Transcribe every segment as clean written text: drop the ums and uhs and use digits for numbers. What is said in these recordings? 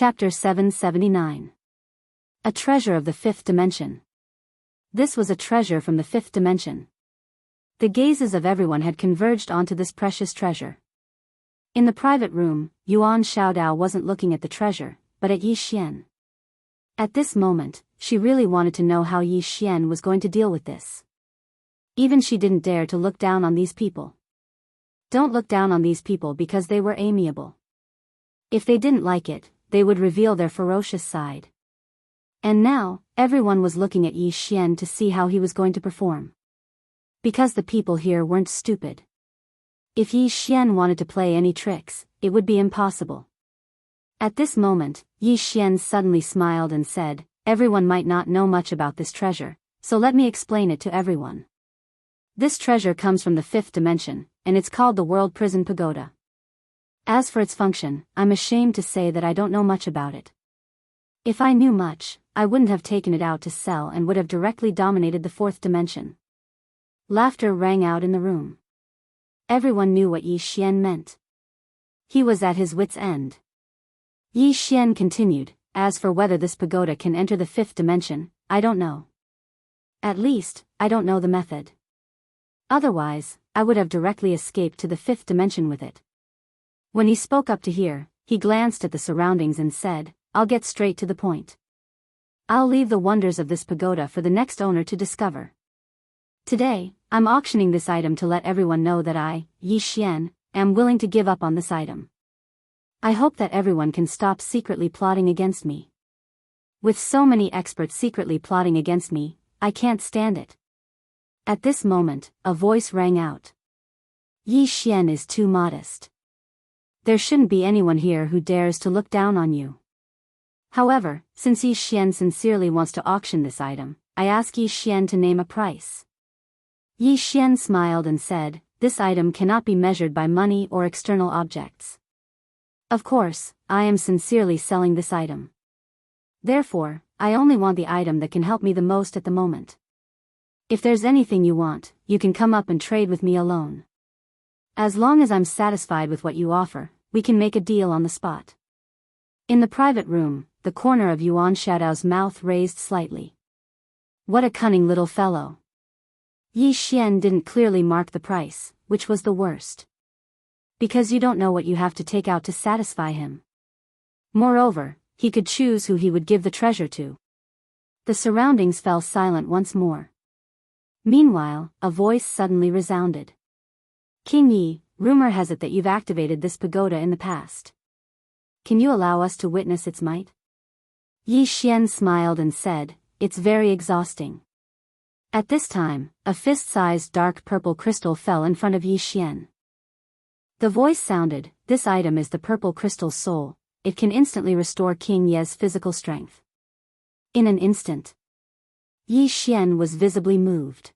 Chapter 779. A treasure of the fifth dimension. This was a treasure from the fifth dimension. The gazes of everyone had converged onto this precious treasure. In the private room, Yuan Xiaodao wasn't looking at the treasure, but at Yi Xian. At this moment, she really wanted to know how Yi Xian was going to deal with this. Even she didn't dare to look down on these people. Don't look down on these people because they were amiable. If they didn't like it, they would reveal their ferocious side. And now, everyone was looking at Yi Xian to see how he was going to perform. Because the people here weren't stupid. If Yi Xian wanted to play any tricks, it would be impossible. At this moment, Yi Xian suddenly smiled and said, "Everyone might not know much about this treasure, so let me explain it to everyone. This treasure comes from the fifth dimension, and it's called the World Prison Pagoda. As for its function, I'm ashamed to say that I don't know much about it. If I knew much, I wouldn't have taken it out to sell and would have directly dominated the fourth dimension." Laughter rang out in the room. Everyone knew what Yi Xian meant. He was at his wits' end. Yi Xian continued, "As for whether this pagoda can enter the fifth dimension, I don't know. At least, I don't know the method. Otherwise, I would have directly escaped to the fifth dimension with it." When he spoke up to here, he glanced at the surroundings and said, "I'll get straight to the point. I'll leave the wonders of this pagoda for the next owner to discover. Today, I'm auctioning this item to let everyone know that I, Yi Xian, am willing to give up on this item. I hope that everyone can stop secretly plotting against me. With so many experts secretly plotting against me, I can't stand it." At this moment, a voice rang out. "Yi Xian is too modest. There shouldn't be anyone here who dares to look down on you. However, since Yi Xian sincerely wants to auction this item, I ask Yi Xian to name a price." Yi Xian smiled and said, "This item cannot be measured by money or external objects. Of course, I am sincerely selling this item. Therefore, I only want the item that can help me the most at the moment. If there's anything you want, you can come up and trade with me alone. As long as I'm satisfied with what you offer, we can make a deal on the spot." In the private room, the corner of Yuan Xiaodao's mouth raised slightly. What a cunning little fellow. Yi Xian didn't clearly mark the price, which was the worst. Because you don't know what you have to take out to satisfy him. Moreover, he could choose who he would give the treasure to. The surroundings fell silent once more. Meanwhile, a voice suddenly resounded. "King Yi, rumor has it that you've activated this pagoda in the past. Can you allow us to witness its might?" Yi Xian smiled and said, "It's very exhausting." At this time, a fist-sized dark purple crystal fell in front of Yi Xian. The voice sounded, "This item is the purple crystal's soul. It can instantly restore King Ye's physical strength." In an instant, Yi Xian was visibly moved.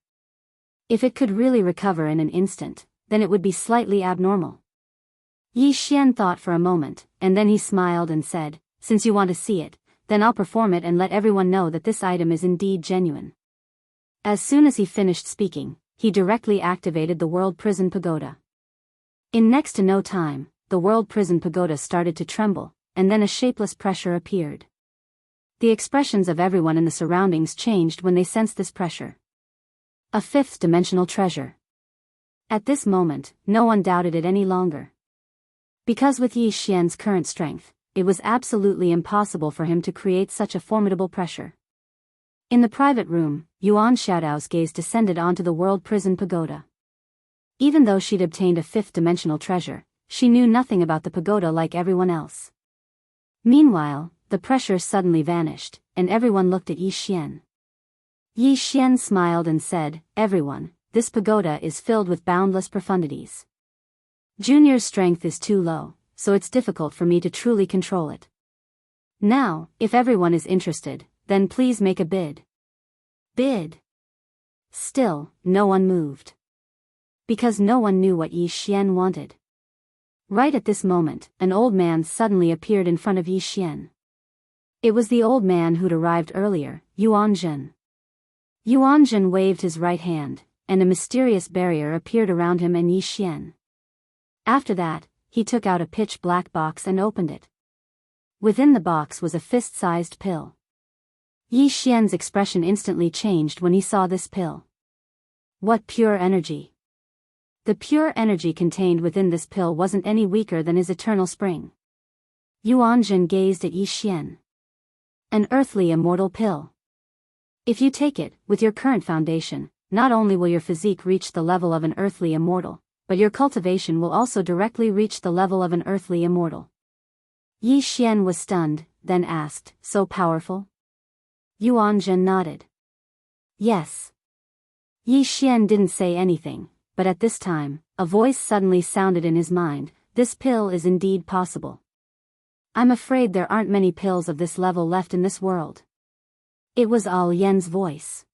If it could really recover in an instant, then it would be slightly abnormal. Yi Xian thought for a moment, and then he smiled and said, "Since you want to see it, then I'll perform it and let everyone know that this item is indeed genuine." As soon as he finished speaking, he directly activated the World Prison Pagoda. In next to no time, the World Prison Pagoda started to tremble, and then a shapeless pressure appeared. The expressions of everyone in the surroundings changed when they sensed this pressure. A fifth-dimensional treasure. At this moment, no one doubted it any longer. Because with Yi Xian's current strength, it was absolutely impossible for him to create such a formidable pressure. In the private room, Yuan Xiaodao's gaze descended onto the World Prison Pagoda. Even though she'd obtained a fifth-dimensional treasure, she knew nothing about the pagoda like everyone else. Meanwhile, the pressure suddenly vanished, and everyone looked at Yi Xian. Yi Xian smiled and said, "Everyone, this pagoda is filled with boundless profundities. Junior's strength is too low, so it's difficult for me to truly control it. Now, if everyone is interested, then please make a bid." Bid. Still, no one moved. Because no one knew what Yi Xian wanted. Right at this moment, an old man suddenly appeared in front of Yi Xian. It was the old man who'd arrived earlier, Yuan Zhen. Yuan Zhen waved his right hand, and a mysterious barrier appeared around him and Yi Xian. After that, he took out a pitch-black box and opened it. Within the box was a fist-sized pill. Yi Xian's expression instantly changed when he saw this pill. What pure energy! The pure energy contained within this pill wasn't any weaker than his eternal spring. Yuanjun gazed at Yi Xian. An earthly immortal pill. If you take it, with your current foundation, not only will your physique reach the level of an earthly immortal, but your cultivation will also directly reach the level of an earthly immortal. Yi Xian was stunned, then asked, so powerful? Yuanjun nodded. Yes. Yi Xian didn't say anything, but at this time, a voice suddenly sounded in his mind, this pill is indeed possible. I'm afraid there aren't many pills of this level left in this world. It was Al Yen's voice.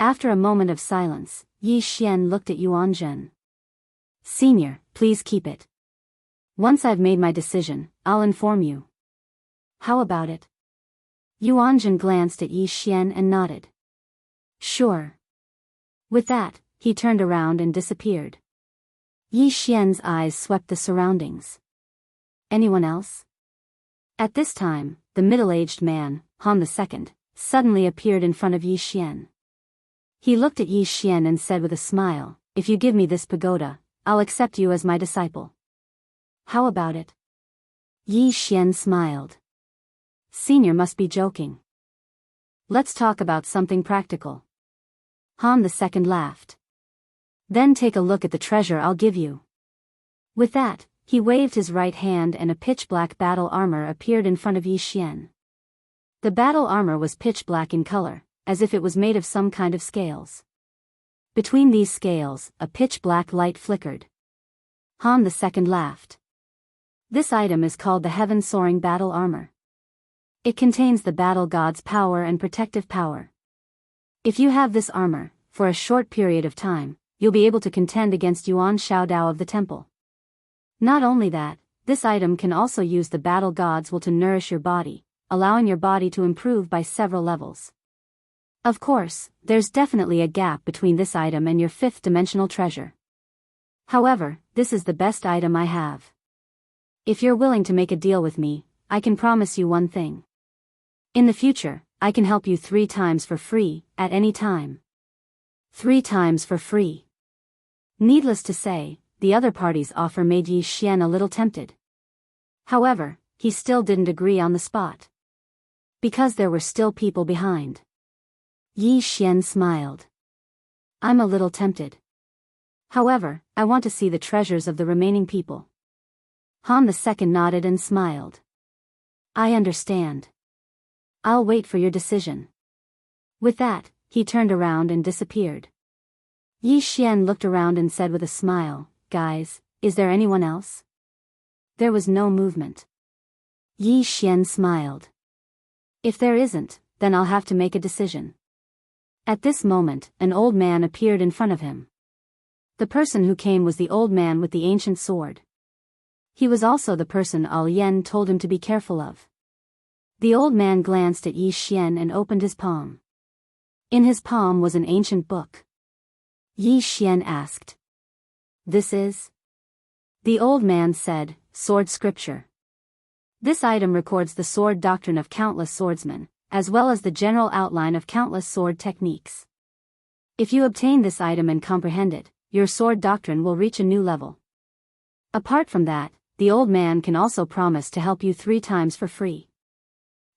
After a moment of silence, Yi Xian looked at Yuanjun. Senior, please keep it. Once I've made my decision, I'll inform you. How about it? Yuanjun glanced at Yi Xian and nodded. Sure. With that, he turned around and disappeared. Yi Xian's eyes swept the surroundings. Anyone else? At this time, the middle-aged man, Han II, suddenly appeared in front of Yi Xian. He looked at Yi Xian and said with a smile, if you give me this pagoda, I'll accept you as my disciple. How about it? Yi Xian smiled. Senior must be joking. Let's talk about something practical. Han II laughed. Then take a look at the treasure I'll give you. With that, he waved his right hand and a pitch-black battle armor appeared in front of Yi Xian. The battle armor was pitch-black in color, as if it was made of some kind of scales. Between these scales, a pitch-black light flickered. Han II laughed. This item is called the Heaven-Soaring Battle Armor. It contains the battle god's power and protective power. If you have this armor, for a short period of time, you'll be able to contend against Yuan Shaodao of the temple. Not only that, this item can also use the battle god's will to nourish your body, allowing your body to improve by several levels. Of course, there's definitely a gap between this item and your fifth-dimensional treasure. However, this is the best item I have. If you're willing to make a deal with me, I can promise you one thing. In the future, I can help you 3 times for free, at any time. 3 times for free. Needless to say, the other party's offer made Yi Xian a little tempted. However, he still didn't agree on the spot. Because there were still people behind. Yi Xian smiled. I'm a little tempted. However, I want to see the treasures of the remaining people. Han II nodded and smiled. I understand. I'll wait for your decision. With that, he turned around and disappeared. Yi Xian looked around and said with a smile, guys, is there anyone else? There was no movement. Yi Xian smiled. If there isn't, then I'll have to make a decision. At this moment, an old man appeared in front of him. The person who came was the old man with the ancient sword. He was also the person Al Yen told him to be careful of. The old man glanced at Yi Xian and opened his palm. In his palm was an ancient book. Yi Xian asked. This is? The old man said, Sword Scripture. This item records the sword doctrine of countless swordsmen, as well as the general outline of countless sword techniques. If you obtain this item and comprehend it, your sword doctrine will reach a new level. Apart from that, the old man can also promise to help you 3 times for free.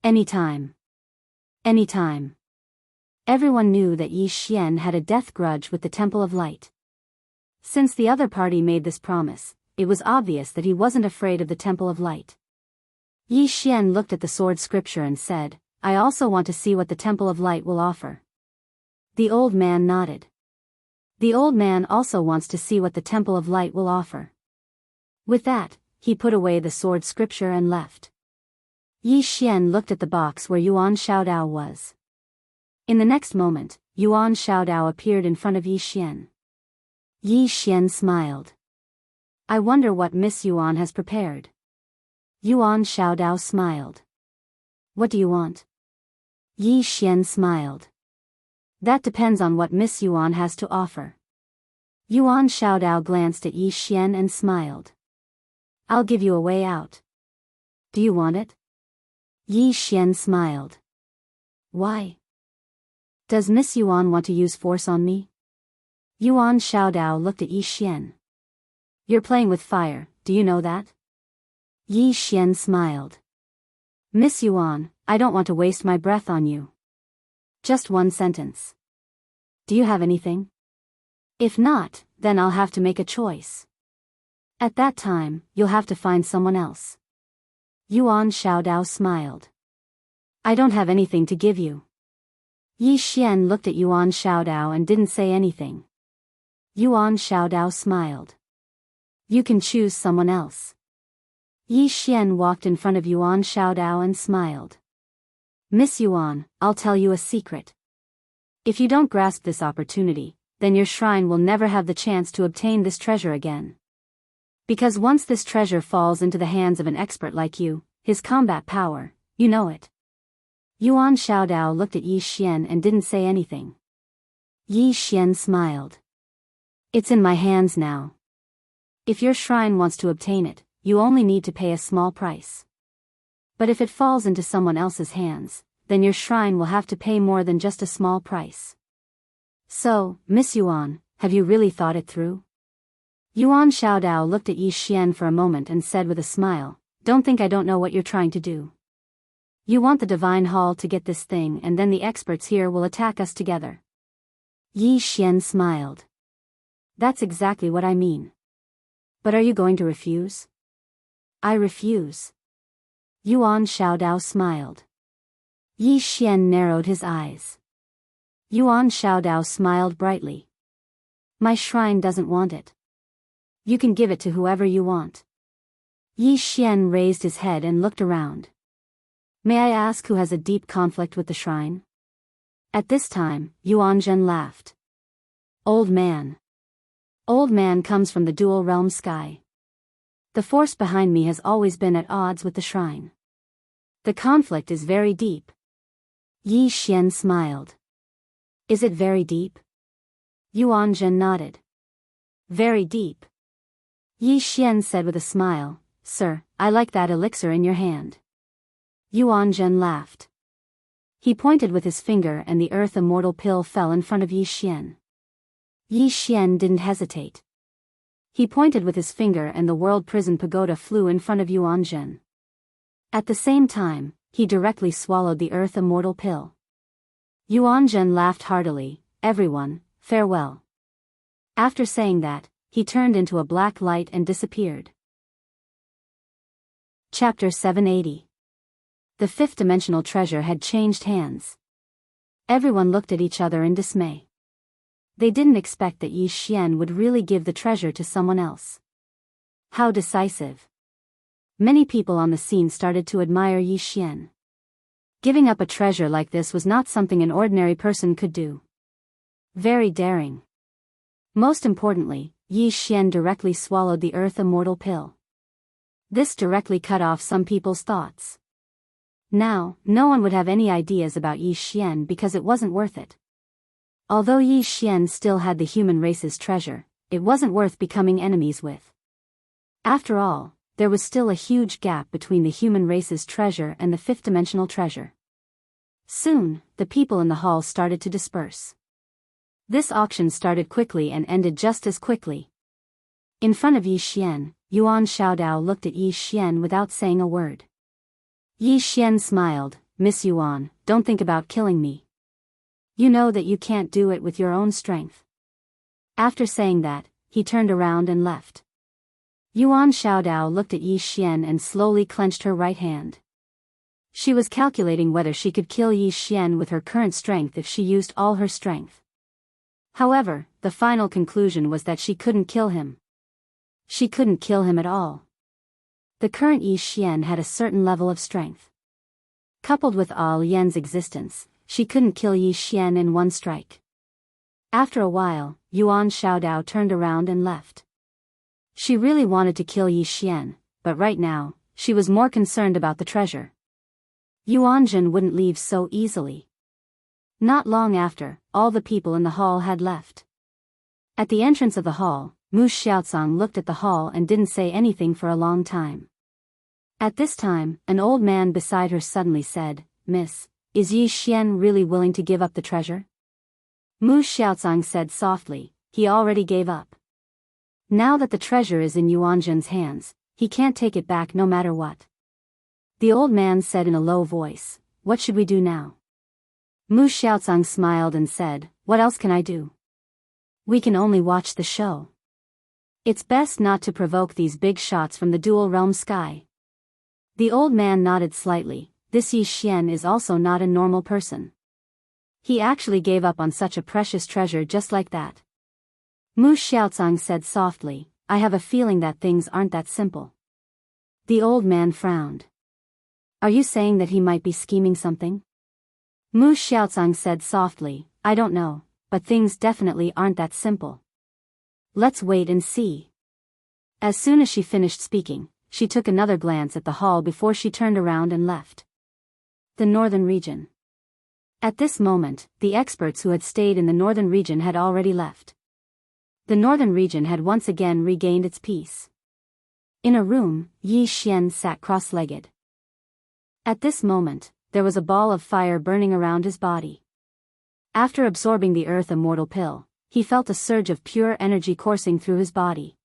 Anytime. Anytime. Everyone knew that Yi Xian had a death grudge with the Temple of Light. Since the other party made this promise, it was obvious that he wasn't afraid of the Temple of Light. Yi Xian looked at the sword scripture and said, I also want to see what the Temple of Light will offer. The old man nodded. The old man also wants to see what the Temple of Light will offer. With that, he put away the sword scripture and left. Yi Xian looked at the box where Yuan Shaodao was. In the next moment, Yuan Shaodao appeared in front of Yi Xian. Yi Xian smiled. I wonder what Miss Yuan has prepared. Yuan Shaodao smiled. What do you want? Yi Xian smiled. That depends on what Miss Yuan has to offer. Yuan Shaodao glanced at Yi Xian and smiled. I'll give you a way out. Do you want it? Yi Xian smiled. Why? Does Miss Yuan want to use force on me? Yuan Xiaodao looked at Yi Xian. You're playing with fire, do you know that? Yi Xian smiled. Miss Yuan, I don't want to waste my breath on you. Just one sentence. Do you have anything? If not, then I'll have to make a choice. At that time, you'll have to find someone else. Yuan Xiaodao smiled. I don't have anything to give you. Yi Xian looked at Yuan Xiaodao and didn't say anything. Yuan Xiaodao smiled. You can choose someone else. Yi Xian walked in front of Yuan Xiaodao and smiled. Miss Yuan, I'll tell you a secret. If you don't grasp this opportunity, then your shrine will never have the chance to obtain this treasure again. Because once this treasure falls into the hands of an expert like you, his combat power, you know it. Yuan Xiaodao looked at Yi Xian and didn't say anything. Yi Xian smiled. It's in my hands now. If your shrine wants to obtain it, you only need to pay a small price. But if it falls into someone else's hands, then your shrine will have to pay more than just a small price. So, Miss Yuan, have you really thought it through? Yuan Xiaodao looked at Yi Xian for a moment and said with a smile, Don't think I don't know what you're trying to do. You want the Divine Hall to get this thing and then the experts here will attack us together. Yi Xian smiled. That's exactly what I mean. But are you going to refuse? I refuse. Yuan Xiaodao smiled. Yi Xian narrowed his eyes. Yuan Xiaodao smiled brightly. My shrine doesn't want it. You can give it to whoever you want. Yi Xian raised his head and looked around. May I ask who has a deep conflict with the shrine? At this time, Yuan Zhen laughed. Old man. Old man comes from the dual realm sky. The force behind me has always been at odds with the shrine. The conflict is very deep. Yi Xian smiled. Is it very deep? Yuan Zhen nodded. Very deep. Yi Xian said with a smile, Sir, I like that elixir in your hand. Yuan Zhen laughed. He pointed with his finger and the earth immortal pill fell in front of Yi Xian. Yi Xian didn't hesitate. He pointed with his finger and the world prison pagoda flew in front of Yuan Zhen. At the same time, he directly swallowed the earth immortal pill. Yuan Zhen laughed heartily, Everyone, farewell. After saying that, he turned into a black light and disappeared. Chapter 780. The fifth-dimensional treasure had changed hands. Everyone looked at each other in dismay. They didn't expect that Yi Xian would really give the treasure to someone else. How decisive. Many people on the scene started to admire Yi Xian. Giving up a treasure like this was not something an ordinary person could do. Very daring. Most importantly, Yi Xian directly swallowed the earth immortal pill. This directly cut off some people's thoughts. Now, no one would have any ideas about Yi Xian because it wasn't worth it. Although Yi Xian still had the human race's treasure, it wasn't worth becoming enemies with. After all, there was still a huge gap between the human race's treasure and the fifth-dimensional treasure. Soon, the people in the hall started to disperse. This auction started quickly and ended just as quickly. In front of Yi Xian, Yuan Xiaodao looked at Yi Xian without saying a word. Yi Xian smiled, Miss Yuan, don't think about killing me. You know that you can't do it with your own strength. After saying that, he turned around and left. Yuan Xiaodao looked at Yi Xian and slowly clenched her right hand. She was calculating whether she could kill Yi Xian with her current strength if she used all her strength. However, the final conclusion was that she couldn't kill him. She couldn't kill him at all. The current Yi Xian had a certain level of strength. Coupled with Al Yan's existence, she couldn't kill Yi Xian in one strike. After a while, Yuan Xiaodao turned around and left. She really wanted to kill Yi Xian, but right now, she was more concerned about the treasure. Yuan Zhen wouldn't leave so easily. Not long after, all the people in the hall had left. At the entrance of the hall, Mu Xiaocang looked at the hall and didn't say anything for a long time. At this time, an old man beside her suddenly said, "Miss, is Yi Xian really willing to give up the treasure?" Mu Xiaozang said softly, "He already gave up. Now that the treasure is in Yuanzhen's hands, he can't take it back no matter what." The old man said in a low voice, "What should we do now?" Mu Xiaozang smiled and said, "What else can I do? We can only watch the show. It's best not to provoke these big shots from the dual realm sky." The old man nodded slightly. This Yi Xian is also not a normal person. He actually gave up on such a precious treasure just like that. Mu Xiaozang said softly, "I have a feeling that things aren't that simple." The old man frowned. "Are you saying that he might be scheming something?" Mu Xiaozang said softly, "I don't know, but things definitely aren't that simple. Let's wait and see." As soon as she finished speaking, she took another glance at the hall before she turned around and left. The northern region. At this moment, the experts who had stayed in the northern region had already left. The northern region had once again regained its peace. In a room, Yi Xian sat cross-legged. At this moment, there was a ball of fire burning around his body. After absorbing the earth immortal pill, he felt a surge of pure energy coursing through his body.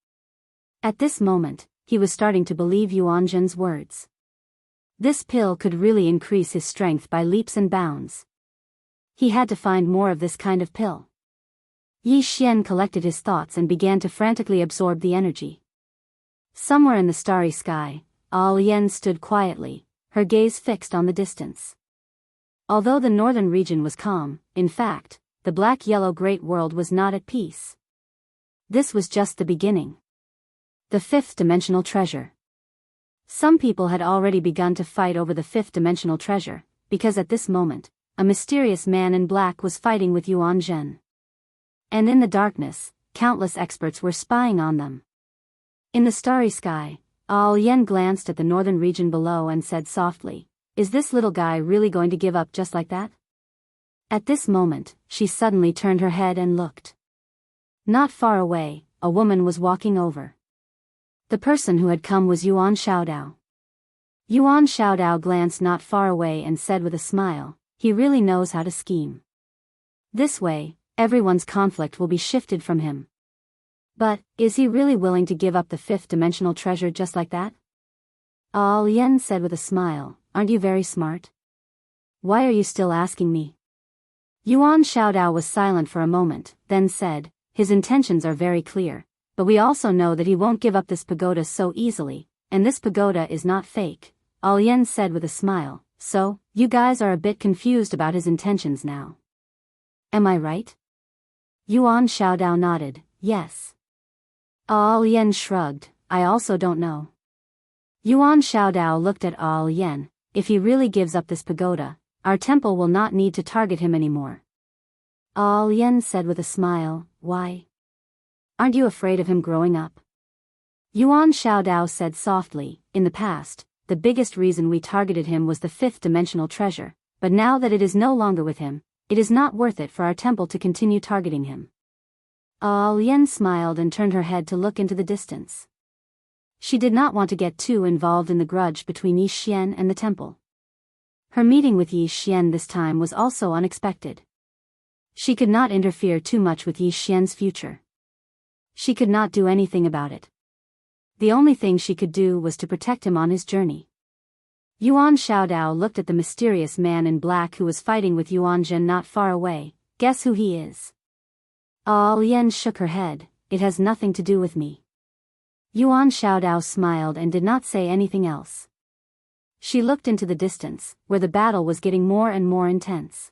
At this moment, he was starting to believe Yuanzhen's words. This pill could really increase his strength by leaps and bounds. He had to find more of this kind of pill. Yi Xian collected his thoughts and began to frantically absorb the energy. Somewhere in the starry sky, Lian stood quietly, her gaze fixed on the distance. Although the northern region was calm, in fact, the black-yellow great world was not at peace. This was just the beginning. The fifth-dimensional treasure. Some people had already begun to fight over the fifth-dimensional treasure, because at this moment, a mysterious man in black was fighting with Yuanzhen. And in the darkness, countless experts were spying on them. In the starry sky, Lian glanced at the northern region below and said softly, "Is this little guy really going to give up just like that?" At this moment, she suddenly turned her head and looked. Not far away, a woman was walking over. The person who had come was Yuan Xiaodao. Yuan Xiaodao glanced not far away and said with a smile, "He really knows how to scheme. This way, everyone's conflict will be shifted from him. But, is he really willing to give up the fifth-dimensional treasure just like that?" Lian said with a smile, "Aren't you very smart? Why are you still asking me?" Yuan Xiaodao was silent for a moment, then said, "His intentions are very clear, but we also know that he won't give up this pagoda so easily, and this pagoda is not fake." Lian said with a smile, "So, you guys are a bit confused about his intentions now. Am I right?" Yuan Xiaodao nodded, "Yes." Lian shrugged, "I also don't know." Yuan Xiaodao looked at Lian, "If he really gives up this pagoda, our temple will not need to target him anymore." Lian said with a smile, "Why? Aren't you afraid of him growing up?" Yuan Xiaodao said softly, "In the past, the biggest reason we targeted him was the fifth-dimensional treasure, but now that it is no longer with him, it is not worth it for our temple to continue targeting him." Lian smiled and turned her head to look into the distance. She did not want to get too involved in the grudge between Yi Xian and the temple. Her meeting with Yi Xian this time was also unexpected. She could not interfere too much with Yi Xian's future. She could not do anything about it. The only thing she could do was to protect him on his journey. Yuan Xiaodao looked at the mysterious man in black who was fighting with Yuanzhen not far away. "Guess who he is?" Lian shook her head, "It has nothing to do with me." Yuan Xiaodao smiled and did not say anything else. She looked into the distance, where the battle was getting more and more intense.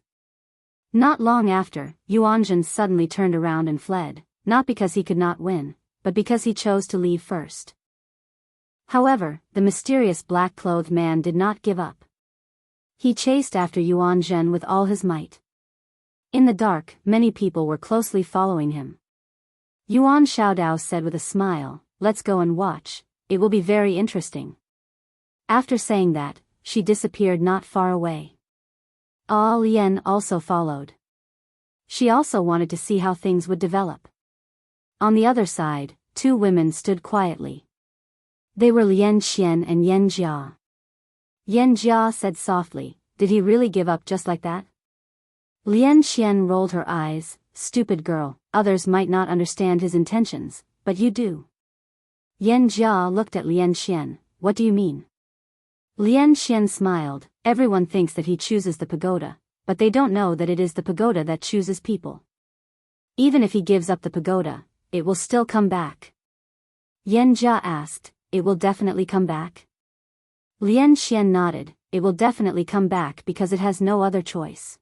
Not long after, Yuanzhen suddenly turned around and fled, not because he could not win, but because he chose to leave first. However, the mysterious black-clothed man did not give up. He chased after Yuanzhen with all his might. In the dark, many people were closely following him. Yuan Xiaodao said with a smile, "Let's go and watch, it will be very interesting." After saying that, she disappeared not far away. Lian also followed. She also wanted to see how things would develop. On the other side, two women stood quietly. They were Lian Qian and Yan Jia. Yan Jia said softly, "Did he really give up just like that?" Lian Qian rolled her eyes, "Stupid girl, others might not understand his intentions, but you do." Yan Jia looked at Lian Qian, "What do you mean?" Lian Qian smiled, "Everyone thinks that he chooses the pagoda, but they don't know that it is the pagoda that chooses people. Even if he gives up the pagoda, it will still come back." Yan Jia asked, "It will definitely come back?" Lian Qian nodded, "It will definitely come back because it has no other choice."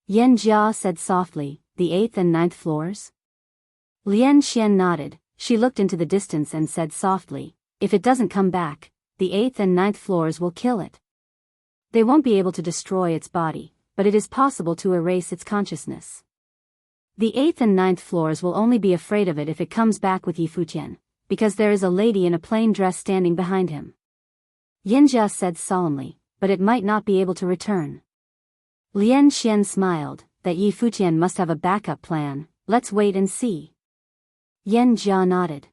Yan Jia said softly, "The 8th and 9th floors?" Lian Qian nodded. She looked into the distance and said softly, "If it doesn't come back, the 8th and 9th floors will kill it. They won't be able to destroy its body, but it is possible to erase its consciousness. The 8th and 9th floors will only be afraid of it if it comes back with Yi Futian, because there is a lady in a plain dress standing behind him." Yinjia said solemnly, "But it might not be able to return." Lian Qian smiled, "That Yi Futian must have a backup plan, let's wait and see." Yan Jia nodded.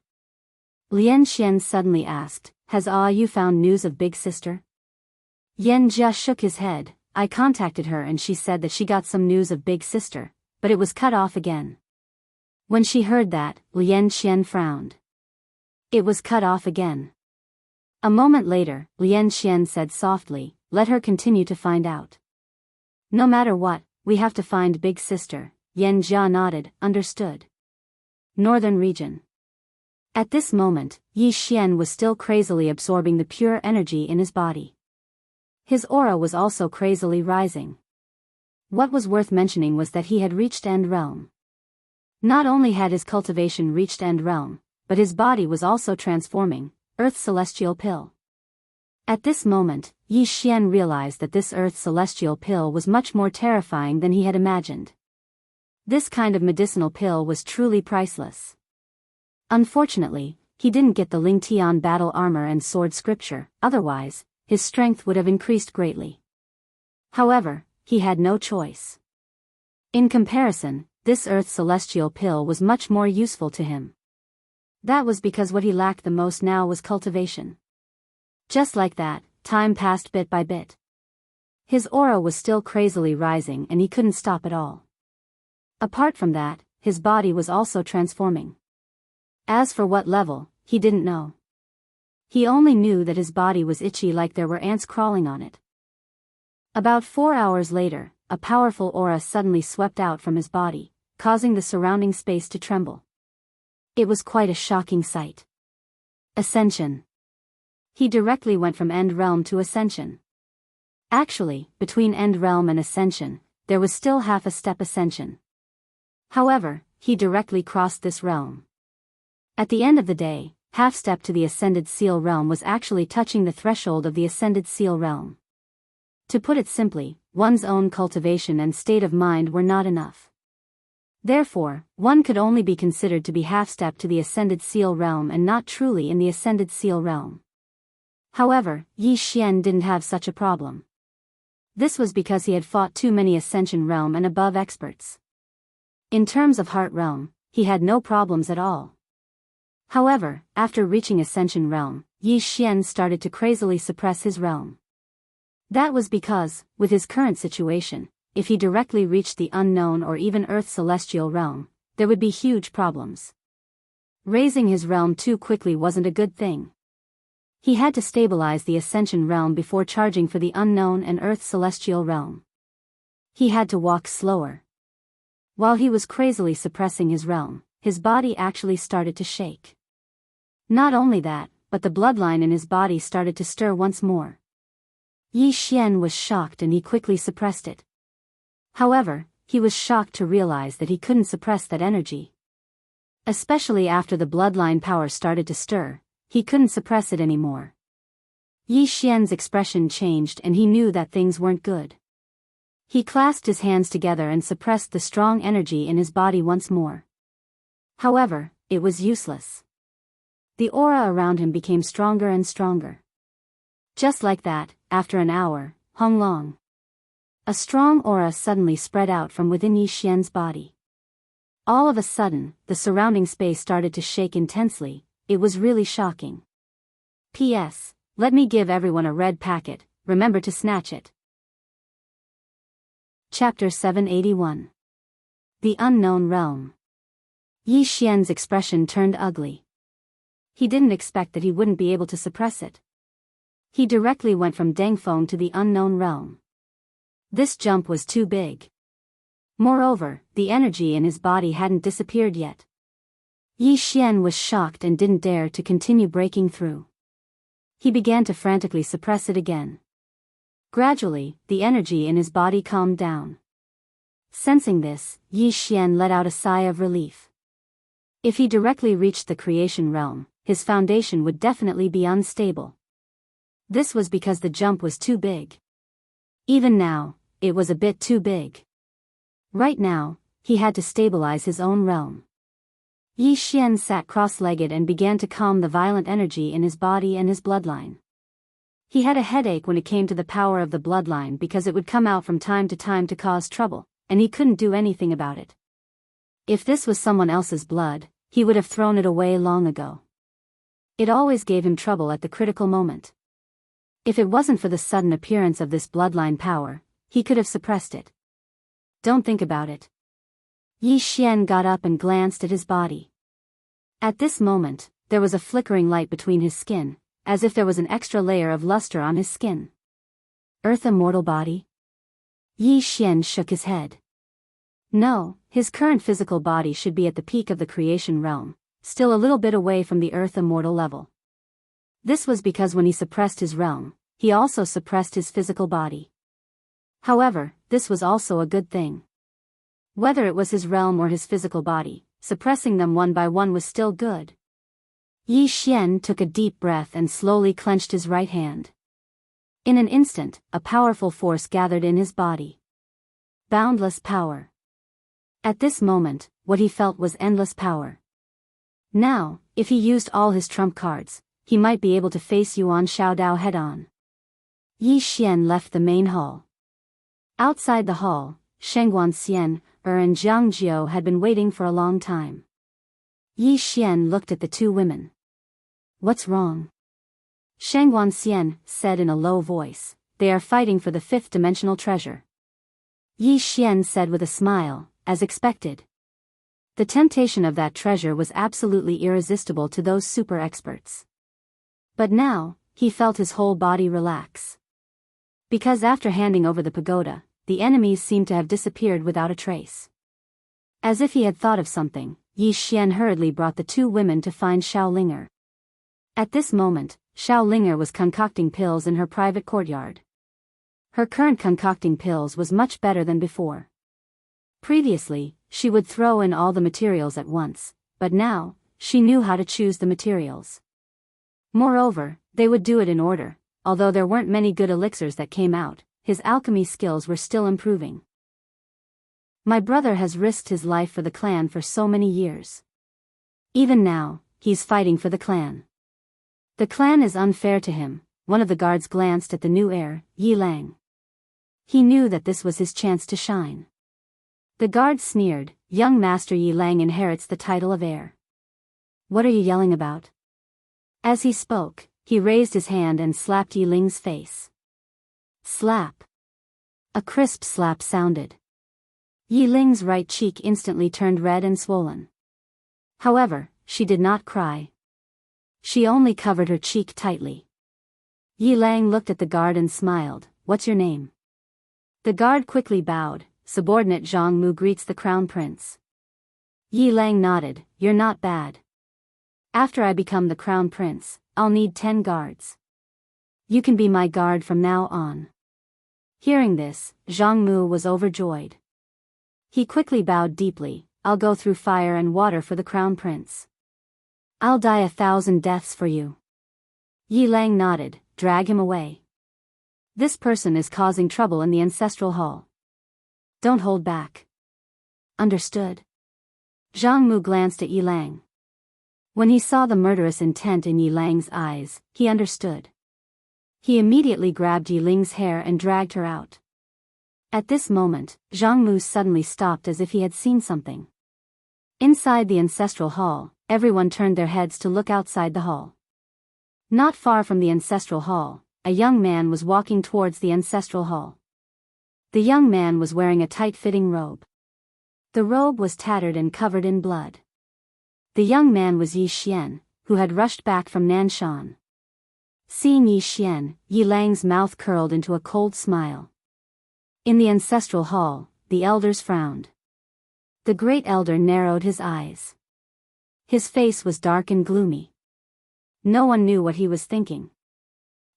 Lian Qian suddenly asked, "Has you found news of Big Sister?" Yan Jia shook his head. "I contacted her and she said that she got some news of Big Sister, but it was cut off again." When she heard that, Lian Qian frowned. It was cut off again. A moment later, Lian Qian said softly, "Let her continue to find out. No matter what, we have to find Big Sister." Yan Jia nodded, "Understood." Northern region. At this moment, Yi Xian was still crazily absorbing the pure energy in his body. His aura was also crazily rising. What was worth mentioning was that he had reached End Realm. Not only had his cultivation reached End Realm, but his body was also transforming, Earth's celestial pill. At this moment, Yi Xian realized that this Earth's celestial pill was much more terrifying than he had imagined. This kind of medicinal pill was truly priceless. Unfortunately, he didn't get the Ling Tian battle armor and sword scripture, otherwise, his strength would have increased greatly. However, he had no choice. In comparison, this Earth's celestial pill was much more useful to him. That was because what he lacked the most now was cultivation. Just like that, time passed bit by bit. His aura was still crazily rising and he couldn't stop at all. Apart from that, his body was also transforming. As for what level, he didn't know. He only knew that his body was itchy like there were ants crawling on it. About 4 hours later, a powerful aura suddenly swept out from his body, causing the surrounding space to tremble. It was quite a shocking sight. Ascension. He directly went from End Realm to Ascension. Actually, between End Realm and Ascension, there was still half a step ascension. However, he directly crossed this realm. At the end of the day, half step to the Ascended Seal realm was actually touching the threshold of the Ascended Seal realm. To put it simply, one's own cultivation and state of mind were not enough. Therefore, one could only be considered to be half step to the Ascended Seal realm and not truly in the Ascended Seal realm. However, Yi Xian didn't have such a problem. This was because he had fought too many Ascension realm and above experts. In terms of Heart realm, he had no problems at all. However, after reaching Ascension realm, Yi Xian started to crazily suppress his realm. That was because, with his current situation, if he directly reached the unknown or even Earth's celestial realm, there would be huge problems. Raising his realm too quickly wasn't a good thing. He had to stabilize the Ascension realm before charging for the unknown and Earth's celestial realm. He had to walk slower. While he was crazily suppressing his realm, his body actually started to shake. Not only that, but the bloodline in his body started to stir once more. Yi Xian was shocked and he quickly suppressed it. However, he was shocked to realize that he couldn't suppress that energy. Especially after the bloodline power started to stir, he couldn't suppress it anymore. Yi Xian's expression changed and he knew that things weren't good. He clasped his hands together and suppressed the strong energy in his body once more. However, it was useless. The aura around him became stronger and stronger. Just like that, after an hour, Hong Long. A strong aura suddenly spread out from within Yi Xian's body. All of a sudden, the surrounding space started to shake intensely. It was really shocking. P.S. Let me give everyone a red packet, remember to snatch it. Chapter 781. The Unknown Realm. Yi Xian's expression turned ugly. He didn't expect that he wouldn't be able to suppress it. He directly went from Dengfeng to the unknown realm. This jump was too big. Moreover, the energy in his body hadn't disappeared yet. Yi Xian was shocked and didn't dare to continue breaking through. He began to frantically suppress it again. Gradually, the energy in his body calmed down. Sensing this, Yi Xian let out a sigh of relief. If he directly reached the creation realm, his foundation would definitely be unstable. This was because the jump was too big. Even now, it was a bit too big. Right now, he had to stabilize his own realm. Yi Xian sat cross-legged and began to calm the violent energy in his body and his bloodline. He had a headache when it came to the power of the bloodline because it would come out from time to cause trouble, and he couldn't do anything about it. If this was someone else's blood, he would have thrown it away long ago. It always gave him trouble at the critical moment. If it wasn't for the sudden appearance of this bloodline power, he could have suppressed it. Don't think about it. Yi Xian got up and glanced at his body. At this moment, there was a flickering light between his skin, as if there was an extra layer of luster on his skin. Earth Immortal body? Yi Xian shook his head. No, his current physical body should be at the peak of the creation realm, still a little bit away from the Earth Immortal level. This was because when he suppressed his realm, he also suppressed his physical body. However, this was also a good thing. Whether it was his realm or his physical body, suppressing them one by one was still good. Yi Xian took a deep breath and slowly clenched his right hand. In an instant, a powerful force gathered in his body. Boundless power. At this moment, what he felt was endless power. Now, if he used all his trump cards, he might be able to face Yuan Shaodao head-on. Yi Xian left the main hall. Outside the hall, Shengguan Xian, and Jiang Jiao had been waiting for a long time. Yi Xian looked at the two women. What's wrong? Shengguan Xian said in a low voice, they are fighting for the fifth-dimensional treasure. Yi Xian said with a smile, as expected. The temptation of that treasure was absolutely irresistible to those super experts. But now, he felt his whole body relax. Because after handing over the pagoda, the enemies seemed to have disappeared without a trace. As if he had thought of something, Yi Xian hurriedly brought the two women to find Xiaolinger. At this moment, Xiaolinger was concocting pills in her private courtyard. Her current concocting pills was much better than before. Previously, she would throw in all the materials at once, but now, she knew how to choose the materials. Moreover, they would do it in order. Although there weren't many good elixirs that came out, his alchemy skills were still improving. My brother has risked his life for the clan for so many years. Even now, he's fighting for the clan. The clan is unfair to him. One of the guards glanced at the new heir, Yi Lang. He knew that this was his chance to shine. The guard sneered, young Master Yi Lang inherits the title of heir. What are you yelling about? As he spoke, he raised his hand and slapped Yi Ling's face. Slap. A crisp slap sounded. Yi Ling's right cheek instantly turned red and swollen. However, she did not cry. She only covered her cheek tightly. Yi Lang looked at the guard and smiled, "What's your name?" The guard quickly bowed. Subordinate Zhang Mu greets the crown prince. Yi Lang nodded, "You're not bad. After I become the crown prince, I'll need 10 guards. You can be my guard from now on." Hearing this, Zhang Mu was overjoyed. He quickly bowed deeply, "I'll go through fire and water for the crown prince. I'll die 1,000 deaths for you." Yi Lang nodded, "Drag him away. This person is causing trouble in the ancestral hall. Don't hold back." Understood. Zhang Mu glanced at Yi Lang. When he saw the murderous intent in Yi Lang's eyes, he understood. He immediately grabbed Yi Ling's hair and dragged her out. At this moment, Zhang Mu suddenly stopped as if he had seen something. Inside the ancestral hall, everyone turned their heads to look outside the hall. Not far from the ancestral hall, a young man was walking towards the ancestral hall. The young man was wearing a tight-fitting robe. The robe was tattered and covered in blood. The young man was Yi Xian, who had rushed back from Nanshan. Seeing Yi Xian, Yi Lang's mouth curled into a cold smile. In the ancestral hall, the elders frowned. The great elder narrowed his eyes. His face was dark and gloomy. No one knew what he was thinking.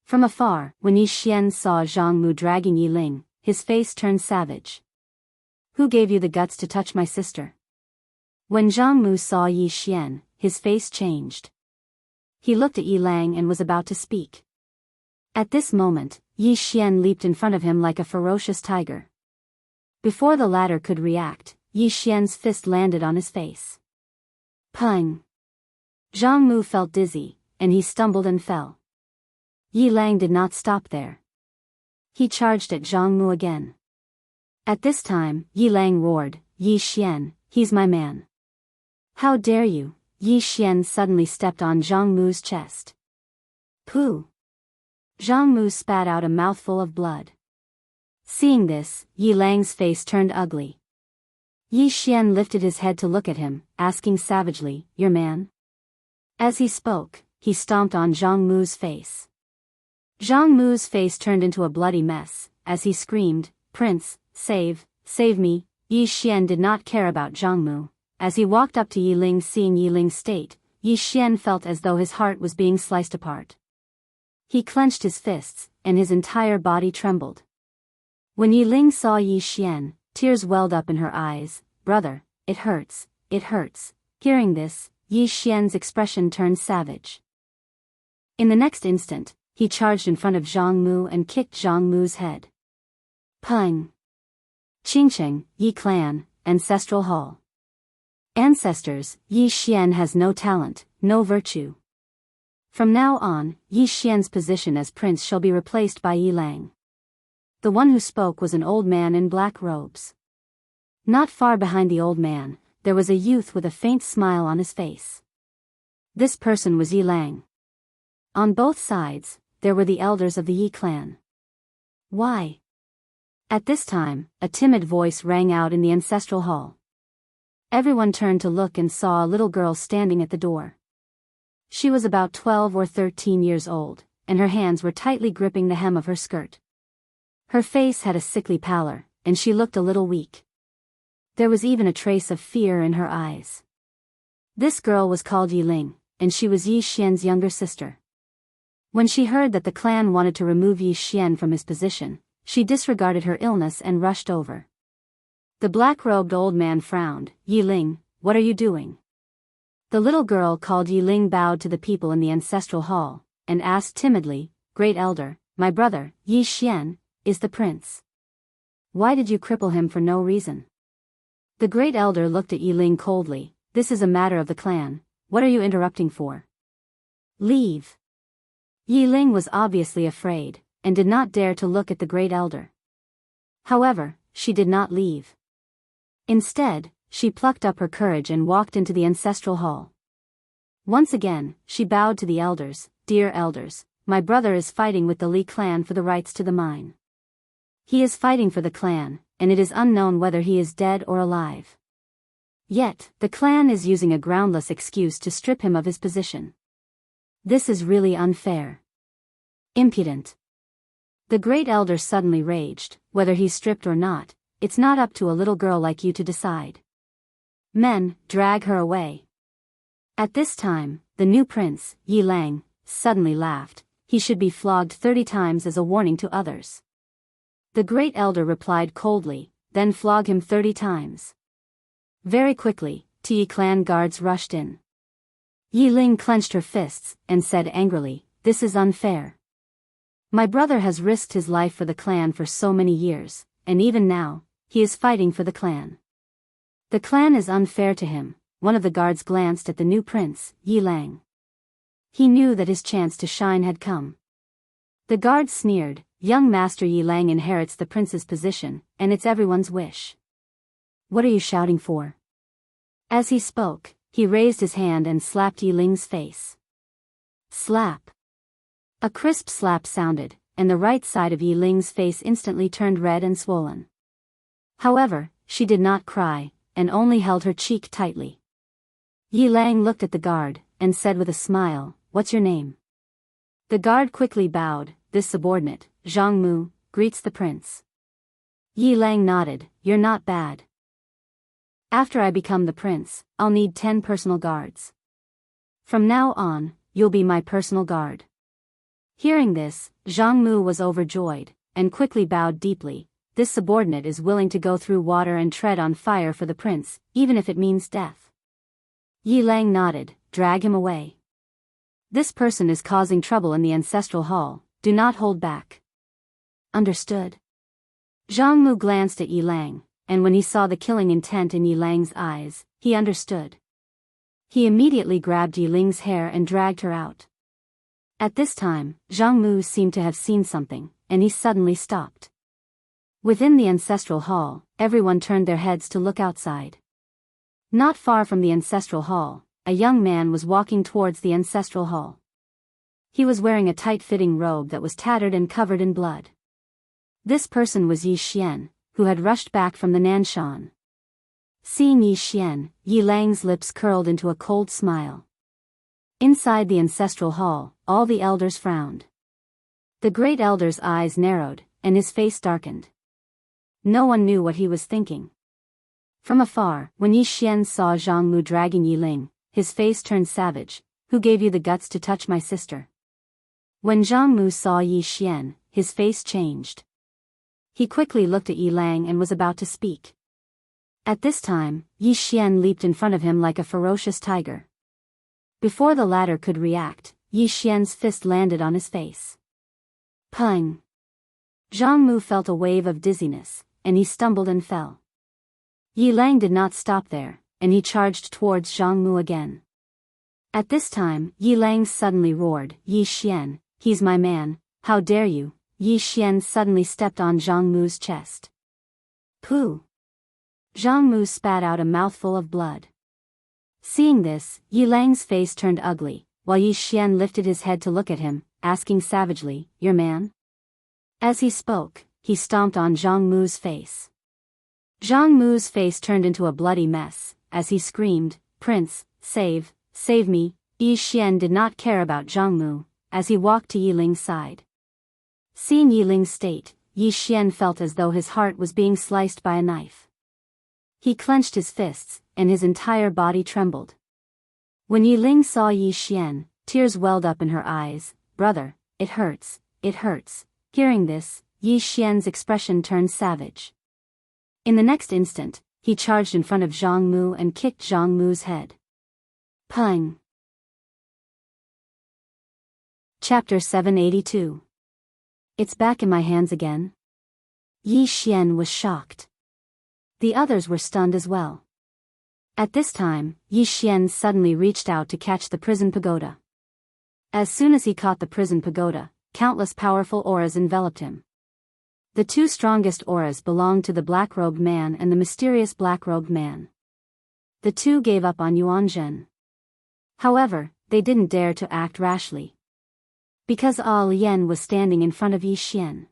From afar, when Yi Xian saw Zhang Mu dragging Yi Ling, his face turned savage. Who gave you the guts to touch my sister? When Zhang Mu saw Yi Xian, his face changed. He looked at Yi Lang and was about to speak. At this moment, Yi Xian leaped in front of him like a ferocious tiger. Before the latter could react, Yi Xian's fist landed on his face. Pung! Zhang Mu felt dizzy, and he stumbled and fell. Yi Lang did not stop there. He charged at Zhang Mu again. At this time, Yi Lang roared, Yi Xian, he's my man. How dare you? Yi Xian suddenly stepped on Zhang Mu's chest. Pooh! Zhang Mu spat out a mouthful of blood. Seeing this, Yi Lang's face turned ugly. Yi Xian lifted his head to look at him, asking savagely, your man? As he spoke, he stomped on Zhang Mu's face. Zhang Mu's face turned into a bloody mess, as he screamed, Prince, save me. Yi Xian did not care about Zhang Mu. As he walked up to Yi Ling, seeing Yi Ling's state, Yi Xian felt as though his heart was being sliced apart. He clenched his fists, and his entire body trembled. When Yi Ling saw Yi Xian, tears welled up in her eyes. Brother, it hurts, it hurts. Hearing this, Yi Xian's expression turned savage. In the next instant, he charged in front of Zhang Mu and kicked Zhang Mu's head. Pung! Qingcheng, Yi Clan, Ancestral Hall. Ancestors, Yi Xian has no talent, no virtue. From now on, Yi Xian's position as prince shall be replaced by Yi Lang. The one who spoke was an old man in black robes. Not far behind the old man, there was a youth with a faint smile on his face. This person was Yi Lang. On both sides, there were the elders of the Yi clan. Why? At this time, a timid voice rang out in the ancestral hall. Everyone turned to look and saw a little girl standing at the door. She was about 12 or 13 years old, and her hands were tightly gripping the hem of her skirt. Her face had a sickly pallor, and she looked a little weak. There was even a trace of fear in her eyes. This girl was called Yi Ling, and she was Yi Xian's younger sister. When she heard that the clan wanted to remove Yi Xian from his position, she disregarded her illness and rushed over. The black-robed old man frowned. Yi Ling, what are you doing? The little girl called Yi Ling bowed to the people in the ancestral hall, and asked timidly, Great Elder, my brother, Yi Xian, is the prince. Why did you cripple him for no reason? The Great Elder looked at Yi Ling coldly. This is a matter of the clan. What are you interrupting for? Leave. Yi Ling was obviously afraid, and did not dare to look at the Great Elder. However, she did not leave. Instead, she plucked up her courage and walked into the ancestral hall. Once again, she bowed to the elders. Dear elders, my brother is fighting with the Li clan for the rights to the mine. He is fighting for the clan, and it is unknown whether he is dead or alive. Yet, the clan is using a groundless excuse to strip him of his position. This is really unfair. Impudent. The Great Elder suddenly raged. Whether he's stripped or not, it's not up to a little girl like you to decide. Men, drag her away. At this time, the new prince, Yi Lang, suddenly laughed. He should be flogged 30 times as a warning to others. The Great Elder replied coldly, then flog him 30 times. Very quickly, Yi clan guards rushed in. Yi Ling clenched her fists, and said angrily, this is unfair. My brother has risked his life for the clan for so many years, and even now, he is fighting for the clan. The clan is unfair to him. One of the guards glanced at the new prince, Yi Lang. He knew that his chance to shine had come. The guard sneered, young master Yi Lang inherits the prince's position, and it's everyone's wish. What are you shouting for? As he spoke, he raised his hand and slapped Yi Ling's face. Slap. A crisp slap sounded, and the right side of Yi Ling's face instantly turned red and swollen. However, she did not cry, and only held her cheek tightly. Yi Lang looked at the guard, and said with a smile, "What's your name?" The guard quickly bowed. "This subordinate, Zhang Mu, greets the prince." Yi Lang nodded. "You're not bad. After I become the prince, I'll need 10 personal guards. From now on, you'll be my personal guard." Hearing this, Zhang Mu was overjoyed, and quickly bowed deeply. This subordinate is willing to go through water and tread on fire for the prince, even if it means death. Yi Lang nodded. "Drag him away. This person is causing trouble in the ancestral hall, do not hold back." "Understood." Zhang Mu glanced at Yi Lang, and when he saw the killing intent in Yi Lang's eyes, he understood. He immediately grabbed Yi Ling's hair and dragged her out. At this time, Zhang Mu seemed to have seen something, and he suddenly stopped. Within the ancestral hall, everyone turned their heads to look outside. Not far from the ancestral hall, a young man was walking towards the ancestral hall. He was wearing a tight-fitting robe that was tattered and covered in blood. This person was Yi Xian, who had rushed back from the Nanshan. Seeing Yi Xian, Yi Lang's lips curled into a cold smile. Inside the ancestral hall, all the elders frowned. The great elder's eyes narrowed, and his face darkened. No one knew what he was thinking. From afar, when Yi Xian saw Zhang Mu dragging Yi Ling, his face turned savage. "Who gave you the guts to touch my sister?" When Zhang Mu saw Yi Xian, his face changed. He quickly looked at Yi Lang and was about to speak. At this time, Yi Xian leaped in front of him like a ferocious tiger. Before the latter could react, Yi Xian's fist landed on his face. Pung! Zhang Mu felt a wave of dizziness, and he stumbled and fell. Yi Lang did not stop there, and he charged towards Zhang Mu again. At this time, Yi Lang suddenly roared, "Yi Xian, he's my man, how dare you!" Yi Xian suddenly stepped on Zhang Mu's chest. Pooh! Zhang Mu spat out a mouthful of blood. Seeing this, Yi Lang's face turned ugly, while Yi Xian lifted his head to look at him, asking savagely, "Your man?" As he spoke, he stomped on Zhang Mu's face. Zhang Mu's face turned into a bloody mess, as he screamed, "Prince, save me!" Yi Xian did not care about Zhang Mu, as he walked to Yi Ling's side. Seeing Yi Ling's state, Yi Xian felt as though his heart was being sliced by a knife. He clenched his fists, and his entire body trembled. When Yi Ling saw Yi Xian, tears welled up in her eyes. "Brother, it hurts, it hurts." Hearing this, Yi Xian's expression turned savage. In the next instant, he charged in front of Zhang Mu and kicked Zhang Mu's head. Pung! Chapter 782. It's back in my hands again? Yi Xian was shocked. The others were stunned as well. At this time, Yi Xian suddenly reached out to catch the prison pagoda. As soon as he caught the prison pagoda, countless powerful auras enveloped him. The two strongest auras belonged to the black-robed man and the mysterious black-robed man. The two gave up on Yuanzhen. However, they didn't dare to act rashly. Because Ah Lian was standing in front of Yi Xian.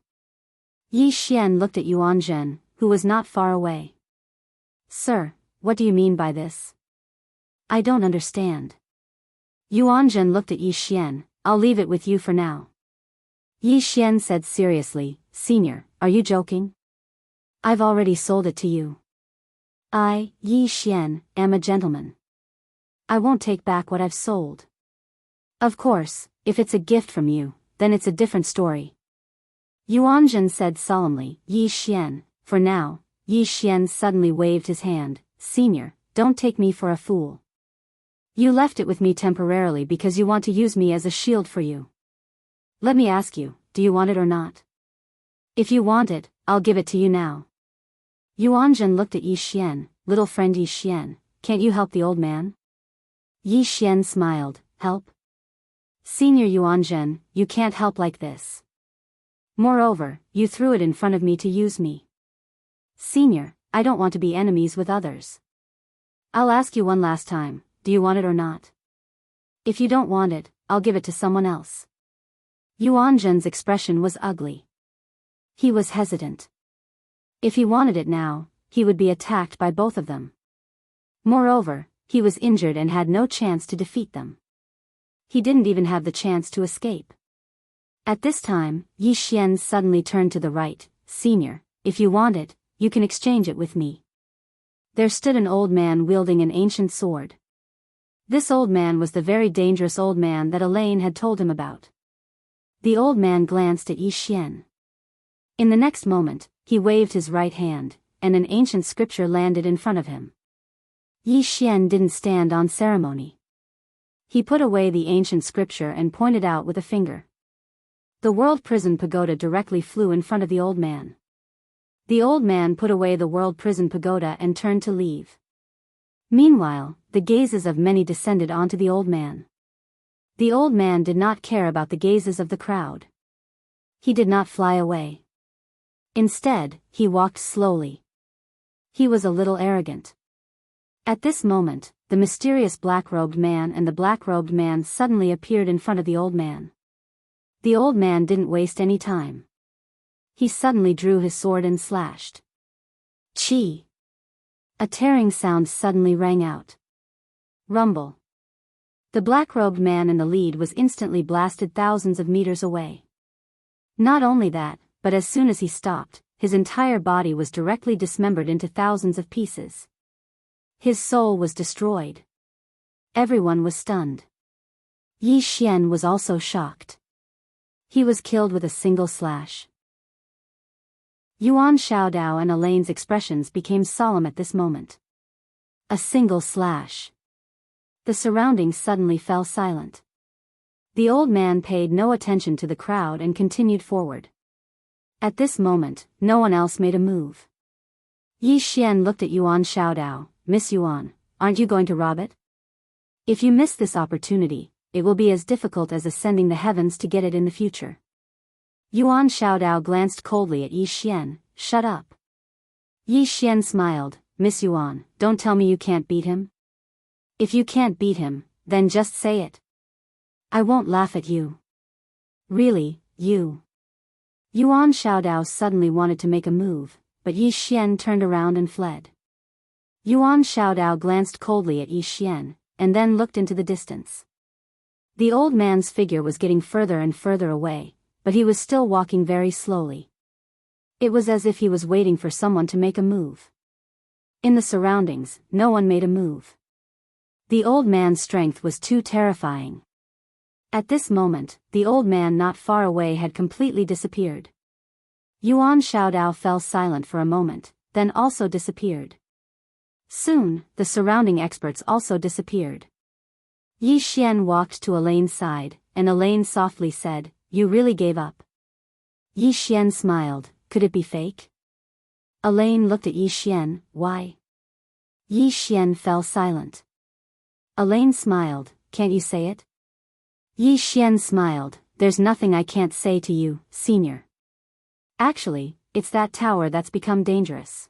Yi Xian looked at Yuanzhen, who was not far away. "Sir, what do you mean by this? I don't understand." Yuanzhen looked at Yi Xian. "I'll leave it with you for now." Yi Xian said seriously, "Senior, are you joking? I've already sold it to you. I, Yi Xian, am a gentleman. I won't take back what I've sold. Of course, if it's a gift from you, then it's a different story." Yuanzhen said solemnly, "Yi Xian, for now." Yi Xian suddenly waved his hand. "Senior, don't take me for a fool. You left it with me temporarily because you want to use me as a shield for you. Let me ask you, do you want it or not? If you want it, I'll give it to you now." Yuanzhen looked at Yi Xian. "Little friend Yi Xian, can't you help the old man?" Yi Xian smiled. "Help? Senior Yuanzhen, you can't help like this. Moreover, you threw it in front of me to use me. Senior, I don't want to be enemies with others. I'll ask you one last time, do you want it or not? If you don't want it, I'll give it to someone else." Yuan Zhen's expression was ugly. He was hesitant. If he wanted it now, he would be attacked by both of them. Moreover, he was injured and had no chance to defeat them. He didn't even have the chance to escape. At this time, Yi Xian suddenly turned to the right. "Senior, if you want it, you can exchange it with me." There stood an old man wielding an ancient sword. This old man was the very dangerous old man that Elaine had told him about. The old man glanced at Yi Xian. In the next moment, he waved his right hand, and an ancient scripture landed in front of him. Yi Xian didn't stand on ceremony. He put away the ancient scripture and pointed out with a finger. The world prison pagoda directly flew in front of the old man. The old man put away the world prison pagoda and turned to leave. Meanwhile, the gazes of many descended onto the old man. The old man did not care about the gazes of the crowd. He did not fly away. Instead, he walked slowly. He was a little arrogant. At this moment, the mysterious black-robed man and the black-robed man suddenly appeared in front of the old man. The old man didn't waste any time. He suddenly drew his sword and slashed. Chi! A tearing sound suddenly rang out. Rumble. The black-robed man in the lead was instantly blasted thousands of meters away. Not only that, but as soon as he stopped, his entire body was directly dismembered into thousands of pieces. His soul was destroyed. Everyone was stunned. Yi Xian was also shocked. He was killed with a single slash. Yuan Xiaodao and Elaine's expressions became solemn at this moment. A single slash. The surroundings suddenly fell silent. The old man paid no attention to the crowd and continued forward. At this moment, no one else made a move. Yi Xian looked at Yuan Xiaodao. "Miss Yuan, aren't you going to rob it? If you miss this opportunity, it will be as difficult as ascending the heavens to get it in the future." Yuan Xiaodao glanced coldly at Yi Xian. "Shut up." Yi Xian smiled. "Miss Yuan, don't tell me you can't beat him. If you can't beat him, then just say it. I won't laugh at you." "Really, you?" Yuan Xiaodao suddenly wanted to make a move, but Yi Xian turned around and fled. Yuan Xiaodao glanced coldly at Yi Xian, and then looked into the distance. The old man's figure was getting further and further away, but he was still walking very slowly. It was as if he was waiting for someone to make a move. In the surroundings, no one made a move. The old man's strength was too terrifying. At this moment, the old man not far away had completely disappeared. Yuan Xiaodao fell silent for a moment, then also disappeared. Soon, the surrounding experts also disappeared. Yi Xian walked to Elaine's side, and Elaine softly said, "You really gave up?" Yi Xian smiled. "Could it be fake?" Elaine looked at Yi Xian. "Why?" Yi Xian fell silent. Elaine smiled. "Can't you say it?" Yi Xian smiled. "There's nothing I can't say to you, senior. Actually, it's that tower that's become dangerous."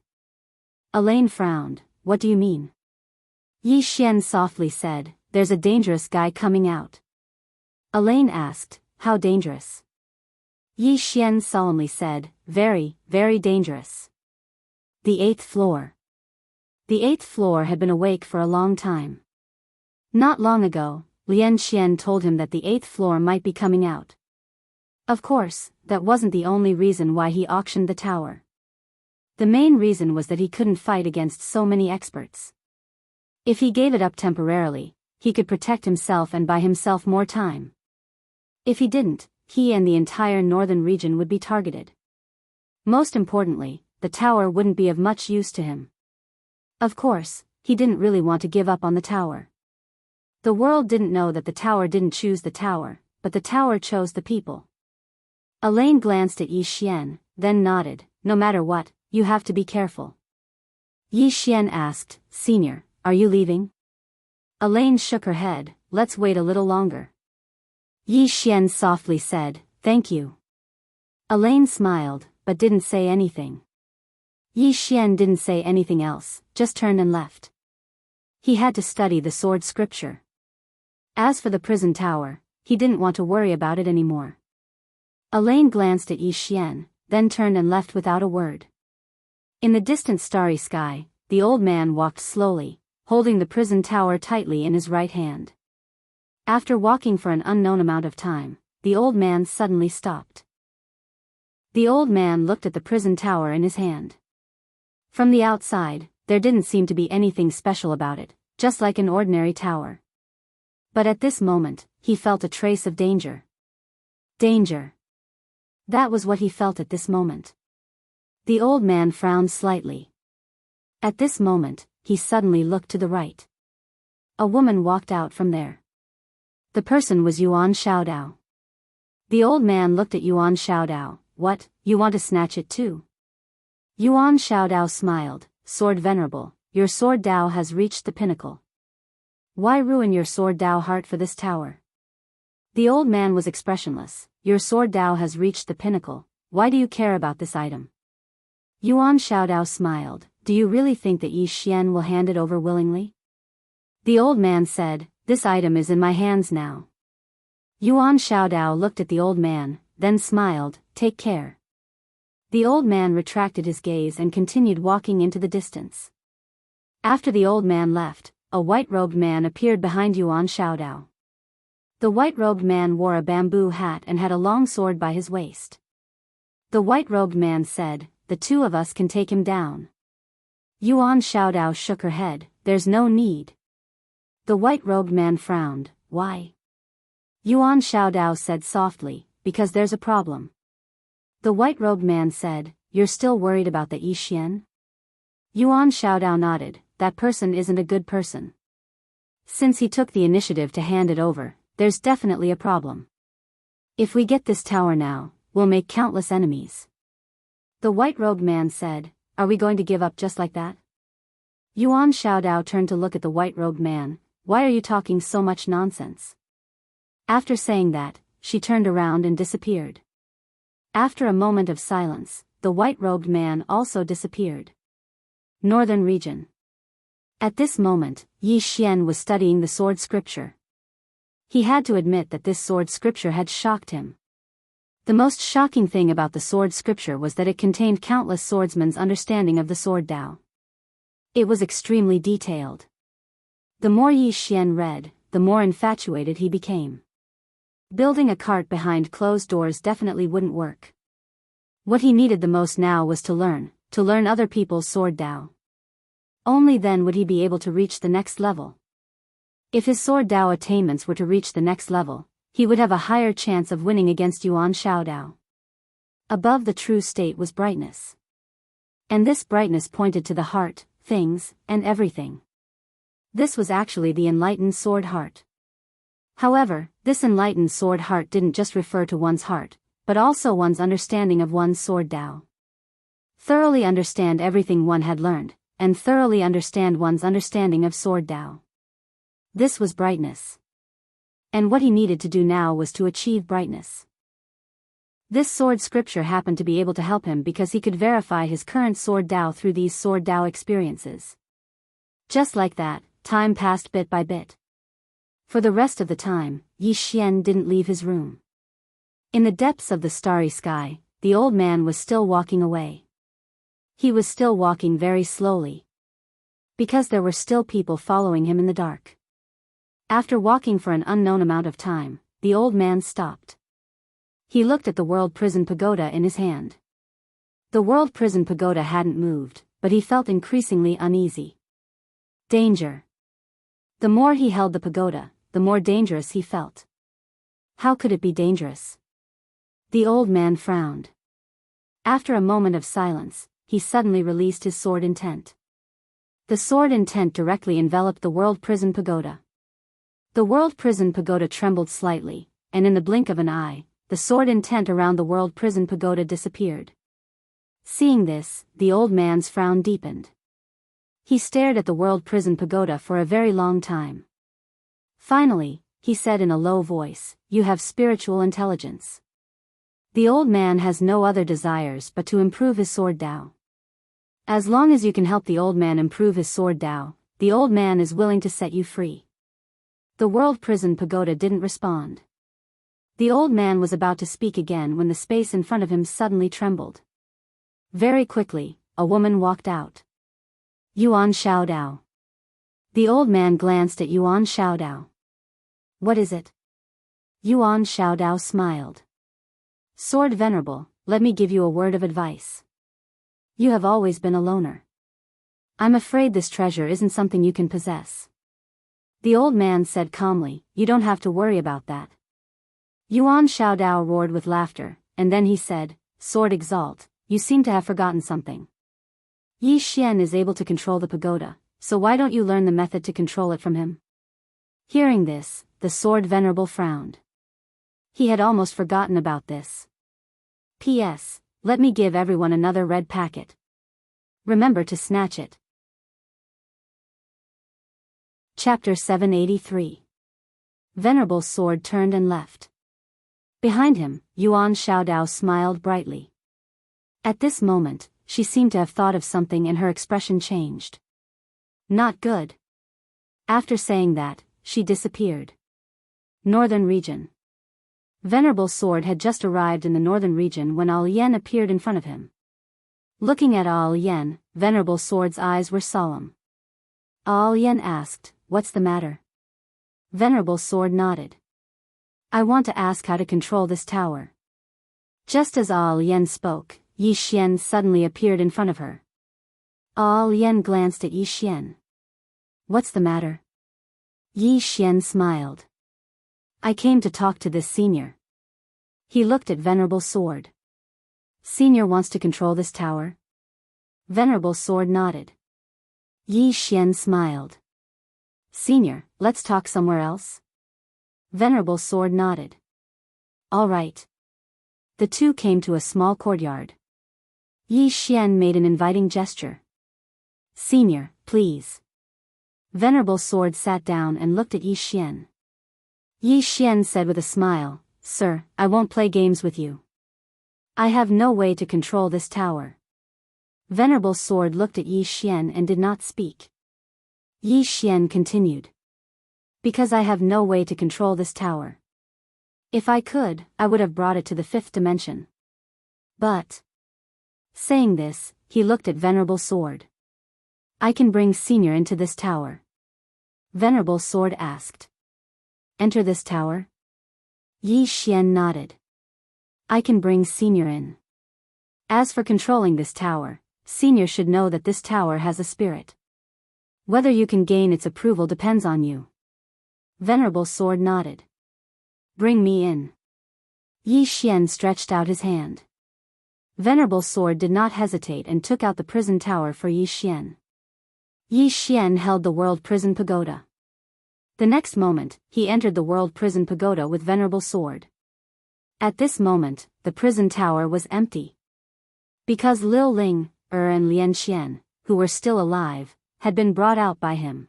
Elaine frowned. "What do you mean?" Yi Xian softly said, "There's a dangerous guy coming out." Elaine asked, "How dangerous?" Yi Xian solemnly said, "Very, very dangerous. The 8th floor." The 8th floor had been awake for a long time. Not long ago, Lian Xian told him that the 8th floor might be coming out. Of course, that wasn't the only reason why he auctioned the tower. The main reason was that he couldn't fight against so many experts. If he gave it up temporarily, he could protect himself and buy himself more time. If he didn't, he and the entire northern region would be targeted. Most importantly, the tower wouldn't be of much use to him. Of course, he didn't really want to give up on the tower. The world didn't know that the tower didn't choose the tower, but the tower chose the people. Elaine glanced at Yi Xian, then nodded. "No matter what, you have to be careful." Yi Xian asked, "Senior, are you leaving?" Elaine shook her head. "Let's wait a little longer." Yi Xian softly said, "Thank you." Elaine smiled, but didn't say anything. Yi Xian didn't say anything else, just turned and left. He had to study the sword scripture. As for the prison tower, he didn't want to worry about it anymore. Elaine glanced at Yi Xian, then turned and left without a word. In the distant starry sky, the old man walked slowly, holding the prison tower tightly in his right hand. After walking for an unknown amount of time, the old man suddenly stopped. The old man looked at the prison tower in his hand. From the outside, there didn't seem to be anything special about it, just like an ordinary tower. But at this moment, he felt a trace of danger. Danger. That was what he felt at this moment. The old man frowned slightly. At this moment, he suddenly looked to the right. A woman walked out from there. The person was Yuan Xiaodao. The old man looked at Yuan Xiaodao. What, you want to snatch it too? Yuan Xiaodao smiled. Sword Venerable, your sword Dao has reached the pinnacle. Why ruin your sword Dao heart for this tower? The old man was expressionless. Your sword Dao has reached the pinnacle, why do you care about this item? Yuan Xiaodao smiled. Do you really think that Yi Xian will hand it over willingly? The old man said, this item is in my hands now. Yuan Xiaodao looked at the old man, then smiled, take care. The old man retracted his gaze and continued walking into the distance. After the old man left, a white-robed man appeared behind Yuan Xiaodao. The white-robed man wore a bamboo hat and had a long sword by his waist. The white-robed man said, the two of us can take him down. Yuan Xiaodao shook her head, there's no need. The white-robed man frowned, why? Yuan Xiaodao said softly, because there's a problem. The white-robed man said, you're still worried about the Yi Xian? Yuan Xiaodao nodded, that person isn't a good person. Since he took the initiative to hand it over, there's definitely a problem. If we get this tower now, we'll make countless enemies. The white-robed man said, are we going to give up just like that? Yuan Xiaodao turned to look at the white-robed man, why are you talking so much nonsense? After saying that, she turned around and disappeared. After a moment of silence, the white-robed man also disappeared. Northern region. At this moment, Yi Xian was studying the sword scripture. He had to admit that this sword scripture had shocked him. The most shocking thing about the sword scripture was that it contained countless swordsmen's understanding of the sword Dao. It was extremely detailed. The more Yi Xian read, the more infatuated he became. Building a cart behind closed doors definitely wouldn't work. What he needed the most now was to learn other people's sword Dao. Only then would he be able to reach the next level. If his sword Dao attainments were to reach the next level, he would have a higher chance of winning against Yuan Xiaodao. Above the true state was brightness. And this brightness pointed to the heart, things, and everything. This was actually the enlightened sword heart. However, this enlightened sword heart didn't just refer to one's heart, but also one's understanding of one's sword Dao. Thoroughly understand everything one had learned, and thoroughly understand one's understanding of sword Dao. This was brightness. And what he needed to do now was to achieve brightness. This sword scripture happened to be able to help him because he could verify his current sword Dao through these sword Dao experiences. Just like that, time passed bit by bit. For the rest of the time, Yi Xian didn't leave his room. In the depths of the starry sky, the old man was still walking away. He was still walking very slowly. Because there were still people following him in the dark. After walking for an unknown amount of time, the old man stopped. He looked at the World Prison Pagoda in his hand. The World Prison Pagoda hadn't moved, but he felt increasingly uneasy. Danger. The more he held the pagoda, the more dangerous he felt. How could it be dangerous? The old man frowned. After a moment of silence, he suddenly released his sword intent. The sword intent directly enveloped the World Prison Pagoda. The World Prison Pagoda trembled slightly, and in the blink of an eye, the sword intent around the World Prison Pagoda disappeared. Seeing this, the old man's frown deepened. He stared at the World Prison Pagoda for a very long time. Finally, he said in a low voice, "You have spiritual intelligence." The old man has no other desires but to improve his sword Dao. As long as you can help the old man improve his sword Dao, the old man is willing to set you free. The World Prison Pagoda didn't respond. The old man was about to speak again when the space in front of him suddenly trembled. Very quickly, a woman walked out. Yuan Xiaodao. The old man glanced at Yuan Xiaodao. What is it? Yuan Xiaodao smiled. Sword Venerable, let me give you a word of advice. You have always been a loner. I'm afraid this treasure isn't something you can possess. The old man said calmly, you don't have to worry about that. Yuan Xiaodao roared with laughter, and then he said, Sword Exalt, you seem to have forgotten something. Yi Xian is able to control the pagoda, so why don't you learn the method to control it from him? Hearing this, the Sword Venerable frowned. He had almost forgotten about this. P.S. Let me give everyone another red packet. Remember to snatch it. Chapter 783. Venerable Sword turned and left. Behind him, Yuan Xiaodao smiled brightly. At this moment, she seemed to have thought of something and her expression changed. Not good. After saying that, she disappeared. Northern Region. Venerable Sword had just arrived in the northern region when Al Yen appeared in front of him. Looking at Al Yen, Venerable Sword's eyes were solemn. Al Yen asked, What's the matter? Venerable Sword nodded. I want to ask how to control this tower. Just as Al Yen spoke, Yi Xian suddenly appeared in front of her. Al Yen glanced at Yi Xian. What's the matter? Yi Xian smiled. I came to talk to this senior. He looked at Venerable Sword. Senior wants to control this tower? Venerable Sword nodded. Yi Xian smiled. Senior, let's talk somewhere else? Venerable Sword nodded. All right. The two came to a small courtyard. Yi Xian made an inviting gesture. Senior, please. Venerable Sword sat down and looked at Yi Xian. Yi Xian said with a smile, Sir, I won't play games with you. I have no way to control this tower. Venerable Sword looked at Yi Xian and did not speak. Yi Xian continued. Because I have no way to control this tower. If I could, I would have brought it to the 5th dimension. But. Saying this, he looked at Venerable Sword. I can bring Senior into this tower. Venerable Sword asked. Enter this tower? Yi Xian nodded. I can bring Senior in. As for controlling this tower, Senior should know that this tower has a spirit. Whether you can gain its approval depends on you. Venerable Sword nodded. Bring me in. Yi Xian stretched out his hand. Venerable Sword did not hesitate and took out the prison tower for Yi Xian. Yi Xian held the World Prison Pagoda. The next moment, he entered the World Prison Pagoda with Venerable Sword. At this moment, the prison tower was empty. Because Liu Ling, and Lian Xian, who were still alive, had been brought out by him.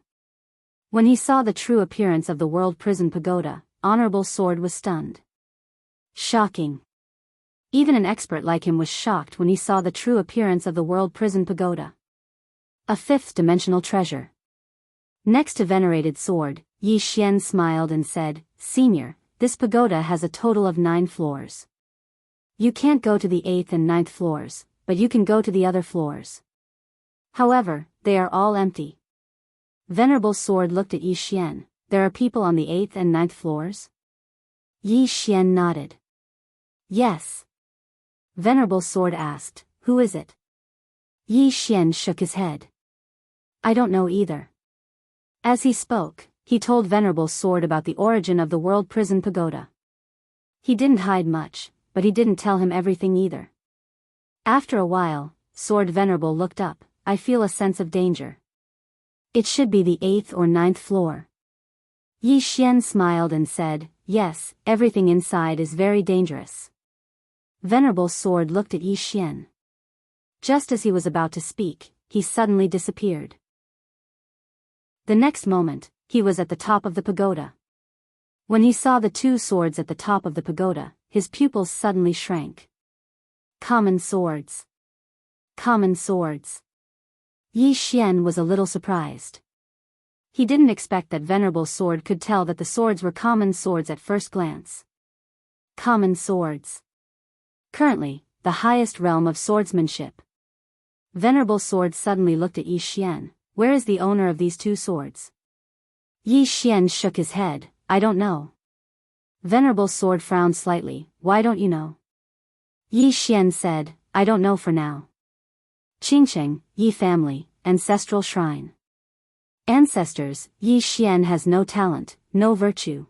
When he saw the true appearance of the World Prison Pagoda, Honorable Sword was stunned. Shocking. Even an expert like him was shocked when he saw the true appearance of the World Prison Pagoda. A 5th-dimensional treasure. Next to venerated Sword, Yi Xian smiled and said, Senior, this pagoda has a total of 9 floors. You can't go to the 8th and 9th floors, but you can go to the other floors. However, they are all empty. Venerable Sword looked at Yi Xian. There are people on the 8th and 9th floors? Yi Xian nodded. Yes. Venerable Sword asked, Who is it? Yi Xian shook his head. I don't know either. As he spoke, he told Venerable Sword about the origin of the World Prison Pagoda. He didn't hide much, but he didn't tell him everything either. After a while, Sword Venerable looked up. I feel a sense of danger. It should be the 8th or 9th floor. Yi Xian smiled and said, Yes, everything inside is very dangerous. Venerable Sword looked at Yi Xian. Just as he was about to speak, he suddenly disappeared. The next moment, he was at the top of the pagoda. When he saw the 2 swords at the top of the pagoda, his pupils suddenly shrank. Common swords. Common swords. Yi Xian was a little surprised. He didn't expect that Venerable Sword could tell that the swords were common swords at first glance. common swords. Currently, the highest realm of swordsmanship. Venerable Sword suddenly looked at Yi Xian. Where is the owner of these two swords? Yi Xian shook his head. I don't know. Venerable Sword frowned slightly. Why don't you know? Yi Xian said, I don't know for now. Qingcheng, Yi family, ancestral shrine. Ancestors, Yi Xian has no talent, no virtue.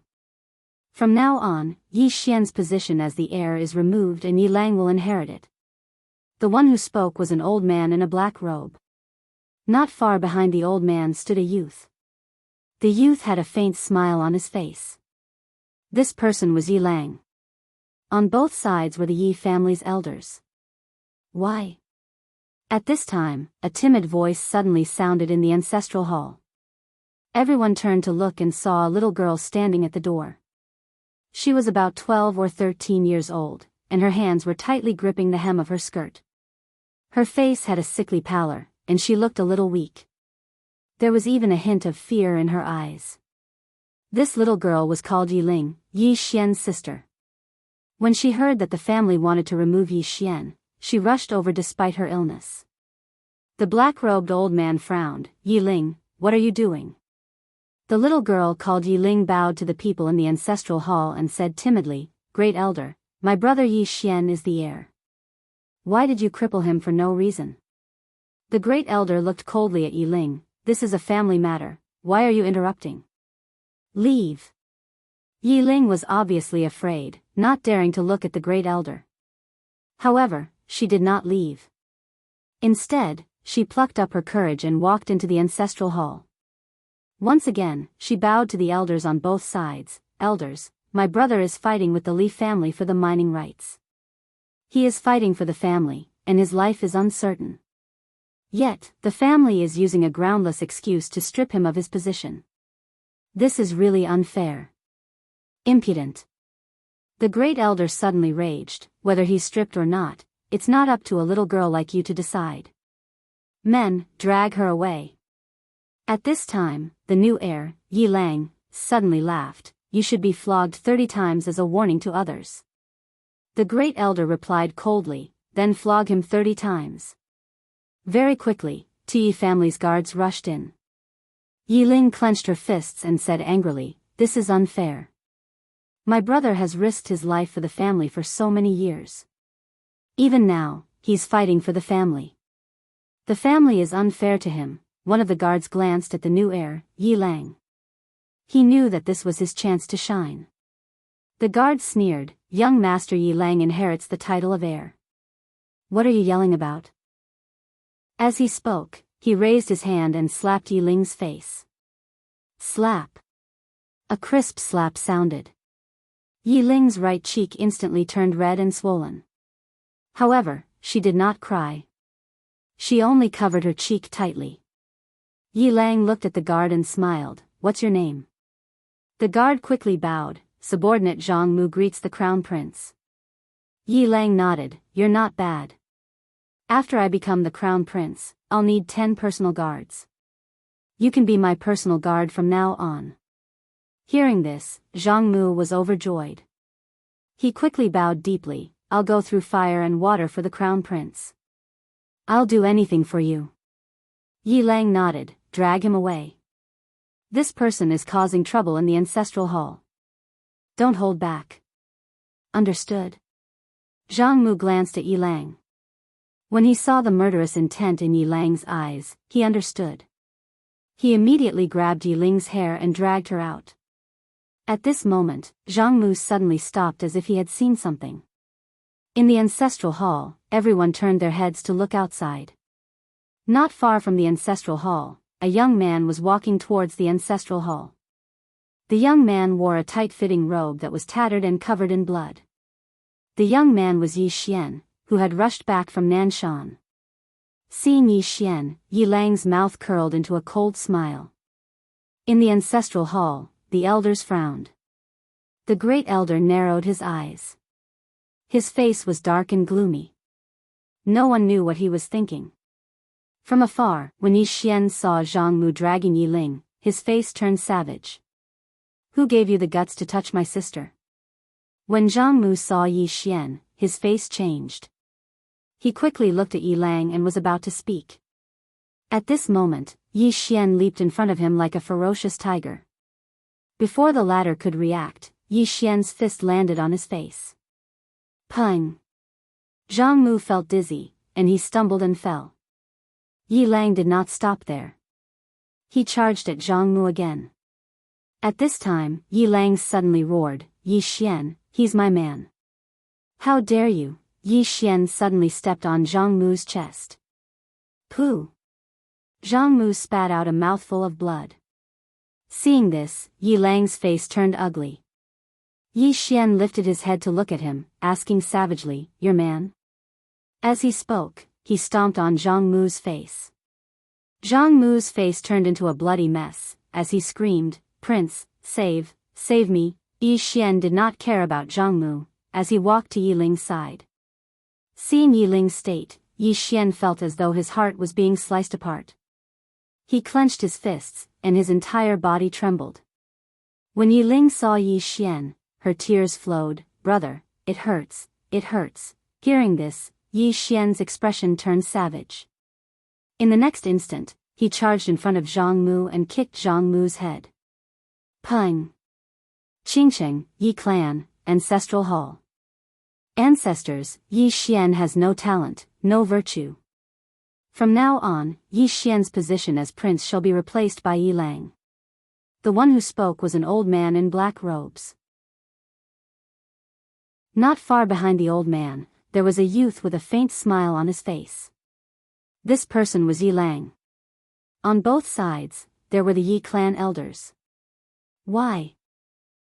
From now on, Yi Xian's position as the heir is removed and Yi Lang will inherit it. The one who spoke was an old man in a black robe. Not far behind the old man stood a youth. The youth had a faint smile on his face. This person was Yi Lang. On both sides were the Yi family's elders. Why? At this time, a timid voice suddenly sounded in the ancestral hall. Everyone turned to look and saw a little girl standing at the door. She was about 12 or 13 years old, and her hands were tightly gripping the hem of her skirt. Her face had a sickly pallor, and she looked a little weak. There was even a hint of fear in her eyes. This little girl was called Yi Ling, Yi Xian's sister. When she heard that the family wanted to remove Yi Xian, she rushed over despite her illness. The black-robed old man frowned. Yi Ling, what are you doing? The little girl called Yi Ling bowed to the people in the ancestral hall and said timidly, Great Elder, my brother Yi Xian is the heir. Why did you cripple him for no reason? The Great Elder looked coldly at Yi Ling. This is a family matter, why are you interrupting? Leave. Yi Ling was obviously afraid, not daring to look at the Great Elder. However, she did not leave. Instead, she plucked up her courage and walked into the ancestral hall. Once again, she bowed to the elders on both sides. Elders, my brother is fighting with the Li family for the mining rights. He is fighting for the family, and his life is uncertain. Yet, the family is using a groundless excuse to strip him of his position. This is really unfair. Impudent. The Great Elder suddenly raged. Whether he's stripped or not, it's not up to a little girl like you to decide. Men, drag her away. At this time, the new heir, Yi Lang, suddenly laughed. You should be flogged 30 times as a warning to others. The Great Elder replied coldly, then flog him 30 times. Very quickly, Yi family's guards rushed in. Yi Ling clenched her fists and said angrily, This is unfair. My brother has risked his life for the family for so many years. Even now, he's fighting for the family. The family is unfair to him. One of the guards glanced at the new heir, Yi Lang. He knew that this was his chance to shine. The guard sneered, Young Master Yi Lang inherits the title of heir. What are you yelling about? As he spoke, he raised his hand and slapped Yi Ling's face. Slap. A crisp slap sounded. Yi Ling's right cheek instantly turned red and swollen. However, she did not cry. She only covered her cheek tightly. Yi Lang looked at the guard and smiled. What's your name? The guard quickly bowed. Subordinate Zhang Mu greets the crown prince. Yi Lang nodded. You're not bad. After I become the crown prince, I'll need 10 personal guards. You can be my personal guard from now on. Hearing this, Zhang Mu was overjoyed. He quickly bowed deeply. I'll go through fire and water for the crown prince. I'll do anything for you. Yi Lang nodded. Drag him away. This person is causing trouble in the ancestral hall. Don't hold back. Understood. Zhang Mu glanced at Yi Lang. When he saw the murderous intent in Yi Lang's eyes, he understood. He immediately grabbed Yi Ling's hair and dragged her out. At this moment, Zhang Mu suddenly stopped as if he had seen something. In the ancestral hall, everyone turned their heads to look outside. Not far from the ancestral hall, a young man was walking towards the ancestral hall. The young man wore a tight-fitting robe that was tattered and covered in blood. The young man was Yi Xian, who had rushed back from Nanshan. Seeing Yi Xian, Yi Lang's mouth curled into a cold smile. In the ancestral hall, the elders frowned. The Great Elder narrowed his eyes. His face was dark and gloomy. No one knew what he was thinking. From afar, when Yi Xian saw Zhang Mu dragging Yi Ling, his face turned savage. Who gave you the guts to touch my sister? When Zhang Mu saw Yi Xian, his face changed. He quickly looked at Yi Lang and was about to speak. At this moment, Yi Xian leaped in front of him like a ferocious tiger. Before the latter could react, Yi Xian's fist landed on his face. Pung! Zhang Mu felt dizzy, and he stumbled and fell. Yi Lang did not stop there. He charged at Zhang Mu again. At this time, Yi Lang suddenly roared, Yi Xian, he's my man. How dare you? Yi Xian suddenly stepped on Zhang Mu's chest. Pooh! Zhang Mu spat out a mouthful of blood. Seeing this, Yi Lang's face turned ugly. Yi Xian lifted his head to look at him, asking savagely, your man? As he spoke, he stomped on Zhang Mu's face. Zhang Mu's face turned into a bloody mess, as he screamed, Prince, save me. Yi Xian did not care about Zhang Mu, as he walked to Yi Ling's side. Seeing Yi Ling's state, Yi Xian felt as though his heart was being sliced apart. He clenched his fists, and his entire body trembled. When Yi Ling saw Yi Xian, her tears flowed, brother, it hurts, it hurts. Hearing this, Yi Xian's expression turned savage. In the next instant, he charged in front of Zhang Mu and kicked Zhang Mu's head. Pung! Qingcheng, Yi Clan, Ancestral Hall. Ancestors, Yi Xian has no talent, no virtue. From now on, Yi Xian's position as prince shall be replaced by Yi Lang. The one who spoke was an old man in black robes. Not far behind the old man, there was a youth with a faint smile on his face. This person was Yi Lang. On both sides, there were the Yi clan elders. Why?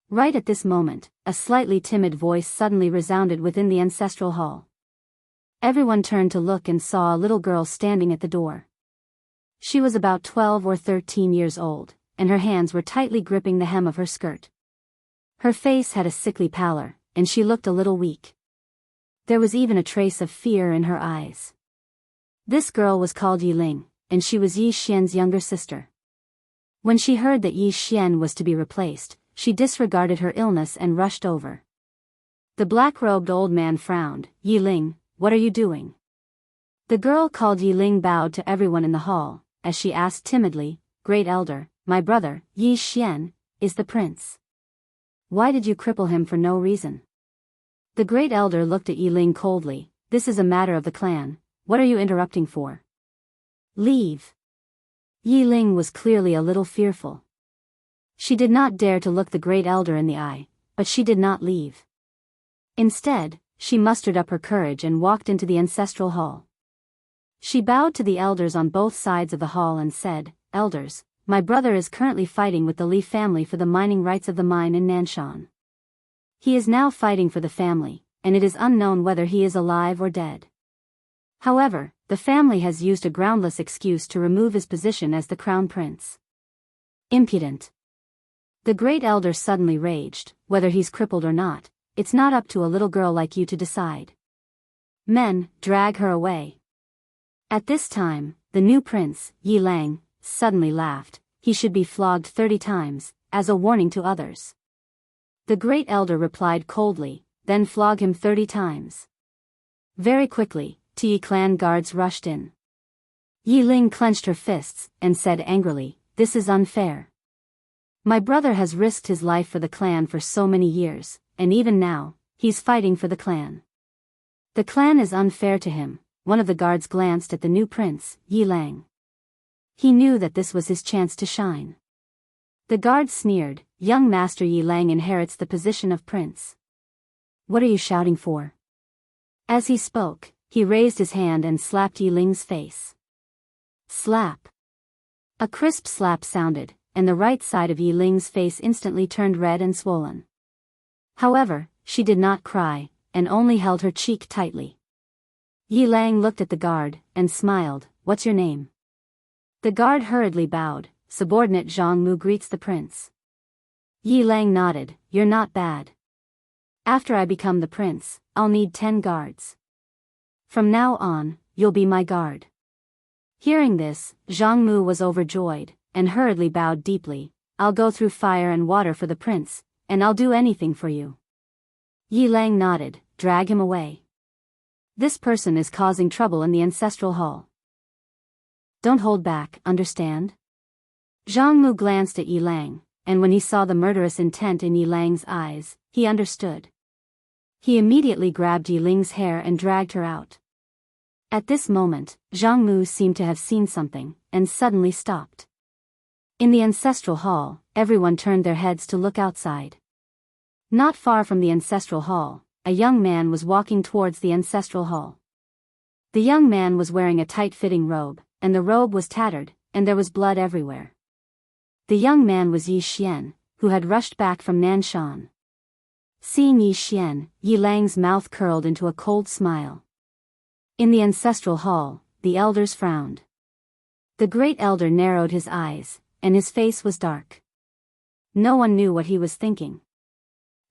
Right at this moment, a slightly timid voice suddenly resounded within the ancestral hall. Everyone turned to look and saw a little girl standing at the door. She was about 12 or 13 years old, and her hands were tightly gripping the hem of her skirt. Her face had a sickly pallor, and she looked a little weak. There was even a trace of fear in her eyes. This girl was called Yi Ling, and she was Yi Xian's younger sister. When she heard that Yi Xian was to be replaced, she disregarded her illness and rushed over. The black-robed old man frowned. Yi Ling, what are you doing? The girl called Yi Ling bowed to everyone in the hall, as she asked timidly, Great Elder, my brother, Yi Xian, is the prince. Why did you cripple him for no reason? The Great Elder looked at Yi Ling coldly. This is a matter of the clan. What are you interrupting for? Leave. Yi Ling was clearly a little fearful. She did not dare to look the Great Elder in the eye, but she did not leave. Instead, she mustered up her courage and walked into the ancestral hall. She bowed to the elders on both sides of the hall and said, Elders, my brother is currently fighting with the Li family for the mining rights of the mine in Nanshan. He is now fighting for the family, and it is unknown whether he is alive or dead. However, the family has used a groundless excuse to remove his position as the crown prince. Impudent. The Great Elder suddenly raged, whether he's crippled or not, it's not up to a little girl like you to decide. Men, drag her away. At this time, the new prince, Yi Lang, suddenly laughed. He should be flogged 30 times, as a warning to others. The Great Elder replied coldly, then flog him 30 times. Very quickly, Yi clan guards rushed in. Yi Ling clenched her fists, and said angrily, This is unfair. My brother has risked his life for the clan for so many years, and even now, he's fighting for the clan. The clan is unfair to him. One of the guards glanced at the new prince, Yi Lang. He knew that this was his chance to shine. The guard sneered, Young Master Yi Lang inherits the position of prince. What are you shouting for? As he spoke, he raised his hand and slapped Yi Ling's face. Slap. A crisp slap sounded, and the right side of Yi Ling's face instantly turned red and swollen. However, she did not cry, and only held her cheek tightly. Yi Lang looked at the guard, and smiled, What's your name? The guard hurriedly bowed. Subordinate Zhang Mu greets the prince. Yi Lang nodded, You're not bad. After I become the prince, I'll need 10 guards. From now on, you'll be my guard. Hearing this, Zhang Mu was overjoyed, and hurriedly bowed deeply. I'll go through fire and water for the prince, and I'll do anything for you. Yi Lang nodded. Drag him away. This person is causing trouble in the ancestral hall. Don't hold back, understand? Zhang Mu glanced at Yi Lang, and when he saw the murderous intent in Yi Lang's eyes, he understood. He immediately grabbed Yi Ling's hair and dragged her out. At this moment, Zhang Mu seemed to have seen something, and suddenly stopped. In the ancestral hall, everyone turned their heads to look outside. Not far from the ancestral hall, a young man was walking towards the ancestral hall. The young man was wearing a tight-fitting robe, and the robe was tattered, and there was blood everywhere. The young man was Yi Xian, who had rushed back from Nanshan. Seeing Yi Xian, Yi Lang's mouth curled into a cold smile. In the ancestral hall, the elders frowned. The great elder narrowed his eyes, and his face was dark. No one knew what he was thinking.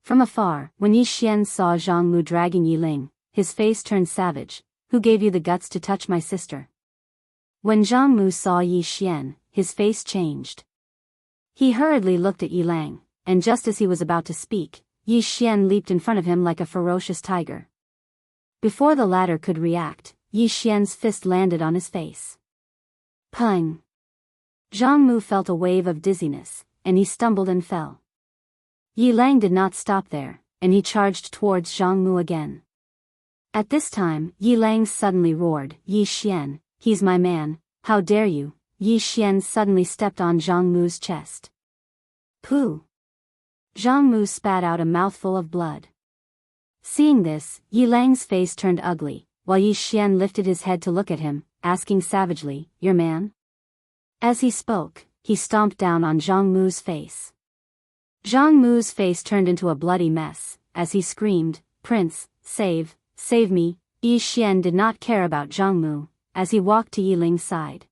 From afar, when Yi Xian saw Zhang Mu dragging Yi Ling, his face turned savage. Who gave you the guts to touch my sister? When Zhang Mu saw Yi Xian, his face changed. He hurriedly looked at Yi Lang, and just as he was about to speak, Yi Xian leaped in front of him like a ferocious tiger. Before the latter could react, Yi Xian's fist landed on his face. Pung! Zhang Mu felt a wave of dizziness, and he stumbled and fell. Yi Lang did not stop there, and he charged towards Zhang Mu again. At this time, Yi Lang suddenly roared, Yi Xian, he's my man, how dare you? Yi Xian suddenly stepped on Zhang Mu's chest. Pooh! Zhang Mu spat out a mouthful of blood. Seeing this, Yi Lang's face turned ugly, while Yi Xian lifted his head to look at him, asking savagely, your man? As he spoke, he stomped down on Zhang Mu's face. Zhang Mu's face turned into a bloody mess, as he screamed, Prince, save me. Yi Xian did not care about Zhang Mu, as he walked to Yi Ling's side.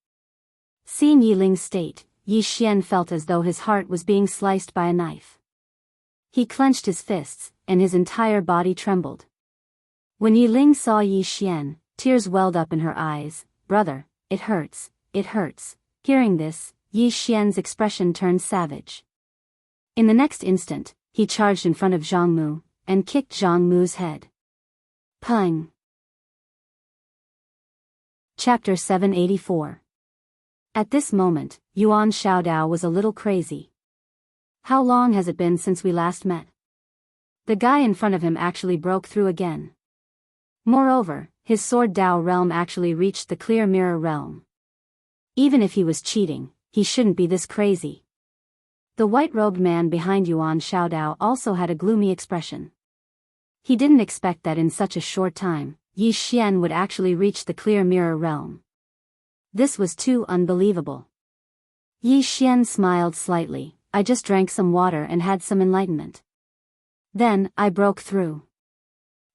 Seeing Yi Ling's state, Yi Xian felt as though his heart was being sliced by a knife. He clenched his fists, and his entire body trembled. When Yi Ling saw Yi Xian, tears welled up in her eyes. Brother, it hurts, it hurts. Hearing this, Yi Xian's expression turned savage. In the next instant, he charged in front of Zhang Mu, and kicked Zhang Mu's head. Pung! Chapter 784. At this moment, Yuan Xiaodao was a little crazy. How long has it been since we last met? The guy in front of him actually broke through again. Moreover, his sword Dao realm actually reached the clear mirror realm. Even if he was cheating, he shouldn't be this crazy. The white-robed man behind Yuan Xiaodao also had a gloomy expression. He didn't expect that in such a short time, Yi Xian would actually reach the clear mirror realm. This was too unbelievable. Yi Xian smiled slightly. I just drank some water and had some enlightenment. Then, I broke through.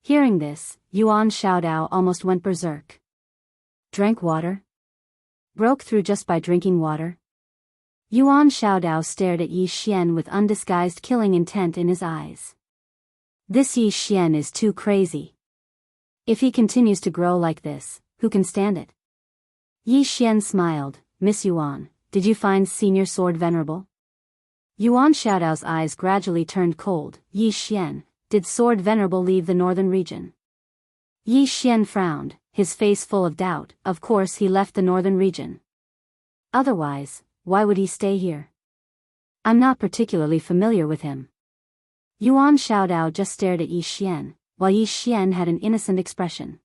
Hearing this, Yuan Xiaodao almost went berserk. Drank water? Broke through just by drinking water? Yuan Xiaodao stared at Yi Xian with undisguised killing intent in his eyes. This Yi Xian is too crazy. If he continues to grow like this, who can stand it? Yi Xian smiled. Miss Yuan, did you find Senior Sword venerable? Yuan Xiaodao's eyes gradually turned cold. Yi Xian, did Sword Venerable leave the northern region? Yi Xian frowned, his face full of doubt. Of course he left the northern region. Otherwise, why would he stay here? I'm not particularly familiar with him. Yuan Xiaodao just stared at Yi Xian, while Yi Xian had an innocent expression.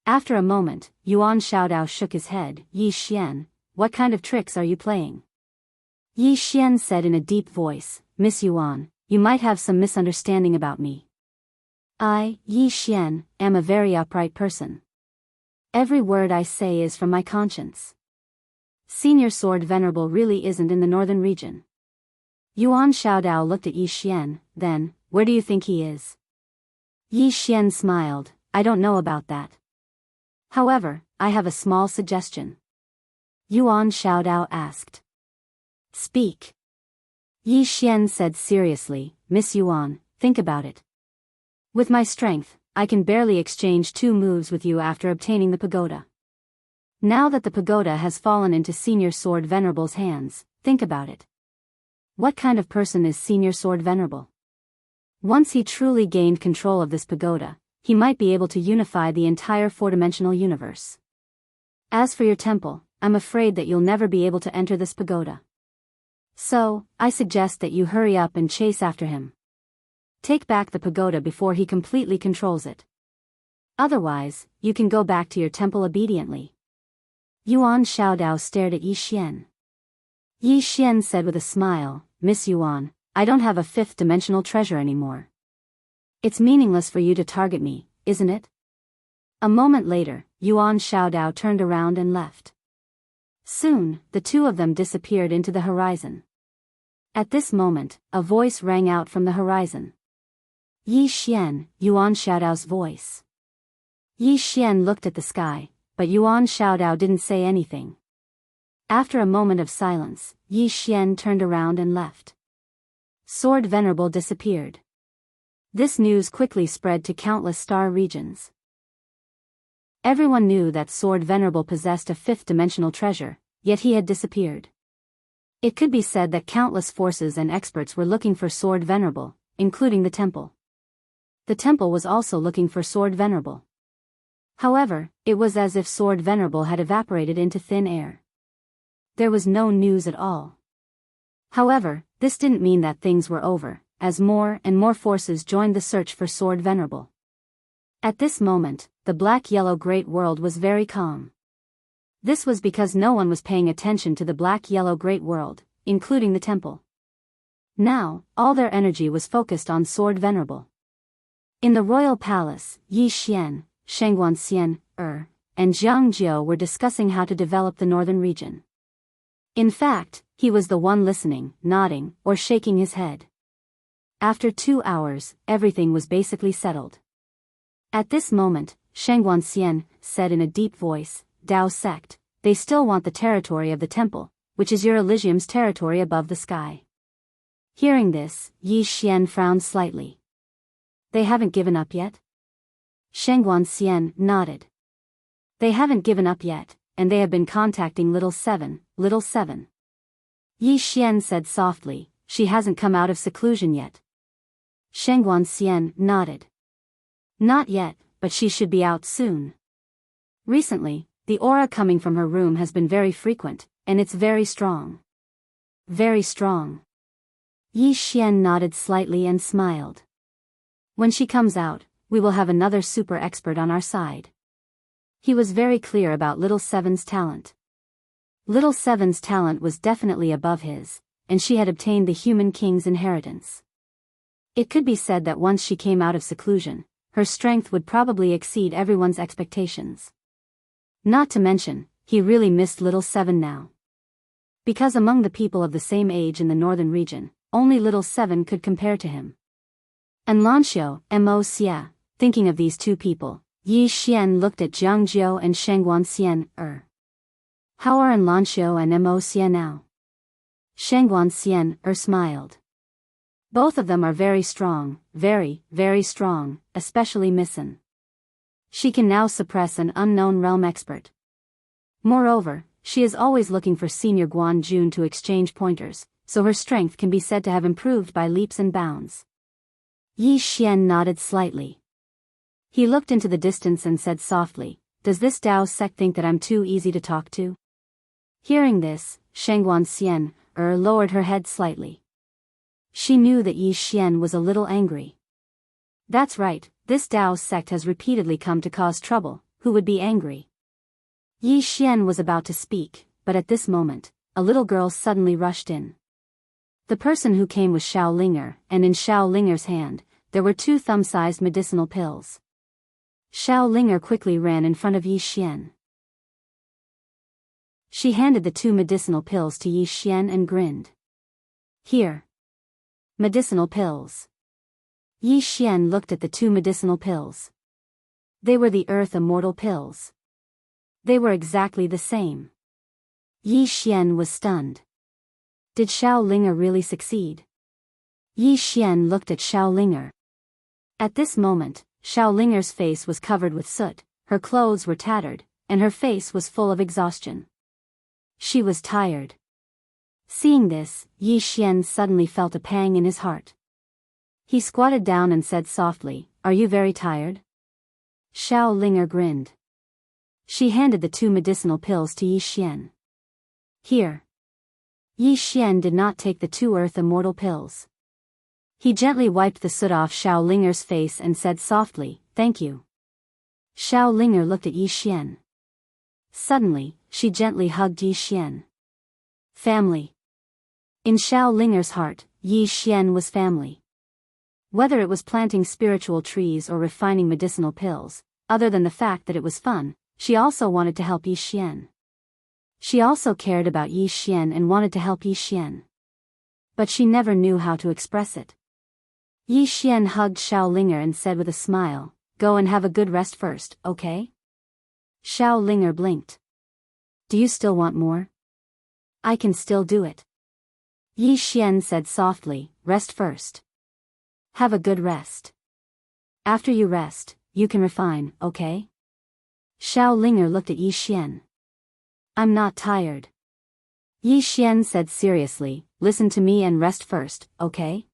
After a moment, Yuan Xiaodao shook his head. Yi Xian, what kind of tricks are you playing? Yi Xian said in a deep voice, Miss Yuan, you might have some misunderstanding about me. I, Yi Xian, am a very upright person. Every word I say is from my conscience. Senior Sword Venerable really isn't in the northern region. Yuan Xiaodao looked at Yi Xian, then, where do you think he is? Yi Xian smiled, I don't know about that. However, I have a small suggestion. Yuan Xiaodao asked. Speak. Yi Xian said seriously, Miss Yuan, think about it. With my strength, I can barely exchange 2 moves with you after obtaining the pagoda. Now that the pagoda has fallen into Senior Sword Venerable's hands, think about it. What kind of person is Senior Sword Venerable? Once he truly gained control of this pagoda, he might be able to unify the entire four-dimensional universe. As for your temple, I'm afraid that you'll never be able to enter this pagoda. So, I suggest that you hurry up and chase after him. Take back the pagoda before he completely controls it. Otherwise, you can go back to your temple obediently. Yuan Xiaodao stared at Yi Xian. Yi Xian said with a smile, Miss Yuan, I don't have a fifth-dimensional treasure anymore. It's meaningless for you to target me, isn't it? A moment later, Yuan Xiaodao turned around and left. Soon, the two of them disappeared into the horizon. At this moment, a voice rang out from the horizon. Yi Xian, Yuan Xiaodao's voice. Yi Xian looked at the sky, but Yuan Xiaodao didn't say anything. After a moment of silence, Yi Xian turned around and left. Sword Venerable disappeared. This news quickly spread to countless star regions. Everyone knew that Sword Venerable possessed a fifth-dimensional treasure, yet he had disappeared. It could be said that countless forces and experts were looking for Sword Venerable, including the temple. The temple was also looking for Sword Venerable. However, it was as if Sword Venerable had evaporated into thin air. There was no news at all. However, this didn't mean that things were over, as more and more forces joined the search for Sword Venerable. At this moment, the black-yellow Great World was very calm. This was because no one was paying attention to the black-yellow Great World, including the temple. Now, all their energy was focused on Sword Venerable. In the royal palace, Yi Xian, Shengguanxian, and Jiang Jiao were discussing how to develop the northern region. In fact, he was the one listening, nodding, or shaking his head. After 2 hours, everything was basically settled. At this moment, Shengguanxian said in a deep voice, Dao sect, they still want the territory of the temple, which is your Elysium's territory above the sky. Hearing this, Yi Xian frowned slightly. They haven't given up yet? Shengguanxian nodded. They haven't given up yet, and they have been contacting Little Seven. Yi Xian said softly, she hasn't come out of seclusion yet. Shengguanxian nodded. Not yet, but she should be out soon. Recently, the aura coming from her room has been very frequent, and it's very strong. Very strong. Yi Xian nodded slightly and smiled. When she comes out, we will have another super expert on our side. He was very clear about Little Seven's talent. Little Seven's talent was definitely above his, and she had obtained the human king's inheritance. It could be said that once she came out of seclusion, her strength would probably exceed everyone's expectations. Not to mention, he really missed Little Seven now. Because among the people of the same age in the northern region, only Little Seven could compare to him. And Lanxiu, Mo. Thinking of these two people, Yi Xian looked at Jiang Jiao and Shengguanxian. How are Lanxiu and Mo. now? Shengguanxian smiled. Both of them are very strong, very, very strong, especially Misson. She can now suppress an unknown realm expert. Moreover, she is always looking for Senior Guan Jun to exchange pointers, so her strength can be said to have improved by leaps and bounds. Yi Xian nodded slightly. He looked into the distance and said softly, does this Dao sect think that I'm too easy to talk to? Hearing this, Shengguanxian lowered her head slightly. She knew that Yi Xian was a little angry. That's right, this Dao sect has repeatedly come to cause trouble, who would be angry? Yi Xian was about to speak, but at this moment, a little girl suddenly rushed in. The person who came was Xiao Linger, and in Xiao Linger's hand, there were 2 thumb-sized medicinal pills. Xiao Linger quickly ran in front of Yi Xian. She handed the 2 medicinal pills to Yi Xian and grinned. Here. Medicinal pills. Yi Xian looked at the 2 medicinal pills. They were the Earth Immortal pills. They were exactly the same. Yi Xian was stunned. Did Xiao Linger really succeed? Yi Xian looked at Xiao Linger. At this moment, Xiao Linger's face was covered with soot, her clothes were tattered, and her face was full of exhaustion. She was tired. Seeing this, Yi Xian suddenly felt a pang in his heart. He squatted down and said softly, "Are you very tired?" Xiao Linger grinned. She handed the 2 medicinal pills to Yi Xian. "Here." Yi Xian did not take the 2 Earth Immortal pills. He gently wiped the soot off Xiao Linger's face and said softly, "Thank you." Xiao Linger looked at Yi Xian. Suddenly, she gently hugged Yi Xian. Family. In Xiao Linger's heart, Yi Xian was family. Whether it was planting spiritual trees or refining medicinal pills, other than the fact that it was fun, she also wanted to help Yi Xian. She also cared about Yi Xian and wanted to help Yi Xian. But she never knew how to express it. Yi Xian hugged Xiao Linger and said with a smile, "Go and have a good rest first, okay?" Xiao Linger blinked. "Do you still want more?" "I can still do it." Yi Xian said softly, "Rest first. Have a good rest. After you rest, you can refine, okay?" Xiao Linger looked at Yi Xian. "I'm not tired." Yi Xian said seriously, "Listen to me and rest first, okay?"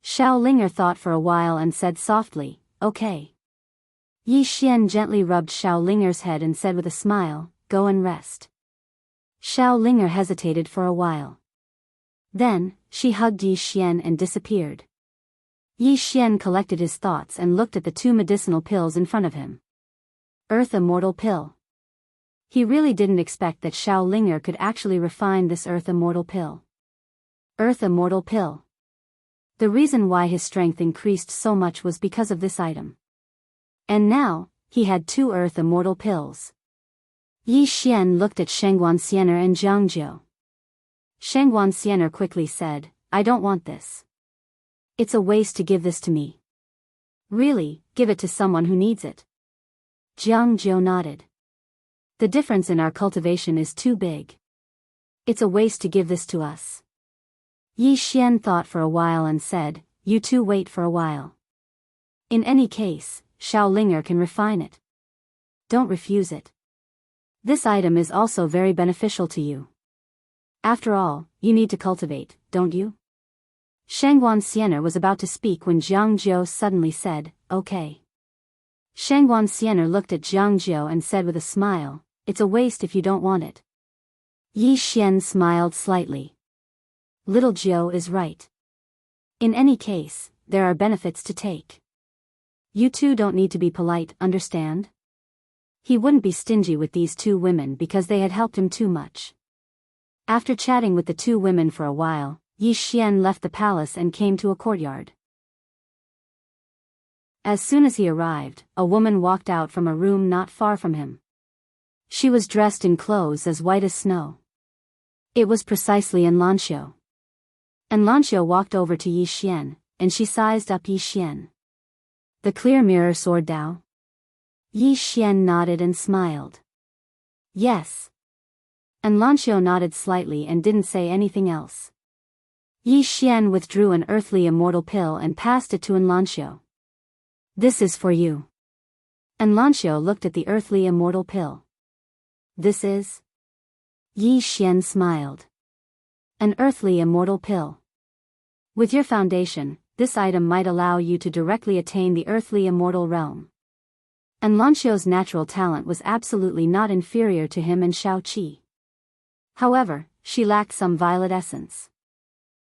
Xiao Linger thought for a while and said softly, "Okay." Yi Xian gently rubbed Xiao Linger's head and said with a smile, "Go and rest." Xiao Linger hesitated for a while. Then, she hugged Yi Xian and disappeared. Yi Xian collected his thoughts and looked at the 2 medicinal pills in front of him. Earth Immortal pill. He really didn't expect that Xiao Linger could actually refine this Earth Immortal pill. Earth Immortal pill. The reason why his strength increased so much was because of this item. And now, he had 2 Earth Immortal pills. Yi Xian looked at Shengguan Xiener and Jiang Jiu. Shengguan Xiener quickly said, "I don't want this. It's a waste to give this to me." "Really, give it to someone who needs it." Jiang Jiu nodded. "The difference in our cultivation is too big. It's a waste to give this to us." Yi Xian thought for a while and said, "You two wait for a while. In any case, Xiao Linger can refine it. Don't refuse it. This item is also very beneficial to you. After all, you need to cultivate, don't you?" Shengguan Xiener was about to speak when Jiang Jiu suddenly said, "Okay." Shengguan Xiener looked at Jiang Jiu and said with a smile, "It's a waste if you don't want it." Yi Xian smiled slightly. Little Jiu is right. In any case, there are benefits to take. You two don't need to be polite, understand? He wouldn't be stingy with these 2 women because they had helped him too much. After chatting with the 2 women for a while, Yi Xian left the palace and came to a courtyard. As soon as he arrived, a woman walked out from a room not far from him. She was dressed in clothes as white as snow. It was precisely Enlanxiu. Enlanxiu walked over to Yi Xian, and she sized up Yi Xian. "The clear mirror sword Dao?" Yi Xian nodded and smiled. "Yes." Enlanxiu nodded slightly and didn't say anything else. Yi Xian withdrew an earthly immortal pill and passed it to Enlanxiu. "This is for you." Enlanxiu looked at the earthly immortal pill. "This is?" Yi Xian smiled. "An earthly immortal pill. With your foundation, this item might allow you to directly attain the earthly immortal realm." Enlanxiu's natural talent was absolutely not inferior to him and Shao Qi. However, she lacked some violet essence.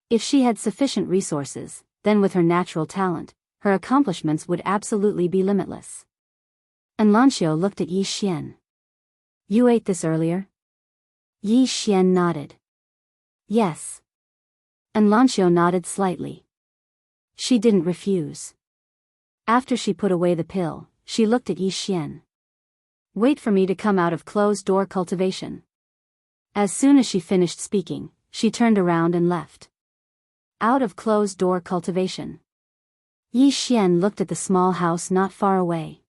If she had sufficient resources, then with her natural talent, her accomplishments would absolutely be limitless. Enlanxiu looked at Yi Xian. "You ate this earlier?" Yi Xian nodded. "Yes." Enlanxiu nodded slightly. She didn't refuse. After she put away the pill, she looked at Yi Xian. "Wait for me to come out of closed-door cultivation." As soon as she finished speaking, she turned around and left. Out of closed-door cultivation. Yi Xian looked at the small house not far away.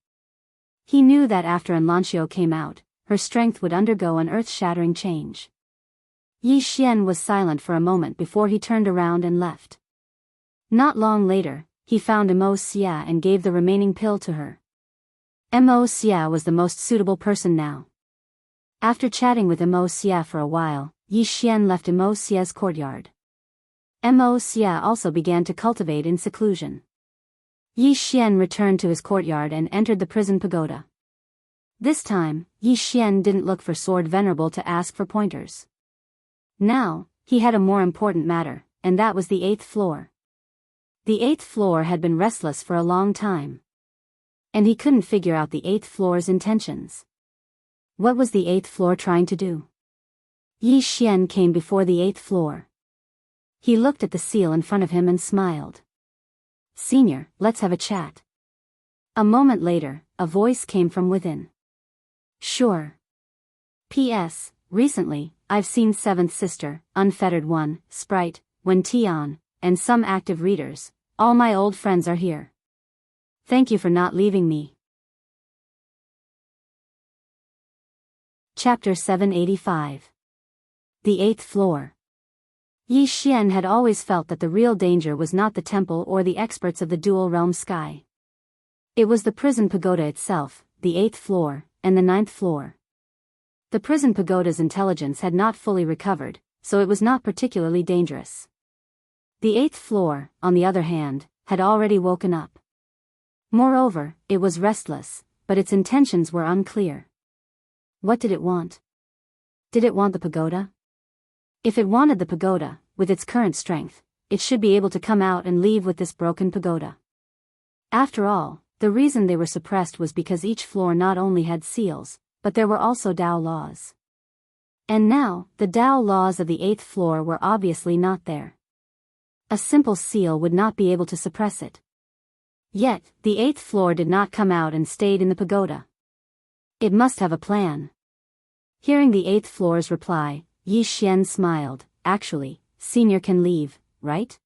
He knew that after Enlanxiu came out, her strength would undergo an earth-shattering change. Yi Xian was silent for a moment before he turned around and left. Not long later, he found Mo Xia and gave the remaining pill to her. Mo Xia was the most suitable person now. After chatting with Mo Xia for a while, Yi Xian left Mo Xia's courtyard. Mo Xia also began to cultivate in seclusion. Yi Xian returned to his courtyard and entered the prison pagoda. This time, Yi Xian didn't look for Sword Venerable to ask for pointers. Now, he had a more important matter, and that was the 8th floor. The 8th floor had been restless for a long time. And he couldn't figure out the 8th floor's intentions. What was the 8th floor trying to do? Yi Xian came before the 8th floor. He looked at the seal in front of him and smiled. "Senior, let's have a chat." A moment later, a voice came from within. "Sure. P.S. Recently, I've seen 7th Sister, Unfettered One, Sprite, Wen Tian, and some active readers. All my old friends are here. Thank you for not leaving me." Chapter 785. The 8th floor. Yi Xian had always felt that the real danger was not the temple or the experts of the dual realm sky. It was the prison pagoda itself, the 8th floor, and the 9th floor. The prison pagoda's intelligence had not fully recovered, so it was not particularly dangerous. The 8th floor, on the other hand, had already woken up. Moreover, it was restless, but its intentions were unclear. What did it want? Did it want the pagoda? If it wanted the pagoda, with its current strength, it should be able to come out and leave with this broken pagoda. After all, the reason they were suppressed was because each floor not only had seals, but there were also Tao laws. And now, the Tao laws of the 8th floor were obviously not there. A simple seal would not be able to suppress it. Yet, the 8th floor did not come out and stayed in the pagoda. It must have a plan. Hearing the 8th floor's reply, Yi Xian smiled. "Actually, Senior can leave, right?"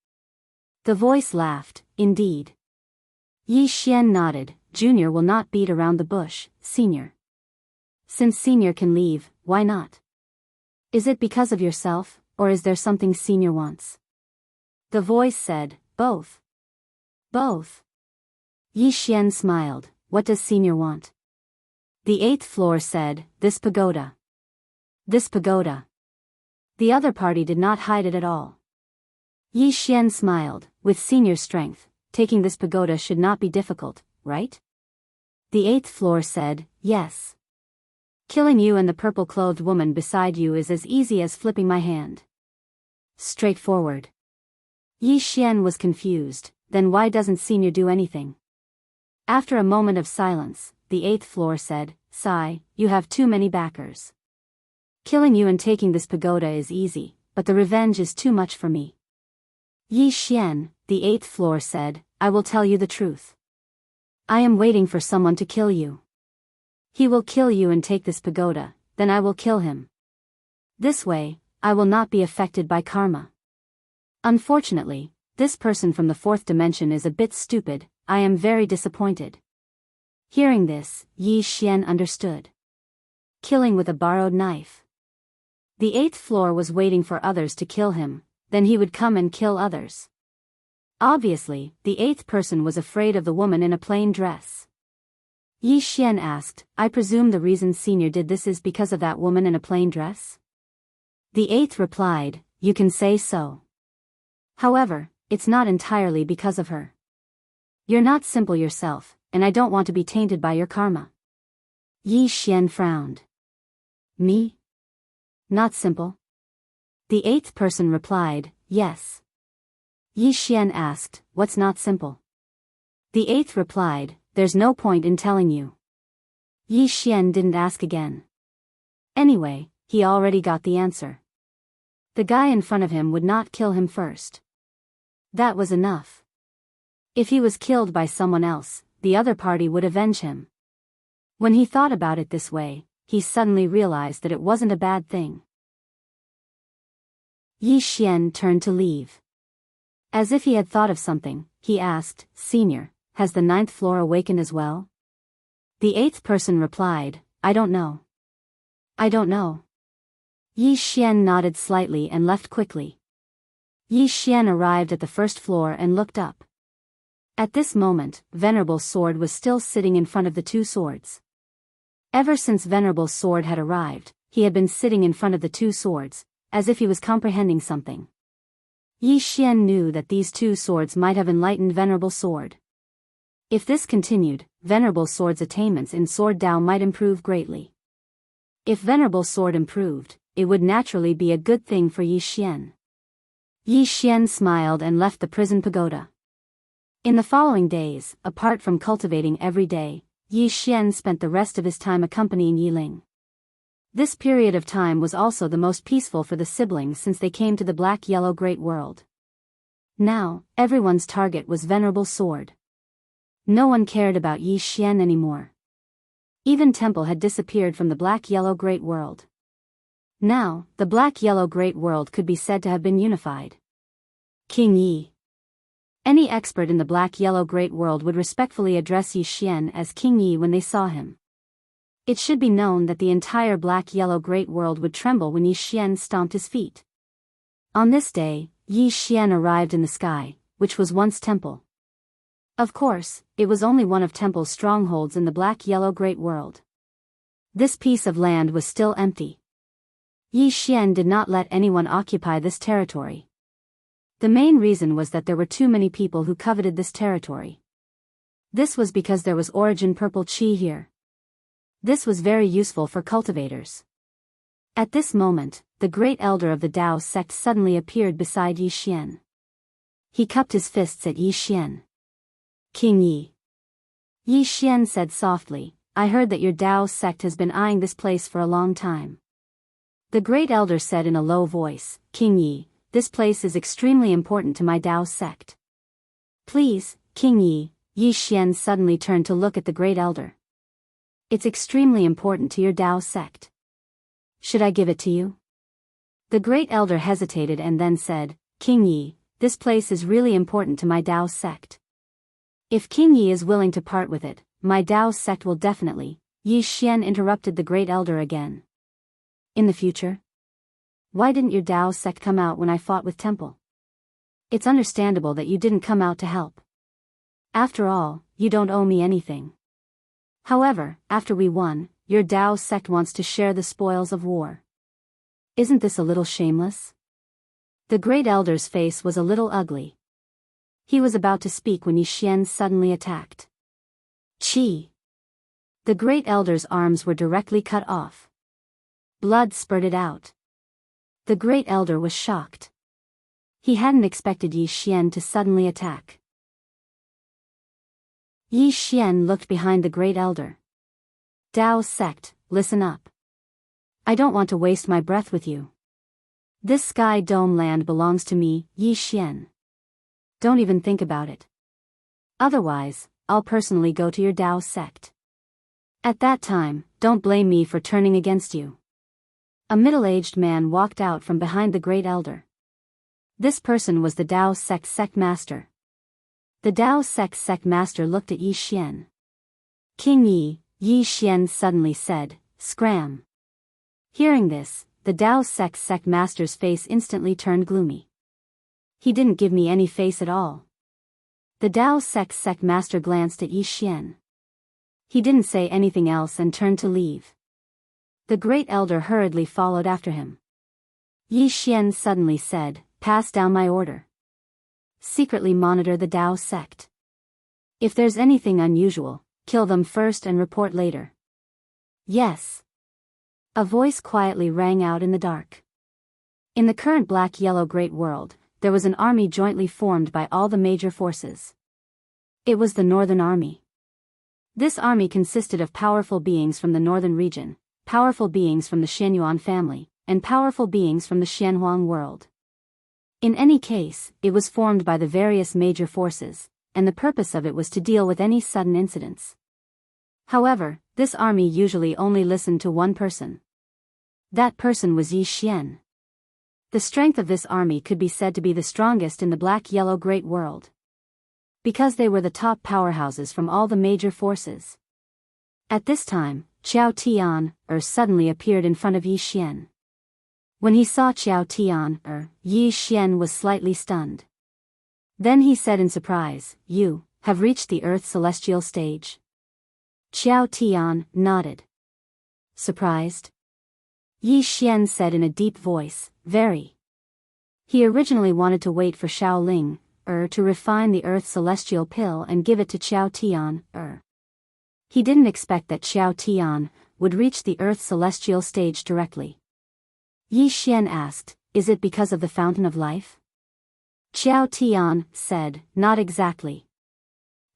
The voice laughed. "Indeed." Yi Xian nodded. "Junior will not beat around the bush, Senior. Since Senior can leave, why not? Is it because of yourself, or is there something Senior wants?" The voice said, "Both." "Both." Yi Xian smiled. "What does Senior want?" The 8th floor said, "This pagoda." "This pagoda." The other party did not hide it at all. Yi Xian smiled. "With Senior's strength, taking this pagoda should not be difficult, right?" The 8th floor said, "Yes. Killing you and the purple-clothed woman beside you is as easy as flipping my hand. Straightforward." Yi Xian was confused. Then why doesn't Senior do anything? After a moment of silence, the 8th floor said, "Sigh, you have too many backers. Killing you and taking this pagoda is easy, but the revenge is too much for me." Yi Xian, the 8th floor said, "I will tell you the truth. I am waiting for someone to kill you. He will kill you and take this pagoda, then I will kill him. This way, I will not be affected by karma. Unfortunately, this person from the 4th dimension is a bit stupid. I am very disappointed." Hearing this, Yi Xian understood. Killing with a borrowed knife. The 8th floor was waiting for others to kill him, then he would come and kill others. Obviously, the 8th person was afraid of the woman in a plain dress. Yi Xian asked, "I presume the reason Senior did this is because of that woman in a plain dress?" The 8th replied, "You can say so. However, it's not entirely because of her. You're not simple yourself, and I don't want to be tainted by your karma." Yi Xian frowned. "Me? Not simple?" The 8th person replied, "Yes." Yi Xian asked, "What's not simple?" The 8th replied, "There's no point in telling you." Yi Xian didn't ask again. Anyway, he already got the answer. The guy in front of him would not kill him first. That was enough. If he was killed by someone else, the other party would avenge him. When he thought about it this way, he suddenly realized that it wasn't a bad thing. Yi Xian turned to leave. As if he had thought of something, he asked, "Senior, has the 9th floor awakened as well?" The 8th person replied, "I don't know. I don't know." Yi Xian nodded slightly and left quickly. Yi Xian arrived at the 1st floor and looked up. At this moment, Venerable's sword was still sitting in front of the 2 swords. Ever since Venerable's sword had arrived, he had been sitting in front of the 2 swords, as if he was comprehending something. Yi Xian knew that these two swords might have enlightened Venerable Sword. If this continued, Venerable Sword's attainments in Sword Dao might improve greatly. If Venerable Sword improved, it would naturally be a good thing for Yi Xian. Yi Xian smiled and left the prison pagoda. In the following days, apart from cultivating every day, Yi Xian spent the rest of his time accompanying Yi Ling. This period of time was also the most peaceful for the siblings since they came to the Black-Yellow Great World. Now, everyone's target was Venerable Sword. No one cared about Yi Xian anymore. Even Temple had disappeared from the Black-Yellow Great World. Now, the Black-Yellow Great World could be said to have been unified. King Yi. Any expert in the Black-Yellow Great World would respectfully address Yi Xian as King Yi when they saw him. It should be known that the entire Black-Yellow Great World would tremble when Yi Xian stomped his feet. On this day, Yi Xian arrived in the sky, which was once Temple. Of course, it was only one of Temple's strongholds in the Black-Yellow Great World. This piece of land was still empty. Yi Xian did not let anyone occupy this territory. The main reason was that there were too many people who coveted this territory. This was because there was origin purple qi here. This was very useful for cultivators. At this moment, the great elder of the Dao sect suddenly appeared beside Yi Xian. He cupped his fists at Yi Xian. King Yi. Yi Xian said softly, I heard that your Dao sect has been eyeing this place for a long time. The great elder said in a low voice, King Yi, this place is extremely important to my Dao sect. Please, King Yi. Yi Xian suddenly turned to look at the great elder. It's extremely important to your Dao sect. Should I give it to you? The great elder hesitated and then said, King Yi, this place is really important to my Dao sect. If King Yi is willing to part with it, my Dao sect will definitely. Yi Xian interrupted the great elder again. In the future? Why didn't your Dao sect come out when I fought with Temple? It's understandable that you didn't come out to help. After all, you don't owe me anything. However, after we won, your Dao sect wants to share the spoils of war. Isn't this a little shameless? The great elder's face was a little ugly. He was about to speak when Yi Xian suddenly attacked. Qi! The great elder's arms were directly cut off. Blood spurted out. The great elder was shocked. He hadn't expected Yi Xian to suddenly attack. Yi Xian looked behind the great elder. Dao sect, listen up. I don't want to waste my breath with you. This sky dome land belongs to me, Yi Xian. Don't even think about it. Otherwise, I'll personally go to your Dao sect. At that time, don't blame me for turning against you. A middle-aged man walked out from behind the great elder. This person was the Dao sect master. The Dao sect master looked at Yi Xian. King Yi, Yi Xian suddenly said, Scram. Hearing this, the Dao sect master's face instantly turned gloomy. He didn't give me any face at all. The Dao sect master glanced at Yi Xian. He didn't say anything else and turned to leave. The great elder hurriedly followed after him. Yi Xian suddenly said, Pass down my order. Secretly monitor the Dao sect. If there's anything unusual, kill them first and report later. Yes. A voice quietly rang out in the dark. In the current Black-Yellow Great World, there was an army jointly formed by all the major forces. It was the Northern Army. This army consisted of powerful beings from the northern region, powerful beings from the Xianyuan family, and powerful beings from the Xianhuang world. In any case, it was formed by the various major forces, and the purpose of it was to deal with any sudden incidents. However, this army usually only listened to one person. That person was Yi Xian. The strength of this army could be said to be the strongest in the Black-Yellow Great World. Because they were the top powerhouses from all the major forces. At this time, Qiao Tian, suddenly appeared in front of Yi Xian. When he saw Qiao Tian, Yi Xian was slightly stunned. Then he said in surprise, You have reached the Earth celestial stage. Qiao Tian nodded. Surprised? Yi Xian said in a deep voice, Very. He originally wanted to wait for Xiao Ling, to refine the Earth's celestial pill and give it to Xiao Tian, He didn't expect that Xiao Tian would reach the Earth's celestial stage directly. Yi Xian asked, "Is it because of the Fountain of Life?" Xiao Tian said, "Not exactly.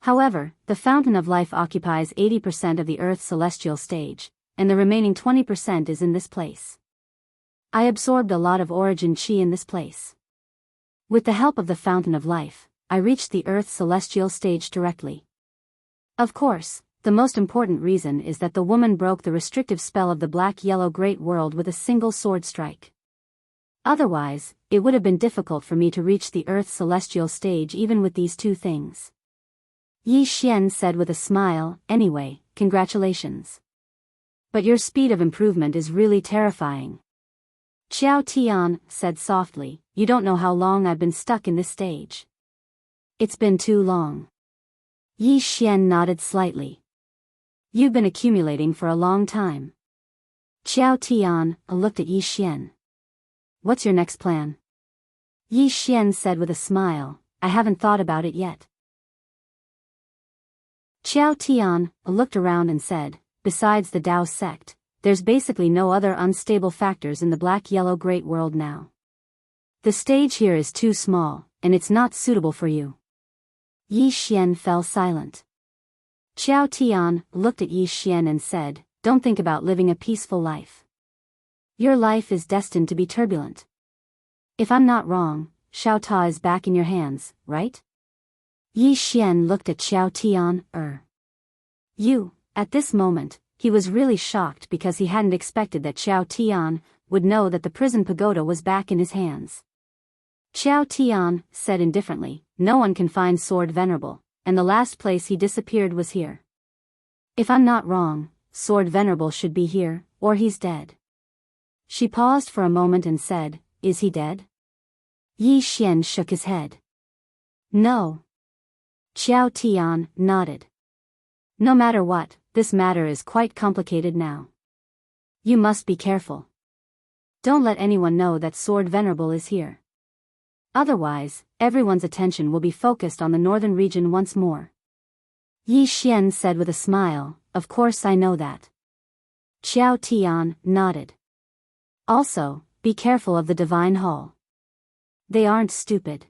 However, the Fountain of Life occupies 80% of the Earth's celestial stage, and the remaining 20% is in this place. I absorbed a lot of origin qi in this place. With the help of the Fountain of Life, I reached the Earth's celestial stage directly. Of course, the most important reason is that the woman broke the restrictive spell of the black-yellow great world with a single sword strike. Otherwise, it would have been difficult for me to reach the Earth's celestial stage even with these two things." Yi Xian said with a smile, "Anyway, congratulations. But your speed of improvement is really terrifying." Xiao Tian said softly, "You don't know how long I've been stuck in this stage." "It's been too long." Yi Xian nodded slightly. "You've been accumulating for a long time." Xiao Tian looked at Yi Xian. "What's your next plan?" Yi Xian said with a smile, "I haven't thought about it yet." Xiao Tian looked around and said, "Besides the Dao sect, there's basically no other unstable factors in the black-yellow great world now. The stage here is too small, and it's not suitable for you." Yi Xian fell silent. Xiao Tian looked at Yi Xian and said, "Don't think about living a peaceful life. Your life is destined to be turbulent. If I'm not wrong, Xiao Ta is back in your hands, right?" Yi Xian looked at Xiao Tian, You. At this moment, he was really shocked because he hadn't expected that Xiao Tian would know that the prison pagoda was back in his hands. Xiao Tian said indifferently, "No one can find Sword Venerable, and the last place he disappeared was here. If I'm not wrong, Sword Venerable should be here, or he's dead." She paused for a moment and said, "Is he dead?" Yi Xian shook his head. "No." Xiao Tian nodded. "No matter what, this matter is quite complicated now. You must be careful. Don't let anyone know that Sword Venerable is here. Otherwise, everyone's attention will be focused on the northern region once more." Yi Xian said with a smile, "Of course I know that." Xiao Tian nodded. "Also, be careful of the Divine Hall. They aren't stupid.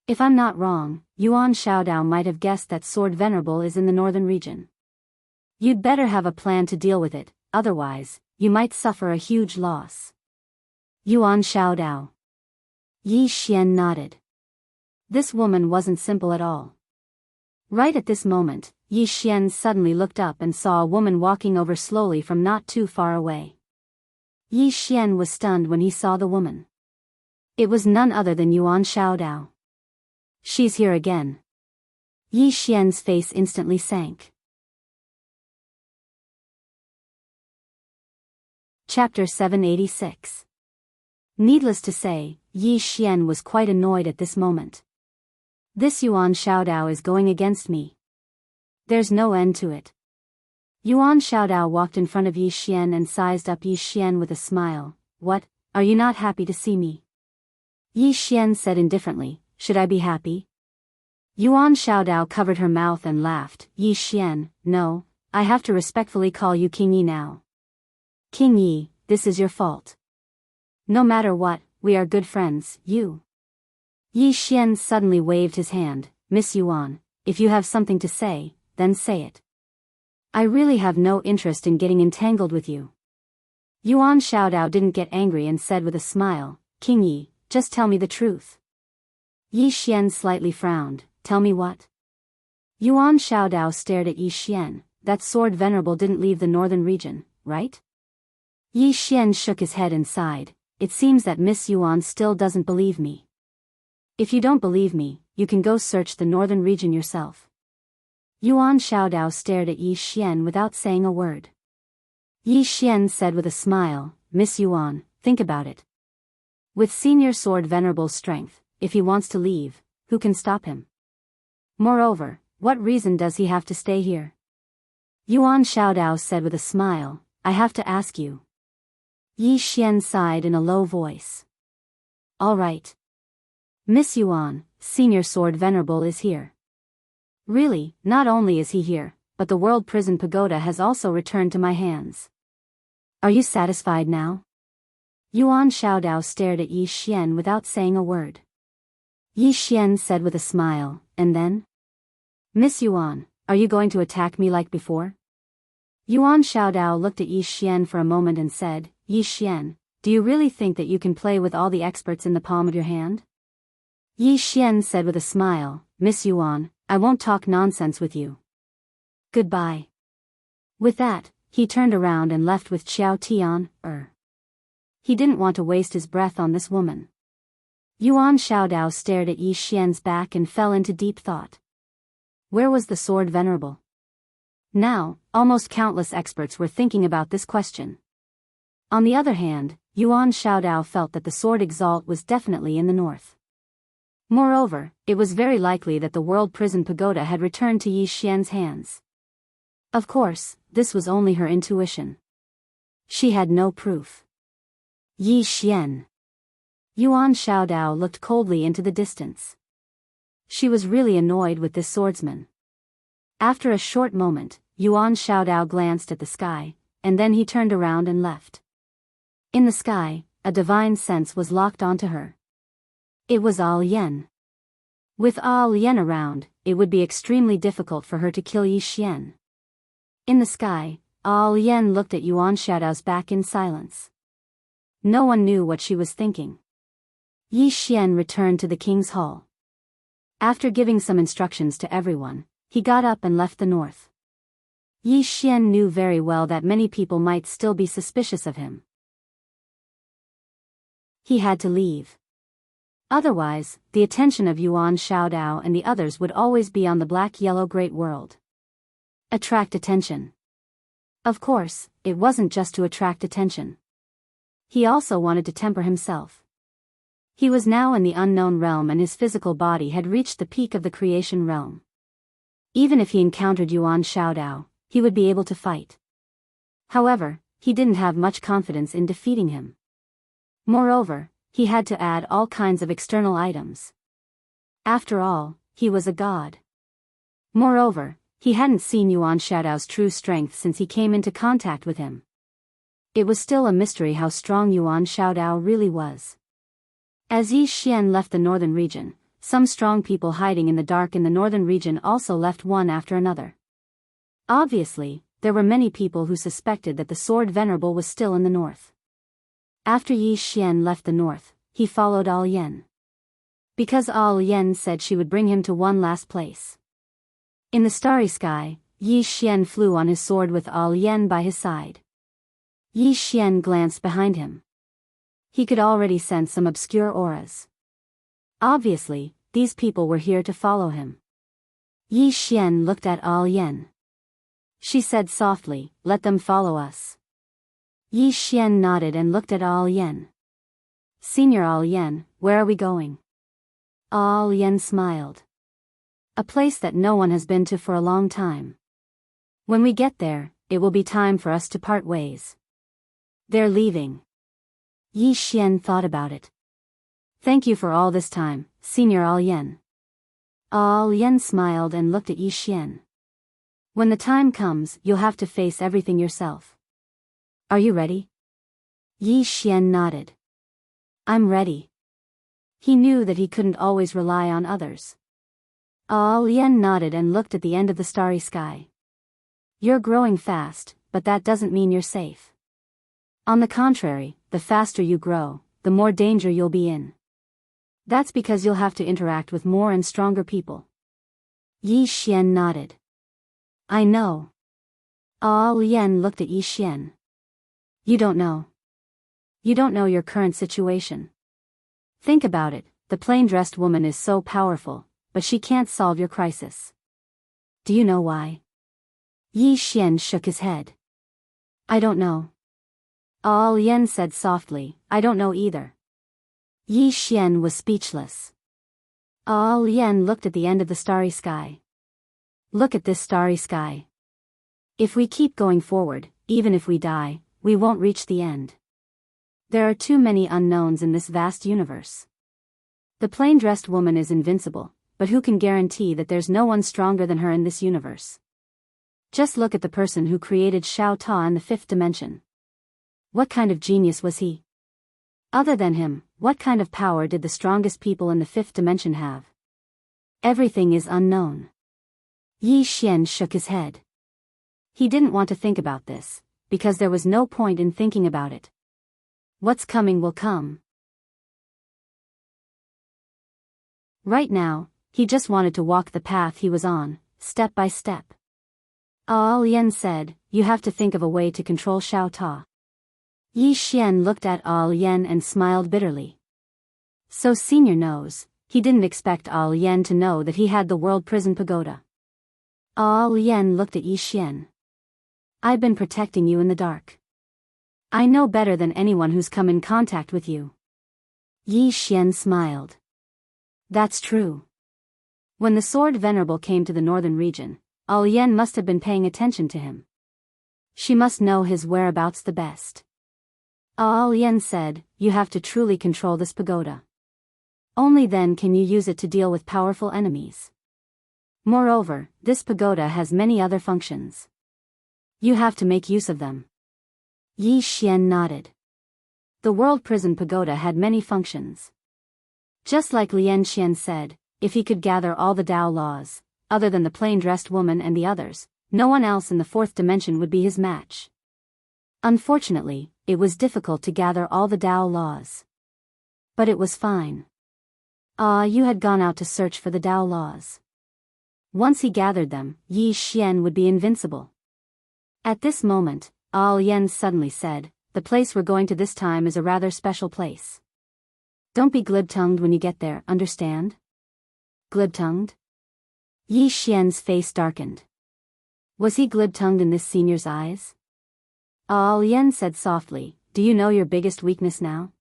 If I'm not wrong, Yuan Xiaodao might have guessed that Sword Venerable is in the northern region. You'd better have a plan to deal with it, otherwise, you might suffer a huge loss." Yuan Xiaodao. Yi Xian nodded. This woman wasn't simple at all. Right at this moment, Yi Xian suddenly looked up and saw a woman walking over slowly from not too far away. Yi Xian was stunned when he saw the woman. It was none other than Yuan Xiaodao. "She's here again." Yi Xian's face instantly sank. Chapter 786. Needless to say, Yi Xian was quite annoyed at this moment. This Yuan Xiaodao is going against me. There's no end to it. Yuan Xiaodao walked in front of Yi Xian and sized up Yi Xian with a smile. "What, are you not happy to see me?" Yi Xian said indifferently, "Should I be happy?" Yuan Xiaodao covered her mouth and laughed. "Yi Xian, no, I have to respectfully call you King Yi now. King Yi, this is your fault. No matter what, we are good friends, you." Yi Xian suddenly waved his hand. "Miss Yuan, if you have something to say, then say it. I really have no interest in getting entangled with you." Yuan Xiaodao didn't get angry and said with a smile, "King Yi, just tell me the truth." Yi Xian slightly frowned. "Tell me what?" Yuan Xiaodao stared at Yi Xian. "That Sword Venerable didn't leave the northern region, right?" Yi Xian shook his head and sighed. "It seems that Miss Yuan still doesn't believe me. If you don't believe me, you can go search the northern region yourself." Yuan Xiaodao stared at Yi Xian without saying a word. Yi Xian said with a smile, "Miss Yuan, think about it. With Senior Sword Venerable's strength, if he wants to leave, who can stop him? Moreover, what reason does he have to stay here?" Yuan Xiaodao said with a smile, "I have to ask you." Yi Xian sighed in a low voice. All right. Miss Yuan, Senior Sword Venerable is here. Really, not only is he here, but the World Prison Pagoda has also returned to my hands. Are you satisfied now? Yuan Xiaodao stared at Yi Xian without saying a word. Yi Xian said with a smile, and then? Miss Yuan, are you going to attack me like before? Yuan Xiaodao looked at Yi Xian for a moment and said, Yi Xian, do you really think that you can play with all the experts in the palm of your hand? Yi Xian said with a smile, Miss Yuan, I won't talk nonsense with you. Goodbye. With that, he turned around and left with Xiao Tian. He didn't want to waste his breath on this woman. Yuan Xiaodao stared at Yi Xian's back and fell into deep thought. Where was the sword venerable? Now, almost countless experts were thinking about this question. On the other hand, Yuan Xiaodao felt that the sword exalt was definitely in the north. Moreover, it was very likely that the World Prison Pagoda had returned to Yi Xian's hands. Of course, this was only her intuition. She had no proof. Yi Xian. Yuan Xiaodao looked coldly into the distance. She was really annoyed with this swordsman. After a short moment, Yuan Xiaodao glanced at the sky, and then he turned around and left. In the sky, a divine sense was locked onto her. It was All Yen. With All Yen around, it would be extremely difficult for her to kill Yi Xian. In the sky, All Yen looked at Yuan Xiaodao's back in silence. No one knew what she was thinking. Yi Xian returned to the king's hall. After giving some instructions to everyone, he got up and left the north. Yi Xian knew very well that many people might still be suspicious of him. He had to leave. Otherwise, the attention of Yuan Xiaodao and the others would always be on the black-yellow great world. Attract attention. Of course, it wasn't just to attract attention. He also wanted to temper himself. He was now in the unknown realm and his physical body had reached the peak of the creation realm. Even if he encountered Yuan Xiaodao, he would be able to fight. However, he didn't have much confidence in defeating him. Moreover, he had to add all kinds of external items. After all, he was a god. Moreover, he hadn't seen Yuan Xiaodao's true strength since he came into contact with him. It was still a mystery how strong Yuan Xiaodao really was. As Yi Xian left the northern region, some strong people hiding in the dark in the northern region also left one after another. Obviously, there were many people who suspected that the sword venerable was still in the north. After Yi Xian left the north, he followed All Yen. Because All Yen said she would bring him to one last place. In the starry sky, Yi Xian flew on his sword with All Yen by his side. Yi Xian glanced behind him. He could already sense some obscure auras. Obviously, these people were here to follow him. Yi Xian looked at All Yen. She said softly, "Let them follow us." Yi Xian nodded and looked at All Yen. "Senior All Yen, where are we going?" All Yen smiled. "A place that no one has been to for a long time. When we get there, it will be time for us to part ways." "They're leaving." Yi Xian thought about it. "Thank you for all this time, Senior All Yen." All Yen smiled and looked at Yi Xian. "When the time comes, you'll have to face everything yourself. Are you ready?" Yi Xian nodded. "I'm ready." He knew that he couldn't always rely on others. All Yen nodded and looked at the end of the starry sky. "You're growing fast, but that doesn't mean you're safe. On the contrary, the faster you grow, the more danger you'll be in. That's because you'll have to interact with more and stronger people." Yi Xian nodded. "I know." All Yen looked at Yi Xian. "You don't know. You don't know your current situation. Think about it, the plain-dressed woman is so powerful, but she can't solve your crisis. Do you know why?" Yi Xian shook his head. "I don't know." All Yen said softly, "I don't know either." Yi Xian was speechless. All Yen looked at the end of the starry sky. "Look at this starry sky. If we keep going forward, even if we die, we won't reach the end. There are too many unknowns in this vast universe. The plain-dressed woman is invincible, but who can guarantee that there's no one stronger than her in this universe? Just look at the person who created Xiao Ta in the fifth dimension. What kind of genius was he? Other than him, what kind of power did the strongest people in the fifth dimension have? Everything is unknown. Yi Xian shook his head. He didn't want to think about this, because there was no point in thinking about it. What's coming will come. Right now, he just wanted to walk the path he was on, step by step. Al Yen said, "You have to think of a way to control Xiao Ta." Yi Xian looked at Al Yen and smiled bitterly. So Senior knows, he didn't expect Al Yen to know that he had the World Prison Pagoda. Al Yen looked at Yi Xian. "I've been protecting you in the dark. I know better than anyone who's come in contact with you." Yi Xian smiled. That's true. When the Sword Venerable came to the northern region, Al Yen must have been paying attention to him. She must know his whereabouts the best. Al Yen said, "You have to truly control this pagoda. Only then can you use it to deal with powerful enemies. Moreover, this pagoda has many other functions. You have to make use of them." Yi Xian nodded. The World Prison Pagoda had many functions. Just like Lian Xian said, if he could gather all the Tao laws, other than the plain-dressed woman and the others, no one else in the fourth dimension would be his match. Unfortunately, it was difficult to gather all the Tao laws. But it was fine. You had gone out to search for the Tao laws. Once he gathered them, Yi Xian would be invincible. At this moment, Al Yen suddenly said, "The place we're going to this time is a rather special place. Don't be glib-tongued when you get there, understand?" Glib-tongued? Yi Xian's face darkened. Was he glib-tongued in this senior's eyes? Al Yen said softly, "Do you know your biggest weakness now?"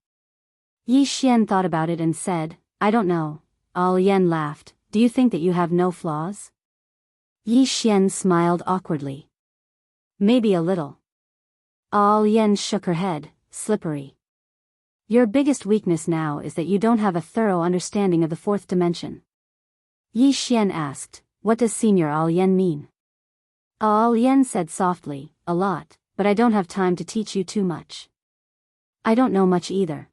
Yi Xian thought about it and said, "I don't know." Al Yen laughed, "Do you think that you have no flaws?" Yi Xian smiled awkwardly. "Maybe a little." Al Yen shook her head, slippery. "Your biggest weakness now is that you don't have a thorough understanding of the fourth dimension." Yi Xian asked, "What does Senior Al Yen mean?" Al Yen said softly, "A lot, but I don't have time to teach you too much. I don't know much either.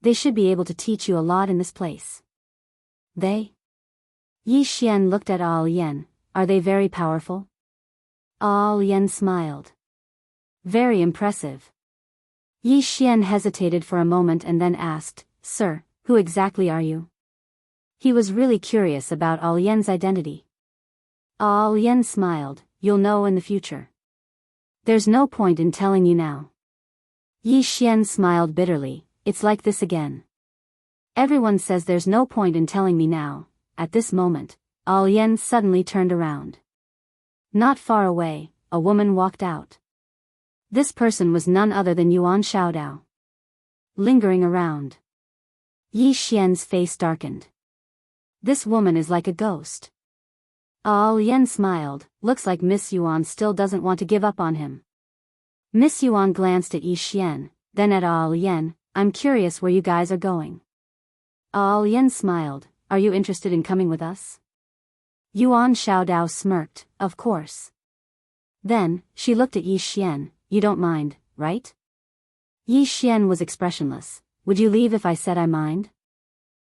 They should be able to teach you a lot in this place." "They?" Yi Xian looked at Al Yen. "Are they very powerful?" Al Yen smiled. "Very impressive." Yi Xian hesitated for a moment and then asked, "Sir, who exactly are you?" He was really curious about Al Yen's identity. Al Yen smiled, "You'll know in the future. There's no point in telling you now." Yi Xian smiled bitterly, "It's like this again. Everyone says there's no point in telling me now." At this moment, Al Yen suddenly turned around. Not far away, a woman walked out. This person was none other than Yuan Xiaodao. Lingering around. Yi Xian's face darkened. This woman is like a ghost. Al Yen smiled, "Looks like Miss Yuan still doesn't want to give up on him." Miss Yuan glanced at Yi Xian, then at Al Yen. "I'm curious where you guys are going." Al Yen smiled, "Are you interested in coming with us?" Yuan Xiaodao smirked, "Of course." Then, she looked at Yi Xian, "You don't mind, right?" Yi Xian was expressionless. "Would you leave if I said I mind?"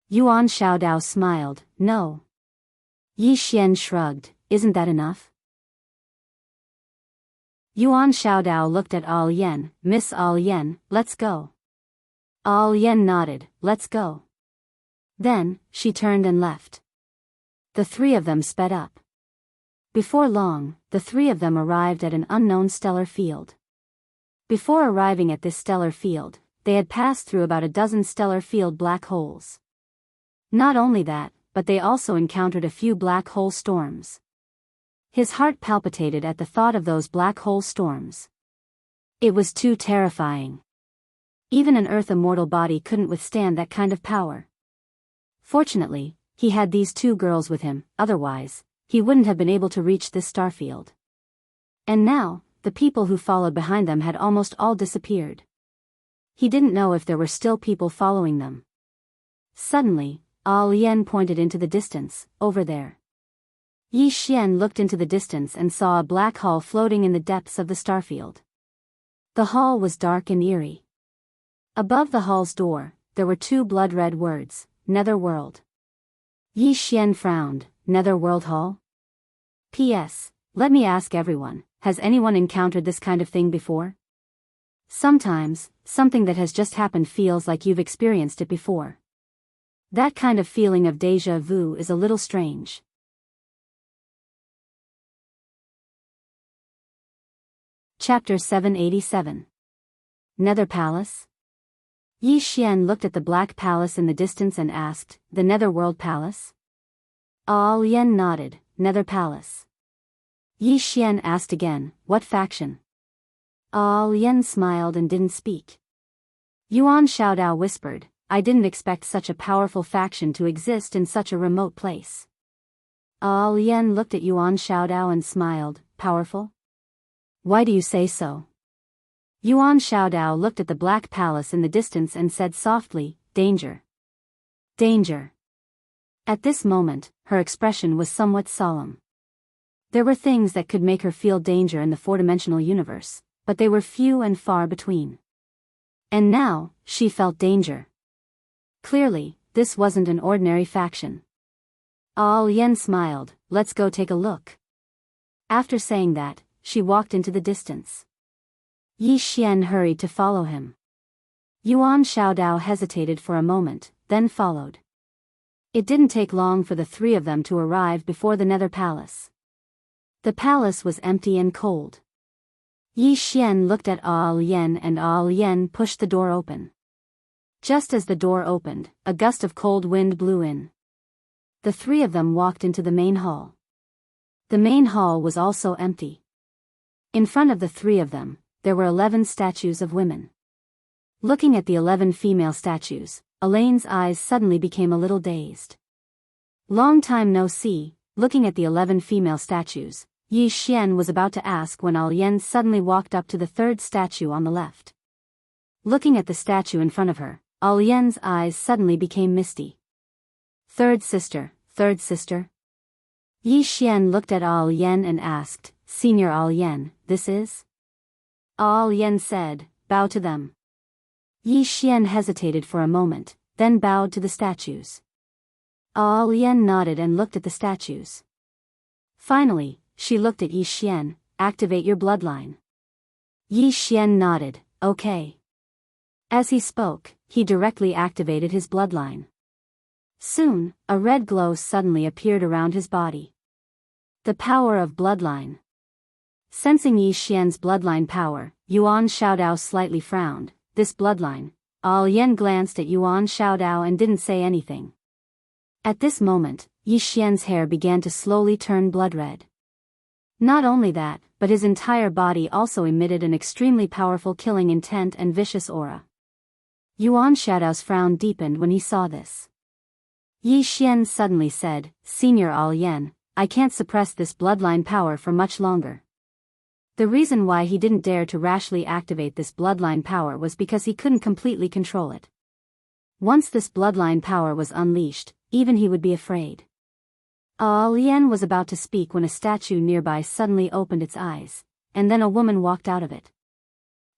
Yuan Xiaodao smiled, "No." Yi Xian shrugged, "Isn't that enough?" Yuan Xiaodao looked at Al Yen. "Miss Al Yen, let's go." Al Yen nodded, "Let's go." Then, she turned and left. The three of them sped up. Before long, the three of them arrived at an unknown stellar field. Before arriving at this stellar field, they had passed through about a dozen stellar field black holes. Not only that, but they also encountered a few black hole storms. His heart palpitated at the thought of those black hole storms. It was too terrifying. Even an Earth immortal body couldn't withstand that kind of power. Fortunately, he had these two girls with him, otherwise, he wouldn't have been able to reach this starfield. And now, the people who followed behind them had almost all disappeared. he didn't know if there were still people following them. Suddenly, Lian pointed into the distance, over there. Yi Xian looked into the distance and saw a black hall floating in the depths of the starfield. The hall was dark and eerie. Above the hall's door, there were two blood-red words, Netherworld. Yi Xian frowned, Netherworld Hall? P.S. Let me ask everyone, has anyone encountered this kind of thing before? Sometimes, something that has just happened feels like you've experienced it before. That kind of feeling of déjà vu is a little strange. Chapter 787. Nether Palace? Yi Xian looked at the black palace in the distance and asked, the Netherworld Palace? Lian nodded, Nether Palace. Yi Xian asked again, what faction? Lian smiled and didn't speak. Yuan Xiaodao whispered, I didn't expect such a powerful faction to exist in such a remote place. Lian looked at Yuan Xiaodao and smiled, powerful? Why do you say so? Yuan Xiaodao looked at the black palace in the distance and said softly, danger. Danger. At this moment, her expression was somewhat solemn. There were things that could make her feel danger in the four-dimensional universe, but they were few and far between. And now, she felt danger. Clearly, this wasn't an ordinary faction. Lian smiled, let's go take a look. After saying that, she walked into the distance. Yi Xian hurried to follow him. Yuan Xiaodao hesitated for a moment, then followed. It didn't take long for the three of them to arrive before the Nether Palace. The palace was empty and cold. Yi Xian looked at Lian and Lian pushed the door open. Just as the door opened, a gust of cold wind blew in. The three of them walked into the main hall. The main hall was also empty. In front of the three of them, there were 11 statues of women. Looking at the 11 female statues, Elaine's eyes suddenly became a little dazed. Long time no see, looking at the 11 female statues, Yi Xian was about to ask when Lian suddenly walked up to the third statue on the left. Looking at the statue in front of her, Lian's eyes suddenly became misty. Third sister, third sister? Yi Xian looked at Lian and asked, Senior Lian, this is? Lian said, bow to them. Yi Xian hesitated for a moment, then bowed to the statues. Lian nodded and looked at the statues. Finally, she looked at Yi Xian, activate your bloodline. Yi Xian nodded, okay. As he spoke, he directly activated his bloodline. Soon, a red glow suddenly appeared around his body. The power of bloodline. Sensing Yi Xian's bloodline power, Yuan Xiaodao slightly frowned. This bloodline. Lian glanced at Yuan Xiaodao and didn't say anything. At this moment, Yi Xian's hair began to slowly turn blood red. Not only that, but his entire body also emitted an extremely powerful killing intent and vicious aura. Yuan Xiaodao's frown deepened when he saw this. Yi Xian suddenly said, Senior Lian, I can't suppress this bloodline power for much longer. The reason why he didn't dare to rashly activate this bloodline power was because he couldn't completely control it. Once this bloodline power was unleashed, even he would be afraid. Lian was about to speak when a statue nearby suddenly opened its eyes, and then a woman walked out of it.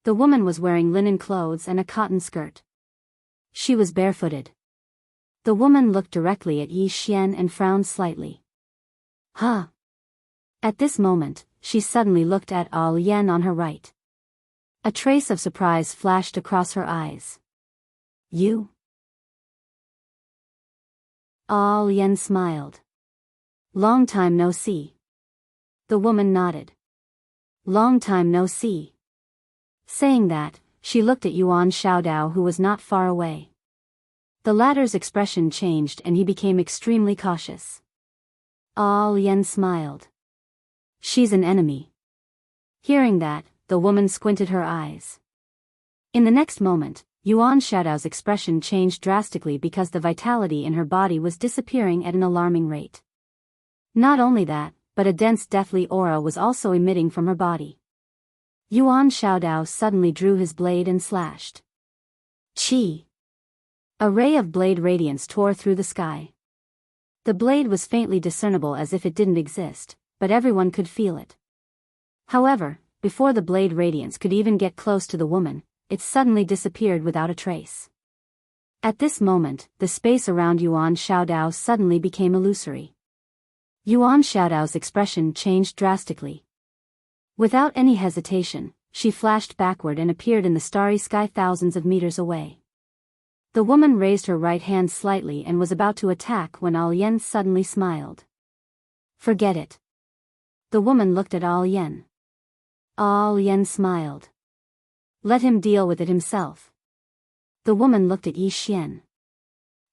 The woman was wearing linen clothes and a cotton skirt. She was barefooted. The woman looked directly at Yi Xian and frowned slightly. Huh. At this moment, she suddenly looked at Lian on her right. A trace of surprise flashed across her eyes. You? Lian smiled. Long time no see. The woman nodded. Long time no see. Saying that, she looked at Yuan Xiaodao who was not far away. The latter's expression changed and he became extremely cautious. Lian smiled. She's an enemy. Hearing that, the woman squinted her eyes. In the next moment, Yuan Xiaodao's expression changed drastically because the vitality in her body was disappearing at an alarming rate. Not only that, but a dense deathly aura was also emitting from her body. Yuan Xiaodao suddenly drew his blade and slashed. Chi. A ray of blade radiance tore through the sky. The blade was faintly discernible as if it didn't exist, but everyone could feel it. However, before the blade radiance could even get close to the woman, it suddenly disappeared without a trace. At this moment, the space around Yuan Xiaodao suddenly became illusory. Yuan Xiaodao's expression changed drastically. Without any hesitation, she flashed backward and appeared in the starry sky thousands of meters away. The woman raised her right hand slightly and was about to attack when Al Yen suddenly smiled. Forget it. The woman looked at Al Yen. Al Yen smiled. Let him deal with it himself. The woman looked at Yi Xian.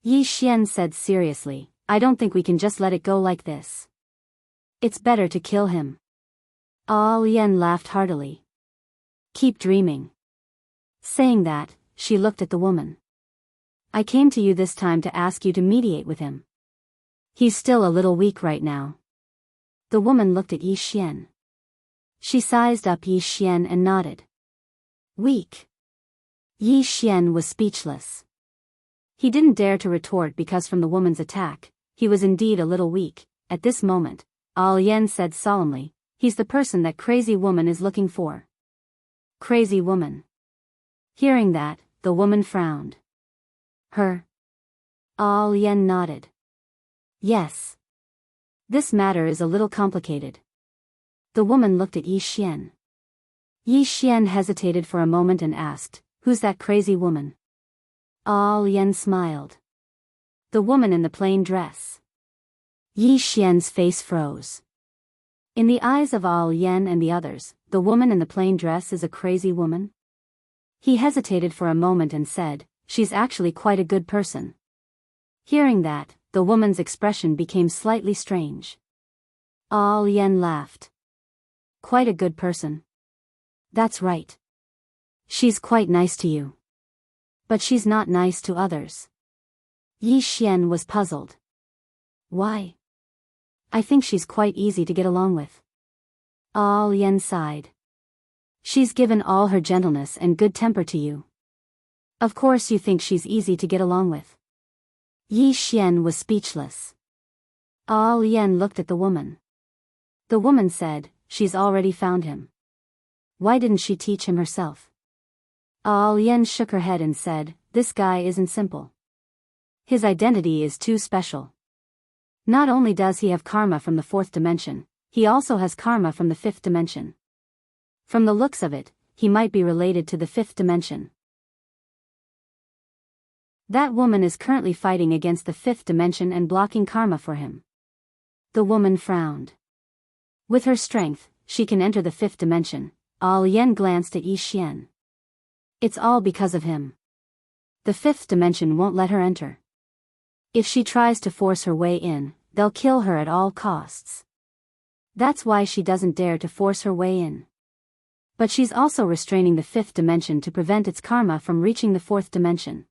Yi Xian said seriously, I don't think we can just let it go like this. It's better to kill him. Al Yen laughed heartily. Keep dreaming. Saying that, she looked at the woman. I came to you this time to ask you to mediate with him. He's still a little weak right now. The woman looked at Yi Xian. She sized up Yi Xian and nodded. Weak. Yi Xian was speechless. He didn't dare to retort because from the woman's attack, he was indeed a little weak. At this moment, Al Yen said solemnly, he's the person that crazy woman is looking for. Crazy woman. Hearing that, the woman frowned. Her. Al Yen nodded. Yes. This matter is a little complicated. The woman looked at Yi Xian. Yi Xian hesitated for a moment and asked, who's that crazy woman? Al Yen smiled. The woman in the plain dress. Yi Xian's face froze. In the eyes of Al Yen and the others, the woman in the plain dress is a crazy woman? He hesitated for a moment and said, she's actually quite a good person. Hearing that, the woman's expression became slightly strange. Al Yen laughed. Quite a good person. That's right. She's quite nice to you. But she's not nice to others. Yi Xian was puzzled. Why? I think she's quite easy to get along with. Al Yen sighed. She's given all her gentleness and good temper to you. Of course you think she's easy to get along with. Yi Xian was speechless. Al Yen looked at the woman. The woman said, she's already found him. Why didn't she teach him herself? Al Yen shook her head and said, this guy isn't simple. His identity is too special. Not only does he have karma from the fourth dimension, he also has karma from the fifth dimension. From the looks of it, he might be related to the fifth dimension. That woman is currently fighting against the fifth dimension and blocking karma for him. The woman frowned. With her strength, she can enter the fifth dimension. Al Yen glanced at Yi Xian. It's all because of him. The fifth dimension won't let her enter. If she tries to force her way in, they'll kill her at all costs. That's why she doesn't dare to force her way in. But she's also restraining the fifth dimension to prevent its karma from reaching the fourth dimension.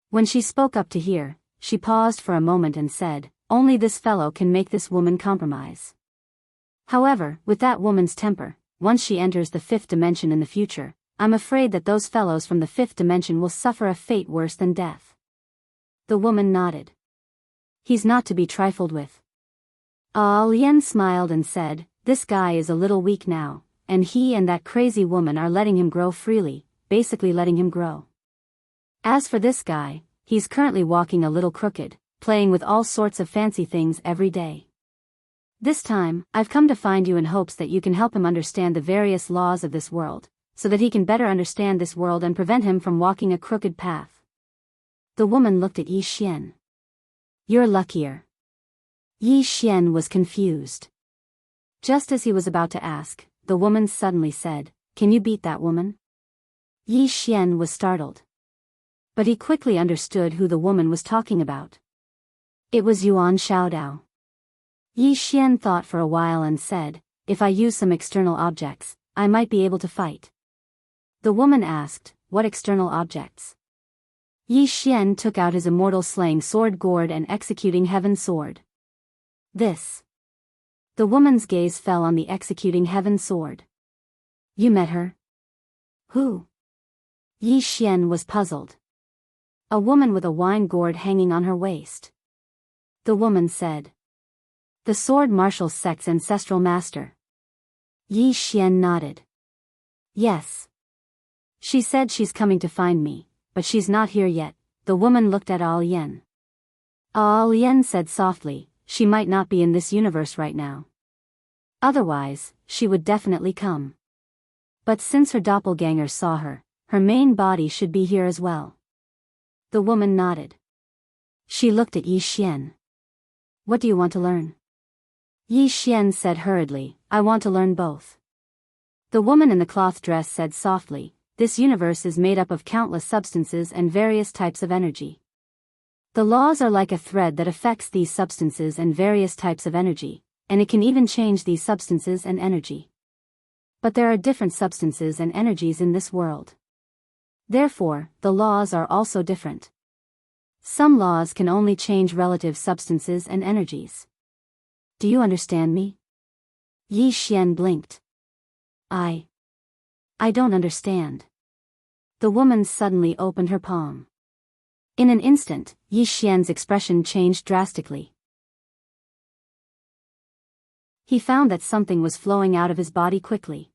When she spoke up to hear, she paused for a moment and said, only this fellow can make this woman compromise. However, with that woman's temper, once she enters the fifth dimension in the future, I'm afraid that those fellows from the fifth dimension will suffer a fate worse than death. The woman nodded. He's not to be trifled with. Al Yen smiled and said, this guy is a little weak now, and he and that crazy woman are letting him grow freely, basically letting him grow. As for this guy, he's currently walking a little crooked, playing with all sorts of fancy things every day. This time, I've come to find you in hopes that you can help him understand the various laws of this world, so that he can better understand this world and prevent him from walking a crooked path. The woman looked at Yi Xian. You're luckier. Yi Xian was confused. Just as he was about to ask, the woman suddenly said, can you beat that woman? Yi Xian was startled. But he quickly understood who the woman was talking about. It was Yuan Xiaodao. Yi Xian thought for a while and said, if I use some external objects, I might be able to fight. The woman asked, what external objects? Yi Xian took out his immortal slaying sword gourd and executing heaven sword. This. The woman's gaze fell on the executing heaven sword. You met her? Who? Yi Xian was puzzled. A woman with a wine gourd hanging on her waist. The woman said. The sword martial sect's ancestral master. Yi Xian nodded. Yes. She said she's coming to find me, but she's not here yet. The woman looked at Al Yen. Al Yen said softly, she might not be in this universe right now. Otherwise, she would definitely come. But since her doppelganger saw her, her main body should be here as well. The woman nodded. She looked at Yi Xian. What do you want to learn? Yi Xian said hurriedly, I want to learn both. The woman in the cloth dress said softly, this universe is made up of countless substances and various types of energy. The laws are like a thread that affects these substances and various types of energy, and it can even change these substances and energy. But there are different substances and energies in this world. Therefore, the laws are also different. Some laws can only change relative substances and energies. Do you understand me? Yi Xian blinked. I don't understand. The woman suddenly opened her palm. In an instant, Yi Xian's expression changed drastically. He found that something was flowing out of his body quickly.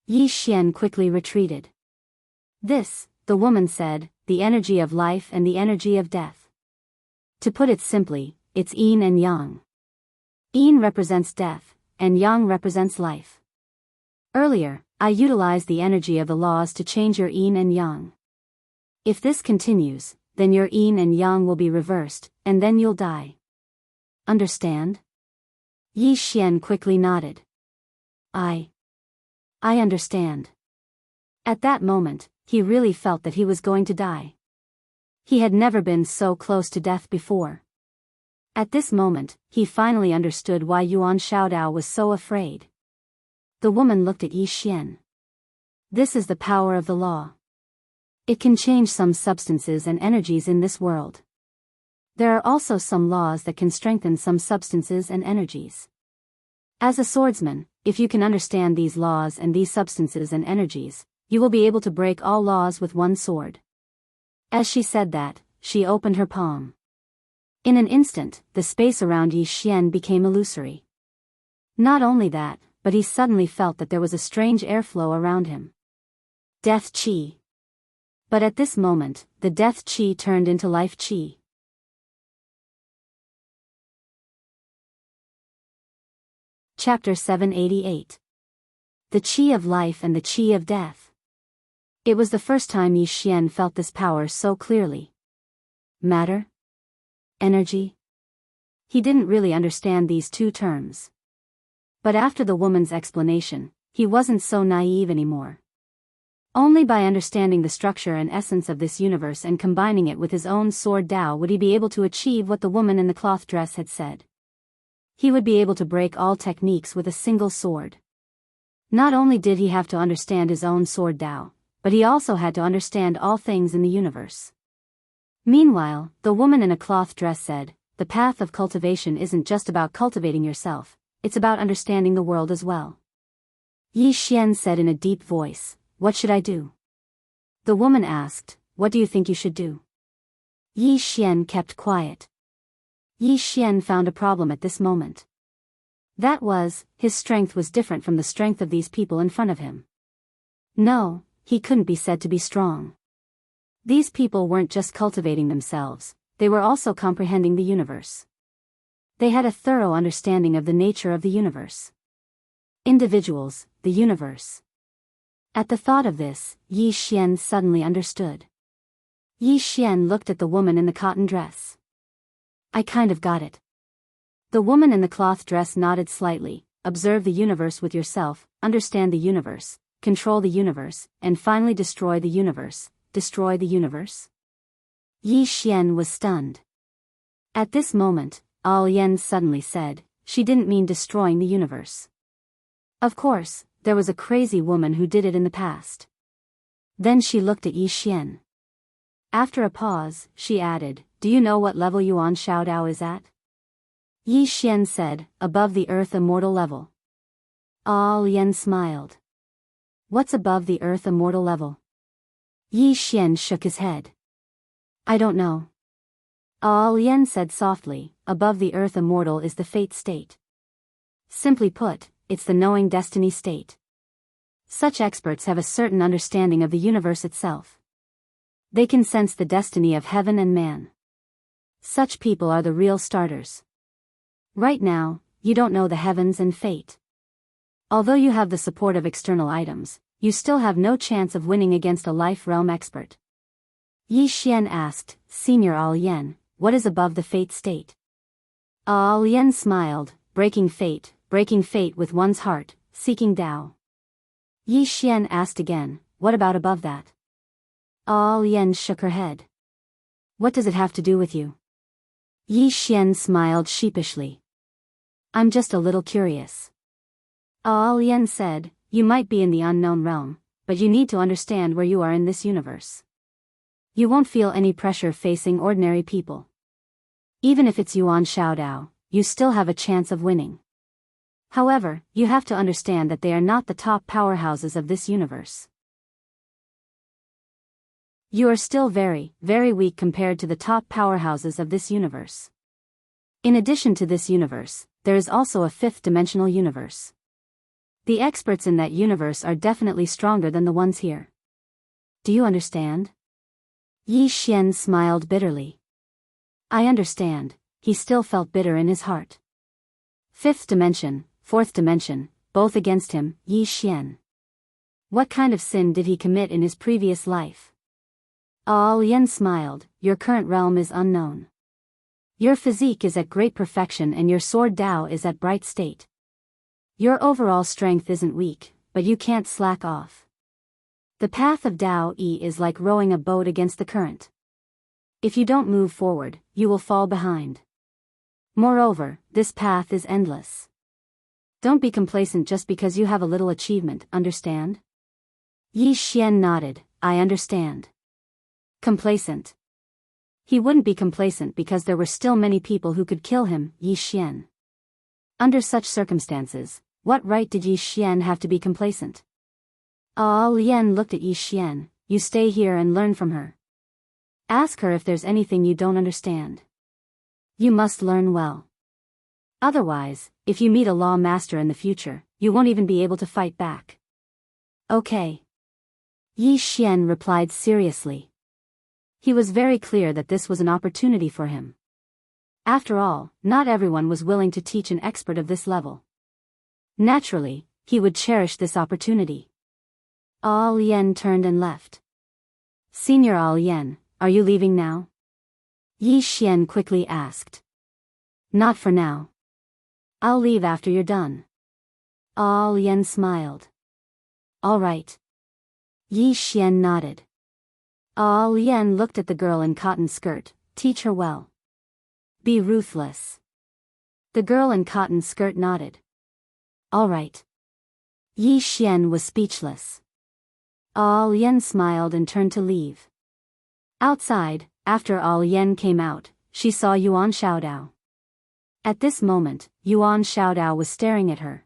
Yi Xian quickly retreated. This, the woman said, the energy of life and the energy of death. To put it simply, it's yin and yang. Yin represents death, and yang represents life. Earlier, I utilized the energy of the laws to change your yin and yang. If this continues, then your yin and yang will be reversed, and then you'll die. Understand? Yi Xian quickly nodded. I understand. At that moment, he really felt that he was going to die. He had never been so close to death before. At this moment, he finally understood why Yuan Shaodao was so afraid. The woman looked at Yi Xian. This is the power of the law. It can change some substances and energies in this world. There are also some laws that can strengthen some substances and energies. As a swordsman, if you can understand these laws and these substances and energies, you will be able to break all laws with one sword. As she said that, she opened her palm. In an instant, the space around Yi Xian became illusory. Not only that, but he suddenly felt that there was a strange airflow around him. Death Qi. But at this moment, the death Qi turned into life Qi. Chapter 788. The Qi of Life and the Qi of Death. It was the first time Yi Xian felt this power so clearly. Matter? Energy? He didn't really understand these two terms. But after the woman's explanation, he wasn't so naive anymore. Only by understanding the structure and essence of this universe and combining it with his own sword Dao would he be able to achieve what the woman in the cloth dress had said. He would be able to break all techniques with a single sword. Not only did he have to understand his own sword Dao, but he also had to understand all things in the universe. Meanwhile, the woman in a cloth dress said, the path of cultivation isn't just about cultivating yourself, it's about understanding the world as well. Yi Xian said in a deep voice, what should I do? The woman asked, what do you think you should do? Yi Xian kept quiet. Yi Xian found a problem at this moment. That was, his strength was different from the strength of these people in front of him. No, he couldn't be said to be strong. These people weren't just cultivating themselves, they were also comprehending the universe. They had a thorough understanding of the nature of the universe. Individuals, the universe. At the thought of this, Yi Xian suddenly understood. Yi Xian looked at the woman in the cotton dress. I kind of got it. The woman in the cloth dress nodded slightly. Observe the universe with yourself, understand the universe, control the universe, and finally destroy the universe. Destroy the universe? Yi Xian was stunned. At this moment, Al Yen suddenly said, she didn't mean destroying the universe. Of course, there was a crazy woman who did it in the past. Then she looked at Yi Xian. After a pause, she added, do you know what level Yuan Shaodao is at? Yi Xian said, above the earth immortal level. Al Yen smiled. What's above the earth immortal level? Yi Xian shook his head. I don't know. Lian said softly, above the earth immortal is the fate state. Simply put, it's the knowing destiny state. Such experts have a certain understanding of the universe itself. They can sense the destiny of heaven and man. Such people are the real starters. Right now, you don't know the heavens and fate. Although you have the support of external items, you still have no chance of winning against a life realm expert. Yi Xian asked, Senior Lian, what is above the fate state? Lian smiled, breaking fate with one's heart, seeking Tao. Yi Xian asked again, what about above that? Lian shook her head. What does it have to do with you? Yi Xian smiled sheepishly. I'm just a little curious. Lian said, you might be in the unknown realm, but you need to understand where you are in this universe. You won't feel any pressure facing ordinary people. Even if it's Yuan Shaodao, you still have a chance of winning. However, you have to understand that they are not the top powerhouses of this universe. You are still very, very weak compared to the top powerhouses of this universe. In addition to this universe, there is also a fifth-dimensional universe. The experts in that universe are definitely stronger than the ones here. Do you understand? Yi Xian smiled bitterly. I understand. He still felt bitter in his heart. Fifth dimension, fourth dimension, both against him, Yi Xian. What kind of sin did he commit in his previous life? Lian smiled, your current realm is unknown. Your physique is at great perfection and your sword Dao is at bright state. Your overall strength isn't weak, but you can't slack off. The path of Dao Yi is like rowing a boat against the current. If you don't move forward, you will fall behind. Moreover, this path is endless. Don't be complacent just because you have a little achievement, understand? Yi Xian nodded, I understand. Complacent. He wouldn't be complacent because there were still many people who could kill him, Yi Xian. Under such circumstances, what right did Yi Xian have to be complacent? Lian looked at Yi Xian, you stay here and learn from her. Ask her if there's anything you don't understand. You must learn well. Otherwise, if you meet a law master in the future, you won't even be able to fight back. Okay. Yi Xian replied seriously. He was very clear that this was an opportunity for him. After all, not everyone was willing to teach an expert of this level. Naturally, he would cherish this opportunity. Lian turned and left. Senior Lian, are you leaving now? Yi Xian quickly asked. Not for now. I'll leave after you're done. Lian smiled. All right. Yi Xian nodded. Lian looked at the girl in cotton skirt, teach her well. Be ruthless. The girl in cotton skirt nodded. All right. Yi Xian was speechless. Lian smiled and turned to leave. Outside, after Lian came out, she saw Yuan Shaodao. At this moment, Yuan Shaodao was staring at her.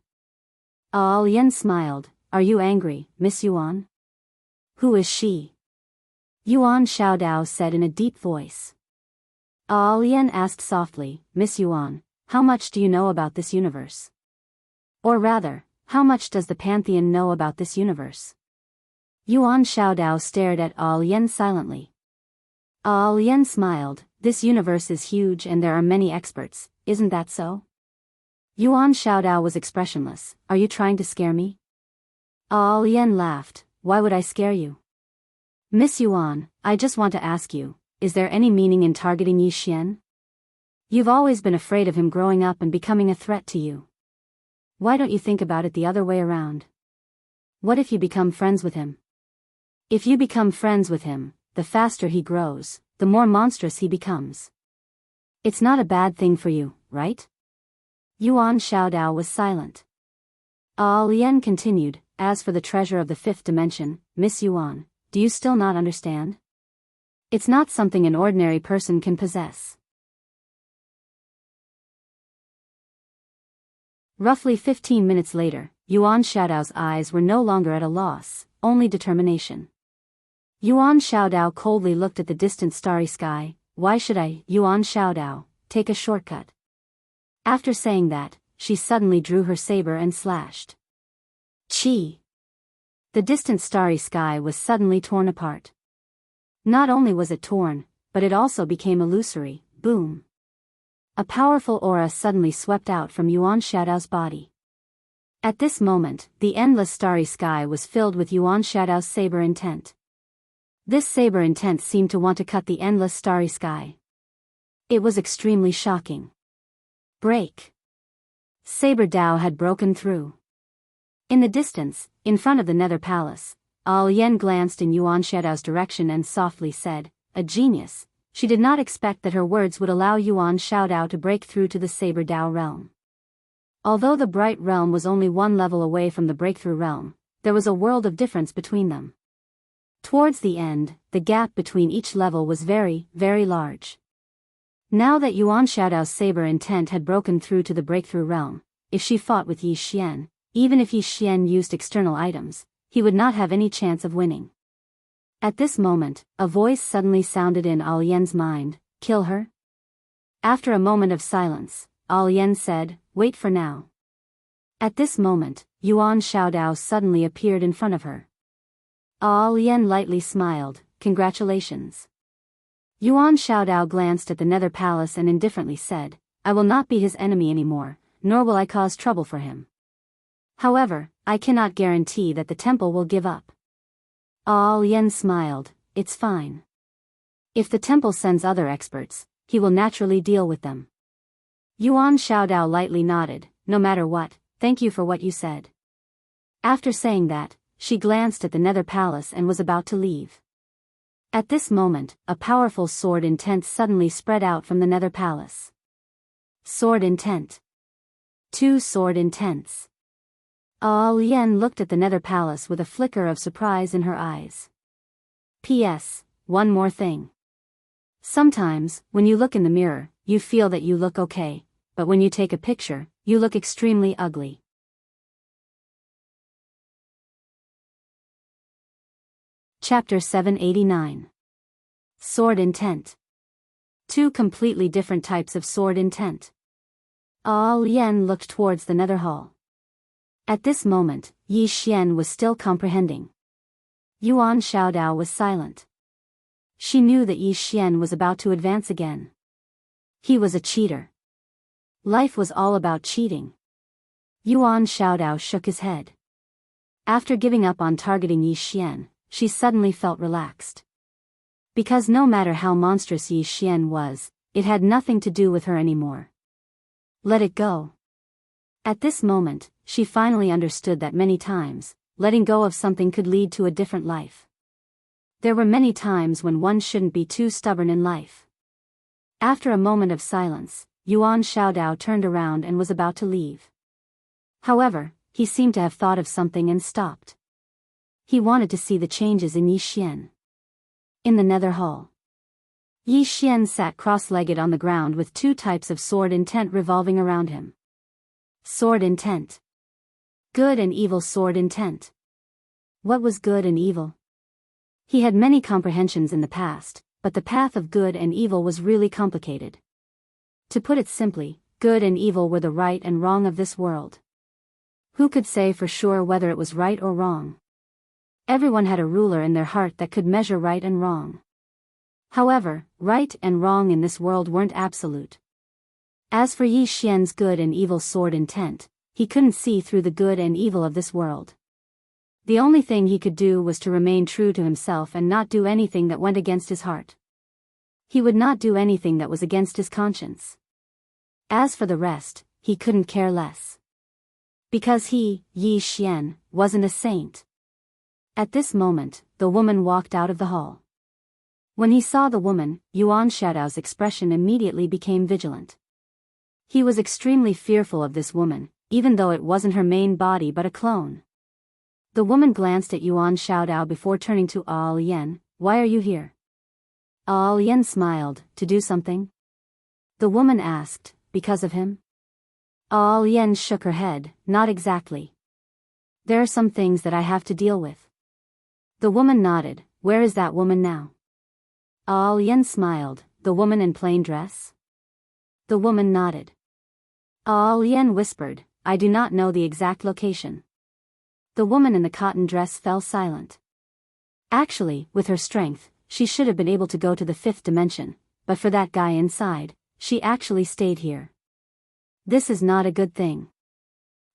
Lian smiled, are you angry, Miss Yuan? Who is she? Yuan Shaodao said in a deep voice. Lian asked softly, Miss Yuan, how much do you know about this universe? Or rather, how much does the Pantheon know about this universe? Yuan Shaodao stared at Lian silently. Lian smiled, this universe is huge and there are many experts, isn't that so? Yuan Shaodao was expressionless, are you trying to scare me? Lian laughed, why would I scare you? Miss Yuan, I just want to ask you, is there any meaning in targeting Yi Xian? You've always been afraid of him growing up and becoming a threat to you. Why don't you think about it the other way around? What if you become friends with him? If you become friends with him, the faster he grows, the more monstrous he becomes. It's not a bad thing for you, right? Yuan Shaodao was silent. Lian continued, as for the treasure of the fifth dimension, Miss Yuan, do you still not understand? It's not something an ordinary person can possess. Roughly 15 minutes later, Yuan Shaodao's eyes were no longer at a loss, only determination. Yuan Xiaodao coldly looked at the distant starry sky. Why should I, Yuan Xiaodao, take a shortcut? After saying that, she suddenly drew her saber and slashed. Chi! The distant starry sky was suddenly torn apart. Not only was it torn, but it also became illusory. Boom! A powerful aura suddenly swept out from Yuan Xiaodao's body. At this moment, the endless starry sky was filled with Yuan Xiaodao's saber intent. This saber intent seemed to want to cut the endless starry sky. It was extremely shocking. Break! Saber Dao had broken through. In the distance, in front of the Nether Palace, Yen glanced in Yuan Xiaodao's direction and softly said, "A genius." She did not expect that her words would allow Yuan Xiaodao to break through to the Saber Dao realm. Although the Bright Realm was only one level away from the Breakthrough Realm, there was a world of difference between them. Towards the end, the gap between each level was very, very large. Now that Yuan Xiaodao's saber intent had broken through to the Breakthrough Realm, if she fought with Yi Xian, even if Yi Xian used external items, he would not have any chance of winning. At this moment, a voice suddenly sounded in Yen's mind, "Kill her?" After a moment of silence, Yen said, "Wait for now." At this moment, Yuan Xiaodao suddenly appeared in front of her. Yen lightly smiled, "Congratulations." Yuan Xiaodao glanced at the Nether Palace and indifferently said, "I will not be his enemy anymore, nor will I cause trouble for him. However, I cannot guarantee that the temple will give up." Yen smiled, "It's fine. If the temple sends other experts, he will naturally deal with them." Yuan Xiaodao lightly nodded, "No matter what, thank you for what you said." After saying that, she glanced at the Nether Palace and was about to leave. At this moment, a powerful sword intent suddenly spread out from the Nether Palace. Sword intent. 2 sword intents. Yen looked at the Nether Palace with a flicker of surprise in her eyes. P.S. One more thing. Sometimes, when you look in the mirror, you feel that you look okay, but when you take a picture, you look extremely ugly. Chapter 789. Sword Intent. 2 completely different types of sword intent. Yen looked towards the Nether Hall. At this moment, Yi Xian was still comprehending. Yuan Xiaodao was silent. She knew that Yi Xian was about to advance again. He was a cheater. Life was all about cheating. Yuan Xiaodao shook his head. After giving up on targeting Yi Xian, she suddenly felt relaxed. Because no matter how monstrous Yi Xian was, it had nothing to do with her anymore. Let it go. At this moment, she finally understood that many times, letting go of something could lead to a different life. There were many times when one shouldn't be too stubborn in life. After a moment of silence, Yuan Xiaodao turned around and was about to leave. However, he seemed to have thought of something and stopped. He wanted to see the changes in Yi Xian. In the Nether Hall, Yi Xian sat cross-legged on the ground with 2 types of sword intent revolving around him. Sword intent. Good and evil sword intent. What was good and evil? He had many comprehensions in the past, but the path of good and evil was really complicated. To put it simply, good and evil were the right and wrong of this world. Who could say for sure whether it was right or wrong? Everyone had a ruler in their heart that could measure right and wrong. However, right and wrong in this world weren't absolute. As for Yi Xian's good and evil sword intent, he couldn't see through the good and evil of this world. The only thing he could do was to remain true to himself and not do anything that went against his heart. He would not do anything that was against his conscience. As for the rest, he couldn't care less. Because he, Yi Xian, wasn't a saint. At this moment, the woman walked out of the hall. When he saw the woman, Yuan Xiaodao's expression immediately became vigilant. He was extremely fearful of this woman, even though it wasn't her main body but a clone. The woman glanced at Yuan Xiaodao before turning to Yen. "Why are you here?" Yen smiled. "To do something?" The woman asked. "Because of him?" Yen shook her head. "Not exactly. There are some things that I have to deal with." The woman nodded. where is that woman now? All Yen smiled, the woman in plain dress? The woman nodded. All Yen whispered, I do not know the exact location. The woman in the cotton dress fell silent. Actually, with her strength, she should have been able to go to the fifth dimension, but for that guy inside, she actually stayed here. This is not a good thing.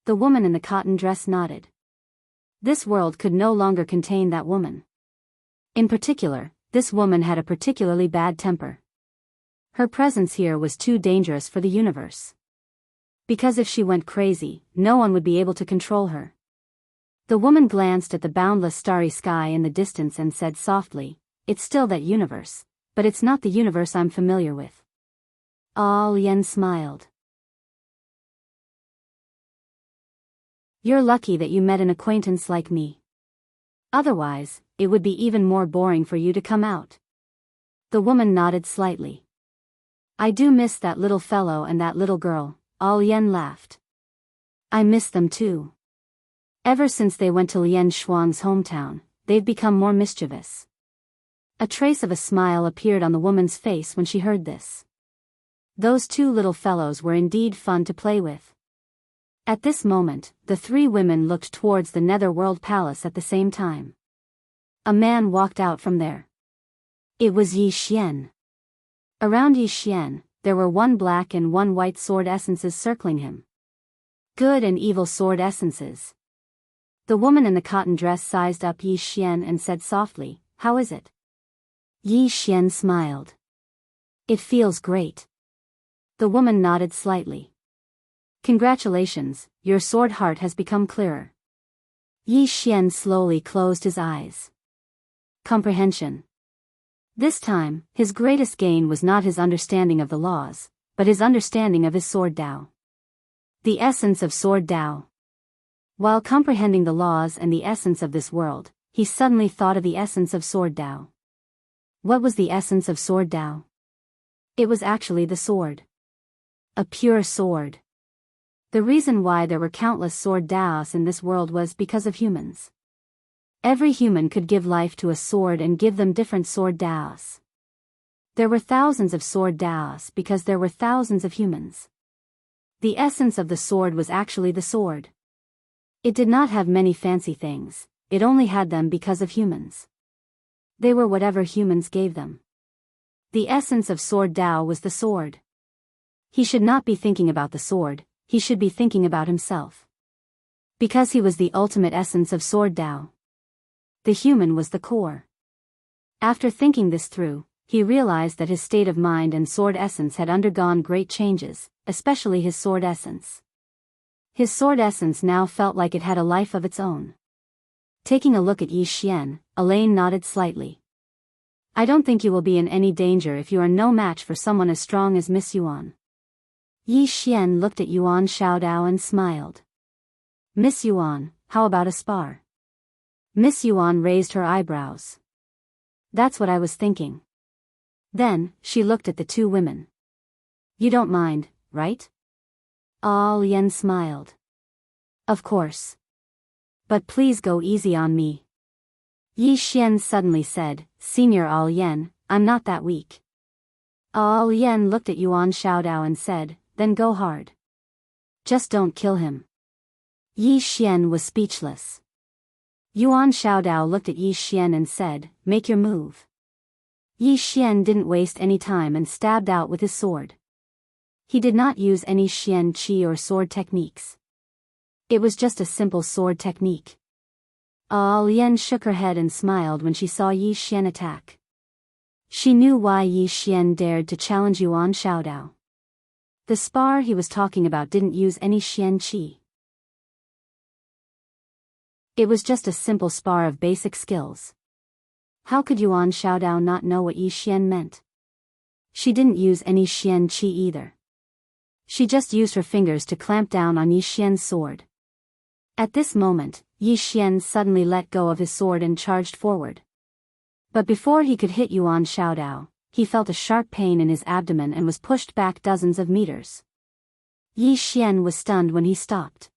The woman in the cotton dress nodded. This world could no longer contain that woman. In particular, this woman had a particularly bad temper. Her presence here was too dangerous for the universe. Because if she went crazy, no one would be able to control her. The woman glanced at the boundless starry sky in the distance and said softly, it's still that universe, but it's not the universe I'm familiar with. All Yen smiled. You're lucky that you met an acquaintance like me. Otherwise, it would be even more boring for you to come out. The woman nodded slightly. I do miss that little fellow and that little girl, All Yen laughed. I miss them too. Ever since they went to Lien Shuang's hometown, they've become more mischievous. A trace of a smile appeared on the woman's face when she heard this. Those two little fellows were indeed fun to play with. At this moment, the three women looked towards the Netherworld Palace at the same time. A man walked out from there. It was Yi Xian. Around Yi Xian, there were one black and one white sword essences circling him. Good and evil sword essences. The woman in the cotton dress sized up Yi Xian and said softly, how is it? Yi Xian smiled. It feels great. The woman nodded slightly. Congratulations, your sword heart has become clearer. Yi Xian slowly closed his eyes. Comprehension. This time, his greatest gain was not his understanding of the laws, but his understanding of his sword Dao. The essence of sword Dao. While comprehending the laws and the essence of this world, he suddenly thought of the essence of sword Dao. What was the essence of sword Dao? It was actually the sword. A pure sword. The reason why there were countless sword Daos in this world was because of humans. Every human could give life to a sword and give them different sword Daos. There were thousands of sword Daos because there were thousands of humans. The essence of the sword was actually the sword. It did not have many fancy things, it only had them because of humans. They were whatever humans gave them. The essence of sword Dao was the sword. He should not be thinking about the sword, he should be thinking about himself. Because he was the ultimate essence of sword Dao. The human was the core. After thinking this through, he realized that his state of mind and sword essence had undergone great changes, especially his sword essence. His sword essence now felt like it had a life of its own. Taking a look at Yi Xian, Elaine nodded slightly. I don't think you will be in any danger if you are no match for someone as strong as Miss Yuan. Yi Xian looked at Yuan Xiaodao and smiled. Miss Yuan, how about a spar? Miss Yuan raised her eyebrows. That's what I was thinking. Then, she looked at the two women. You don't mind, right? All Yen smiled. Of course. But please go easy on me. Yi Xian suddenly said, Senior All Yen, I'm not that weak. All Yen looked at Yuan Xiaodao and said, then go hard. Just don't kill him. Yi Xian was speechless. Yuan Xiaodao looked at Yi Xian and said, make your move. Yi Xian didn't waste any time and stabbed out with his sword. He did not use any Xian Qi or sword techniques. It was just a simple sword technique. All Yen shook her head and smiled when she saw Yi Xian attack. She knew why Yi Xian dared to challenge Yuan Xiaodao. The spar he was talking about didn't use any Xian Qi. It was just a simple spar of basic skills. How could Yuan Xiaodao not know what Yi Xian meant? She didn't use any Xian Qi either. She just used her fingers to clamp down on Yi Xian's sword. At this moment, Yi Xian suddenly let go of his sword and charged forward. But before he could hit Yuan Xiaodao, he felt a sharp pain in his abdomen and was pushed back dozens of meters. Yi Xian was stunned when he stopped.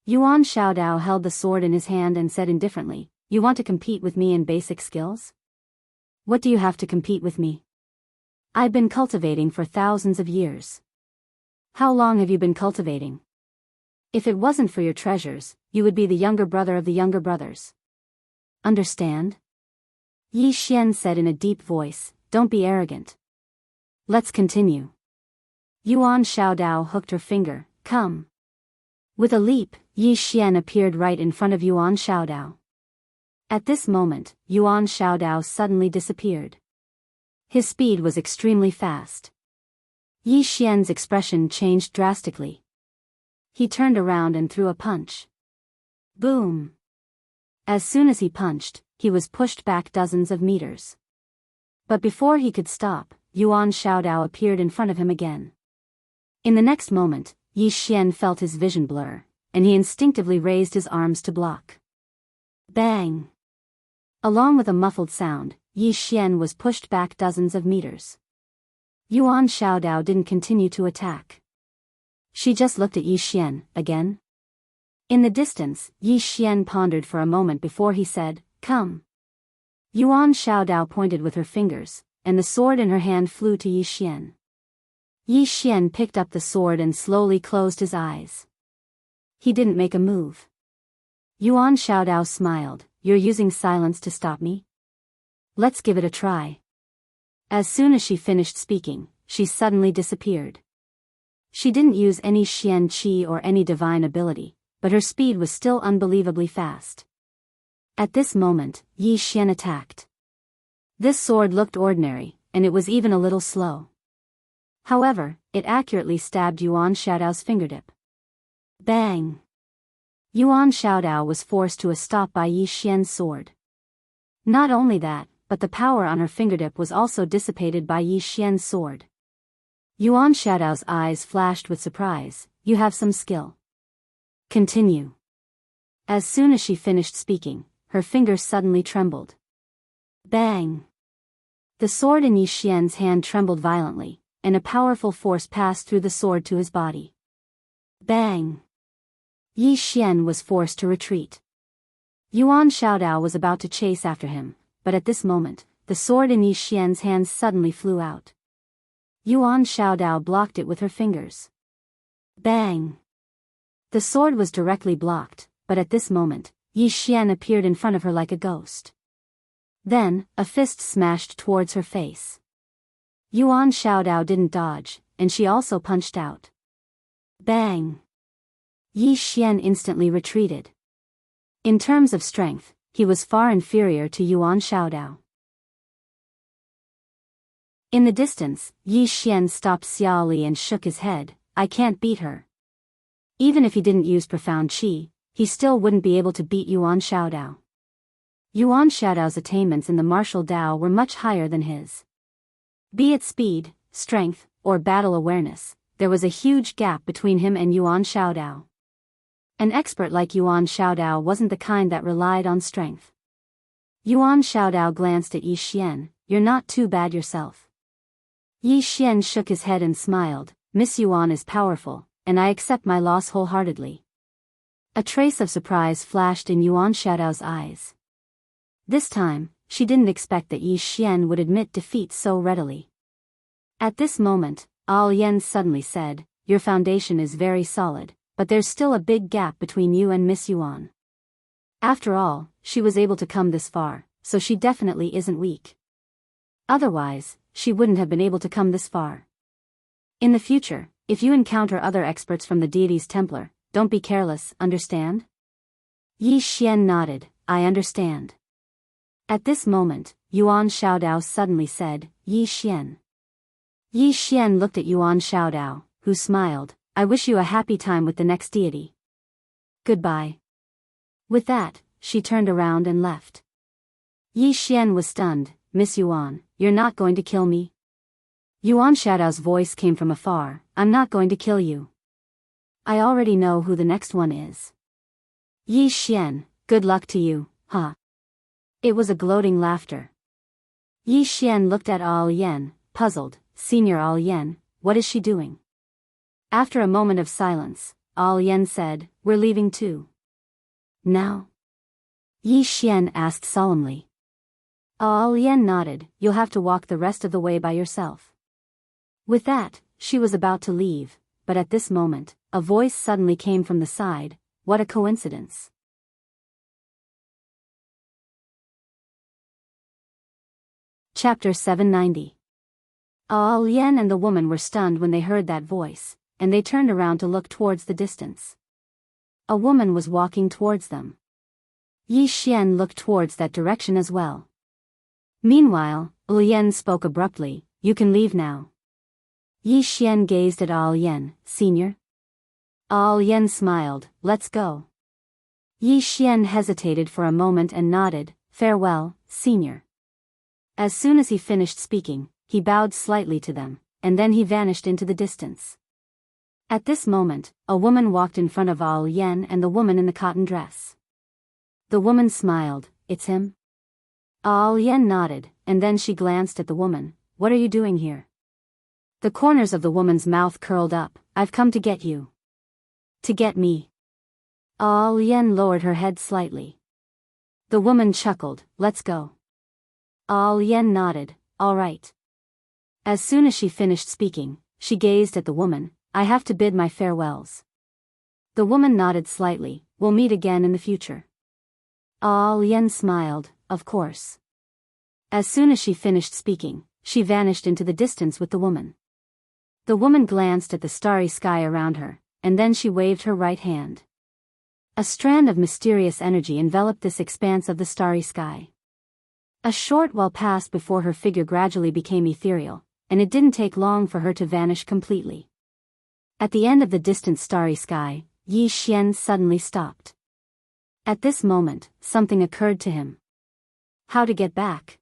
Yuan Xiaodao held the sword in his hand and said indifferently, You want to compete with me in basic skills? What do you have to compete with me? I've been cultivating for thousands of years. How long have you been cultivating? If it wasn't for your treasures, you would be the younger brother of the younger brothers. Understand? Yi Xian said in a deep voice, don't be arrogant. Let's continue. Yuan Xiaodao hooked her finger, come. With a leap, Yi Xian appeared right in front of Yuan Xiaodao. At this moment, Yuan Xiaodao suddenly disappeared. His speed was extremely fast. Yi Xian's expression changed drastically. He turned around and threw a punch. Boom! As soon as he punched, he was pushed back dozens of meters. But before he could stop, Yuan Xiaodao appeared in front of him again. In the next moment, Yi Xian felt his vision blur, and he instinctively raised his arms to block. Bang! Along with a muffled sound, Yi Xian was pushed back dozens of meters. Yuan Xiaodao didn't continue to attack. She just looked at Yi Xian, again. In the distance, Yi Xian pondered for a moment before he said, come. Yuan Xiaodao pointed with her fingers, and the sword in her hand flew to Yi Xian. Yi Xian picked up the sword and slowly closed his eyes. He didn't make a move. Yuan Xiaodao smiled, you're using silence to stop me? Let's give it a try. As soon as she finished speaking, she suddenly disappeared. She didn't use any Xian Qi or any divine ability, but her speed was still unbelievably fast. At this moment, Yi Xian attacked. This sword looked ordinary, and it was even a little slow. However, it accurately stabbed Yuan Xiaodao's fingertip. Bang! Yuan Xiaodao was forced to a stop by Yi Xian's sword. Not only that, but the power on her fingertip was also dissipated by Yi Xian's sword. Yuan Xiaodao's eyes flashed with surprise, you have some skill. Continue. As soon as she finished speaking, her fingers suddenly trembled. Bang! The sword in Yi Xian's hand trembled violently, and a powerful force passed through the sword to his body. Bang! Yi Xian was forced to retreat. Yuan Xiaodao was about to chase after him, but at this moment, the sword in Yi Xian's hand suddenly flew out. Yuan Xiaodao blocked it with her fingers. Bang! The sword was directly blocked, but at this moment, Yi Xian appeared in front of her like a ghost. Then, a fist smashed towards her face. Yuan Xiaodao didn't dodge, and she also punched out. Bang! Yi Xian instantly retreated. In terms of strength, he was far inferior to Yuan Xiaodao. In the distance, Yi Xian stopped Xiao Li and shook his head, I can't beat her. Even if he didn't use profound qi, he still wouldn't be able to beat Yuan Xiaodao. Yuan Xiaodao's attainments in the martial Dao were much higher than his. Be it speed, strength, or battle awareness, there was a huge gap between him and Yuan Xiaodao. An expert like Yuan Xiaodao wasn't the kind that relied on strength. Yuan Xiaodao glanced at Yi Xian, you're not too bad yourself. Yi Xian shook his head and smiled, Miss Yuan is powerful, and I accept my loss wholeheartedly. A trace of surprise flashed in Yuan Xiaodao's eyes. This time, she didn't expect that Yi Xian would admit defeat so readily. At this moment, Al Yen suddenly said, your foundation is very solid, but there's still a big gap between you and Miss Yuan. After all, she was able to come this far, so she definitely isn't weak. Otherwise, she wouldn't have been able to come this far. In the future, if you encounter other experts from the deity's Templar, don't be careless, understand? Yi Xian nodded, I understand. At this moment, Yuan Xiaodao suddenly said, Yi Xian. Yi Xian looked at Yuan Xiaodao, who smiled, I wish you a happy time with the next deity. Goodbye. With that, she turned around and left. Yi Xian was stunned, Miss Yuan, you're not going to kill me? Yuan Xiaodao's voice came from afar, I'm not going to kill you. I already know who the next one is. Yi Xian, good luck to you, huh? It was a gloating laughter. Yi Xian looked at Al Yen, puzzled, Senior Al Yen, what is she doing? After a moment of silence, Al Yen said, we're leaving too. Now? Yi Xian asked solemnly. Lian nodded. You'll have to walk the rest of the way by yourself. With that, she was about to leave, but at this moment, a voice suddenly came from the side. What a coincidence. Chapter 790. Lian and the woman were stunned when they heard that voice, and they turned around to look towards the distance. A woman was walking towards them. Yi Xian looked towards that direction as well. Meanwhile, Lian spoke abruptly, you can leave now. Yi Xian gazed at Lian, Senior. Lian smiled, let's go. Yi Xian hesitated for a moment and nodded, farewell, Senior. As soon as he finished speaking, he bowed slightly to them, and then he vanished into the distance. At this moment, a woman walked in front of Lian and the woman in the cotton dress. The woman smiled, it's him? Lian nodded, and then she glanced at the woman, what are you doing here? The corners of the woman's mouth curled up, I've come to get you. To get me. Lian lowered her head slightly. The woman chuckled, let's go. Lian nodded, all right. As soon as she finished speaking, she gazed at the woman, I have to bid my farewells. The woman nodded slightly, we'll meet again in the future. Lian smiled, of course. As soon as she finished speaking, she vanished into the distance with the woman. The woman glanced at the starry sky around her, and then she waved her right hand. A strand of mysterious energy enveloped this expanse of the starry sky. A short while passed before her figure gradually became ethereal, and it didn't take long for her to vanish completely. At the end of the distant starry sky, Yi Xian suddenly stopped. At this moment, something occurred to him. How to get back?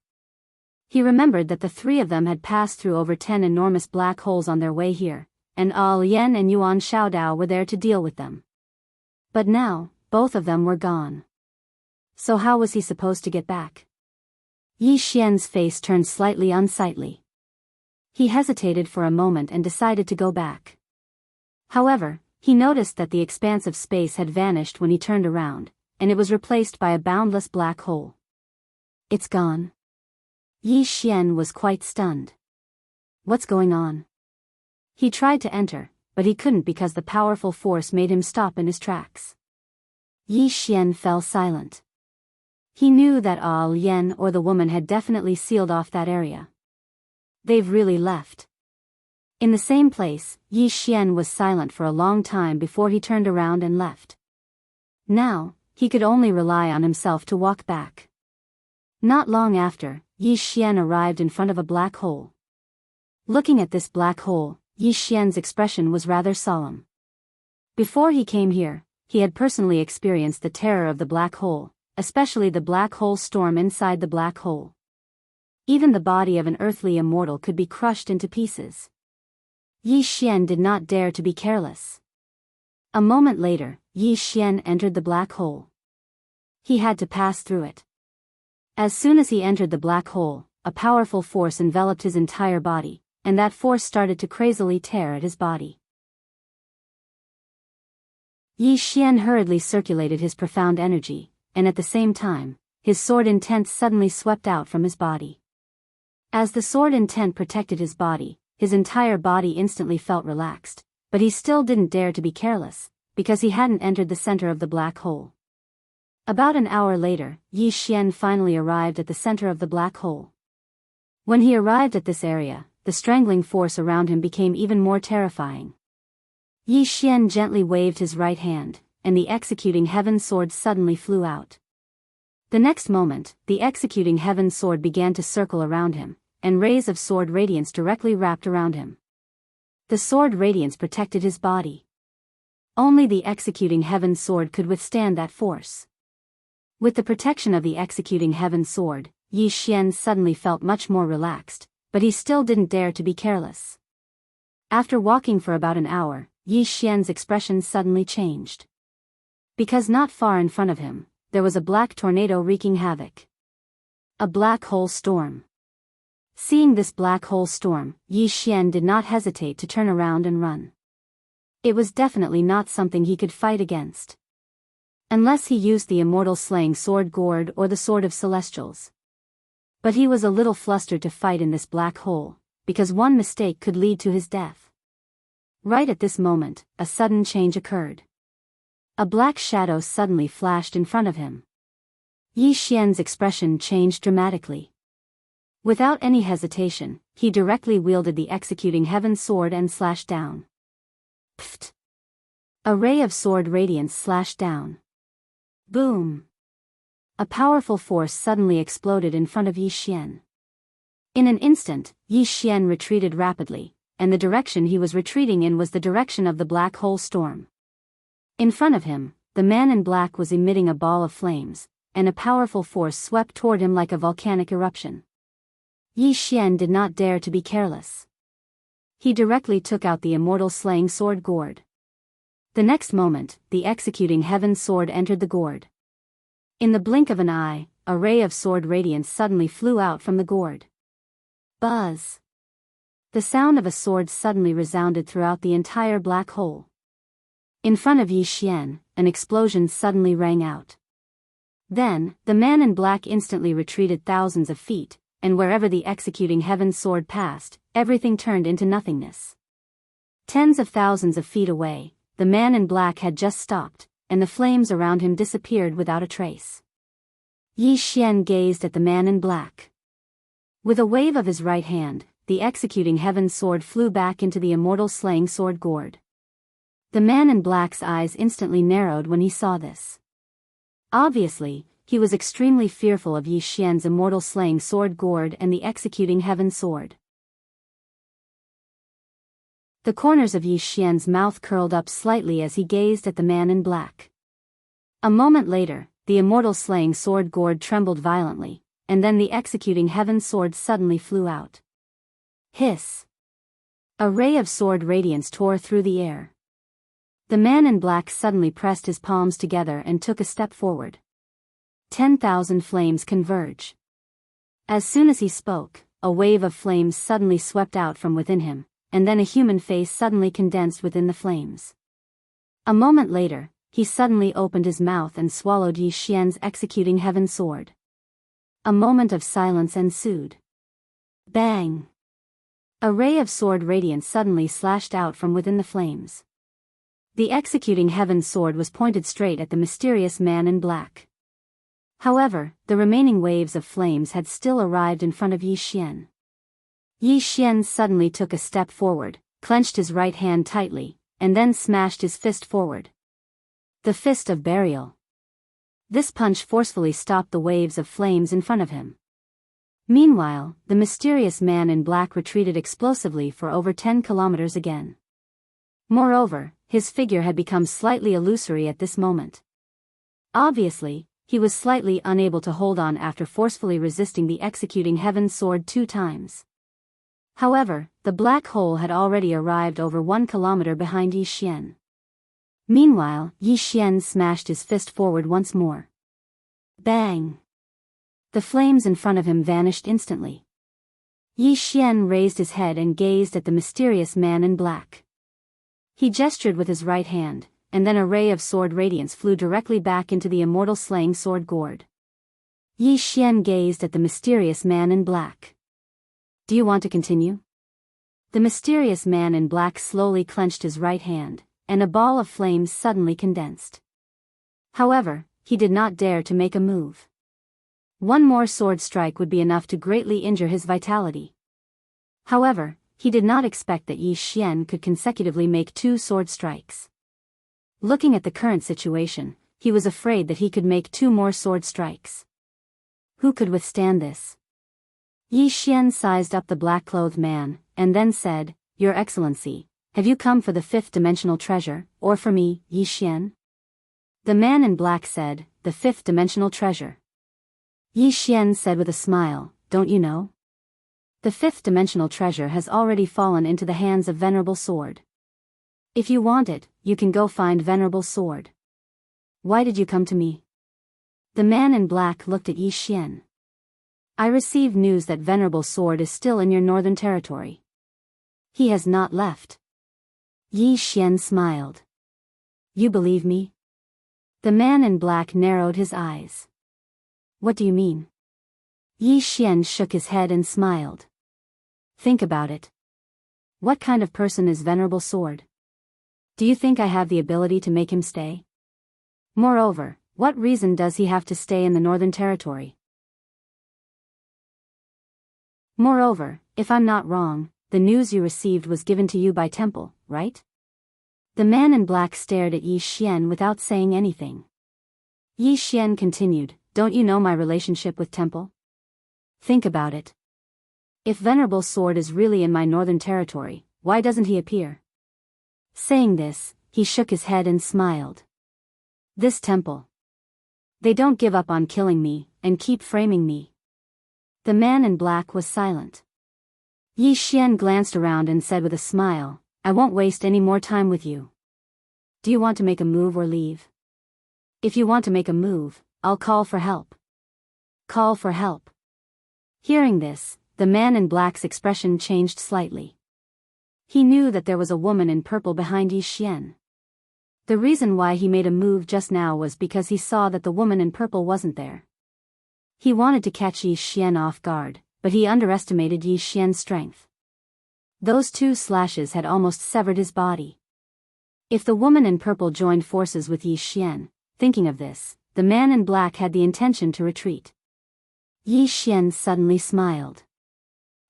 He remembered that the three of them had passed through over 10 enormous black holes on their way here, and Lian and Yuan Xiaodao were there to deal with them. But now, both of them were gone. So how was he supposed to get back? Yi Xian's face turned slightly unsightly. He hesitated for a moment and decided to go back. However, he noticed that the expanse of space had vanished when he turned around, and it was replaced by a boundless black hole. It's gone. Yi Xian was quite stunned. What's going on? He tried to enter, but he couldn't because the powerful force made him stop in his tracks. Yi Xian fell silent. He knew that Lian or the woman had definitely sealed off that area. They've really left. In the same place, Yi Xian was silent for a long time before he turned around and left. Now, he could only rely on himself to walk back. Not long after, Yi Xian arrived in front of a black hole. Looking at this black hole, Yi Xian's expression was rather solemn. Before he came here, he had personally experienced the terror of the black hole, especially the black hole storm inside the black hole. Even the body of an earthly immortal could be crushed into pieces. Yi Xian did not dare to be careless. A moment later, Yi Xian entered the black hole. He had to pass through it. As soon as he entered the black hole, a powerful force enveloped his entire body, and that force started to crazily tear at his body. Yi Xian hurriedly circulated his profound energy, and at the same time, his sword intent suddenly swept out from his body. As the sword intent protected his body, his entire body instantly felt relaxed, but he still didn't dare to be careless, because he hadn't entered the center of the black hole. About an hour later, Yi Xian finally arrived at the center of the black hole. When he arrived at this area, the strangling force around him became even more terrifying. Yi Xian gently waved his right hand, and the executing heaven sword suddenly flew out. The next moment, the executing heaven sword began to circle around him, and rays of sword radiance directly wrapped around him. The sword radiance protected his body. Only the executing heaven sword could withstand that force. With the protection of the executing heaven sword, Yi Xian suddenly felt much more relaxed, but he still didn't dare to be careless. After walking for about an hour, Yi Xian's expression suddenly changed. Because not far in front of him, there was a black tornado wreaking havoc. A black hole storm. Seeing this black hole storm, Yi Xian did not hesitate to turn around and run. It was definitely not something he could fight against. Unless he used the immortal slaying sword gourd or the sword of celestials. But he was a little flustered to fight in this black hole, because one mistake could lead to his death. Right at this moment, a sudden change occurred. A black shadow suddenly flashed in front of him. Yi Xian's expression changed dramatically. Without any hesitation, he directly wielded the executing heaven sword and slashed down. Pfft! A ray of sword radiance slashed down. Boom! A powerful force suddenly exploded in front of Yi Xian. In an instant, Yi Xian retreated rapidly, and the direction he was retreating in was the direction of the black hole storm. In front of him, the man in black was emitting a ball of flames, and a powerful force swept toward him like a volcanic eruption. Yi Xian did not dare to be careless. He directly took out the immortal slaying sword gourd. The next moment, the executing heaven sword entered the gourd. In the blink of an eye, a ray of sword radiance suddenly flew out from the gourd. Buzz! The sound of a sword suddenly resounded throughout the entire black hole. In front of Yi Xian, an explosion suddenly rang out. Then, the man in black instantly retreated thousands of feet, and wherever the executing heaven sword passed, everything turned into nothingness. Tens of thousands of feet away, the man in black had just stopped, and the flames around him disappeared without a trace. Yi Xian gazed at the man in black. With a wave of his right hand, the executing heaven sword flew back into the immortal slaying sword gourd. The man in black's eyes instantly narrowed when he saw this. Obviously, he was extremely fearful of Yi Xian's immortal slaying sword gourd and the executing heaven sword. The corners of Yi Xian's mouth curled up slightly as he gazed at the man in black. A moment later, the immortal slaying sword gourd trembled violently, and then the executing heaven sword suddenly flew out. Hiss! A ray of sword radiance tore through the air. The man in black suddenly pressed his palms together and took a step forward. 10,000 flames converge. As soon as he spoke, a wave of flames suddenly swept out from within him, and then a human face suddenly condensed within the flames. A moment later, he suddenly opened his mouth and swallowed Yi Xian's executing heaven sword. A moment of silence ensued. Bang! A ray of sword radiance suddenly slashed out from within the flames. The executing heaven sword was pointed straight at the mysterious man in black. However, the remaining waves of flames had still arrived in front of Yi Xian. Yi Xian suddenly took a step forward, clenched his right hand tightly, and then smashed his fist forward. The fist of burial. This punch forcefully stopped the waves of flames in front of him. Meanwhile, the mysterious man in black retreated explosively for over 10 kilometers again. Moreover, his figure had become slightly illusory at this moment. Obviously, he was slightly unable to hold on after forcefully resisting the executing heaven sword 2 times. However, the black hole had already arrived over 1 kilometer behind Yi Xian. Meanwhile, Yi Xian smashed his fist forward once more. Bang! The flames in front of him vanished instantly. Yi Xian raised his head and gazed at the mysterious man in black. He gestured with his right hand, and then a ray of sword radiance flew directly back into the immortal slaying sword gourd. Yi Xian gazed at the mysterious man in black. Do you want to continue? The mysterious man in black slowly clenched his right hand, and a ball of flames suddenly condensed. However, he did not dare to make a move. One more sword strike would be enough to greatly injure his vitality. However, he did not expect that Yi Xian could consecutively make 2 sword strikes. Looking at the current situation, he was afraid that he could make 2 more sword strikes. Who could withstand this? Yi Xian sized up the black-clothed man, and then said, "Your Excellency, have you come for the 5th-dimensional treasure, or for me, Yi Xian?" The man in black said, "The 5th-dimensional treasure." Yi Xian said with a smile, "Don't you know? The 5th-dimensional treasure has already fallen into the hands of Venerable Sword. If you want it, you can go find Venerable Sword. Why did you come to me?" The man in black looked at Yi Xian. "I received news that Venerable Sword is still in your northern territory. He has not left." Yi Xian smiled. "You believe me?" The man in black narrowed his eyes. What do you mean? Yi Xian shook his head and smiled. Think about it. What kind of person is Venerable Sword? Do you think I have the ability to make him stay? Moreover, what reason does he have to stay in the Northern Territory? Moreover, if I'm not wrong, the news you received was given to you by Temple, right? The man in black stared at Yi Xian without saying anything. Yi Xian continued, don't you know my relationship with Temple? Think about it. If Venerable Sword is really in my Northern Territory, why doesn't he appear? Saying this, he shook his head and smiled. This Temple. They don't give up on killing me, and keep framing me. The man in black was silent. Yi Xian glanced around and said with a smile, I won't waste any more time with you. Do you want to make a move or leave? If you want to make a move, I'll call for help. Call for help. Hearing this, the man in black's expression changed slightly. He knew that there was a woman in purple behind Yi Xian. The reason why he made a move just now was because he saw that the woman in purple wasn't there. He wanted to catch Yi Xian off guard, but he underestimated Yi Xian's strength. Those 2 slashes had almost severed his body. If the woman in purple joined forces with Yi Xian, thinking of this, the man in black had the intention to retreat. Yi Xian suddenly smiled.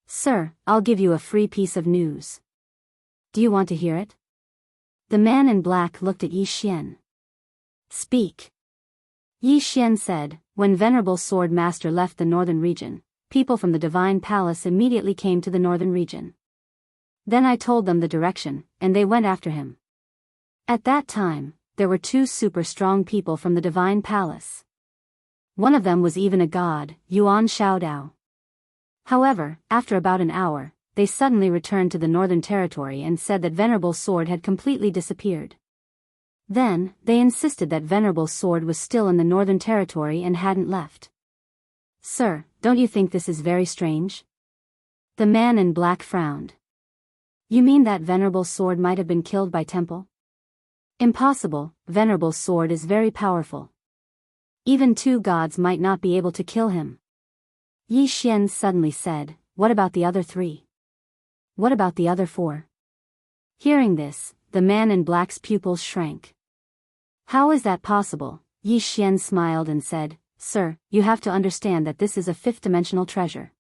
Sir, I'll give you a free piece of news. Do you want to hear it? The man in black looked at Yi Xian. Speak. Yi Xian said, when Venerable Sword Master left the northern region, people from the Divine Palace immediately came to the northern region. Then I told them the direction, and they went after him. At that time, there were 2 super strong people from the Divine Palace. One of them was even a god, Yuan Shaodao. However, after about an hour, they suddenly returned to the Northern Territory and said that Venerable Sword had completely disappeared. Then, they insisted that Venerable Sword was still in the Northern Territory and hadn't left. Sir, don't you think this is very strange? The man in black frowned. You mean that Venerable Sword might have been killed by Temple? Impossible, Venerable Sword is very powerful. Even 2 gods might not be able to kill him. Yi Xian suddenly said, what about the other 3? What about the other 4? Hearing this, the man in black's pupils shrank. How is that possible? Yi Xian smiled and said, Sir, you have to understand that this is a 5th-dimensional treasure.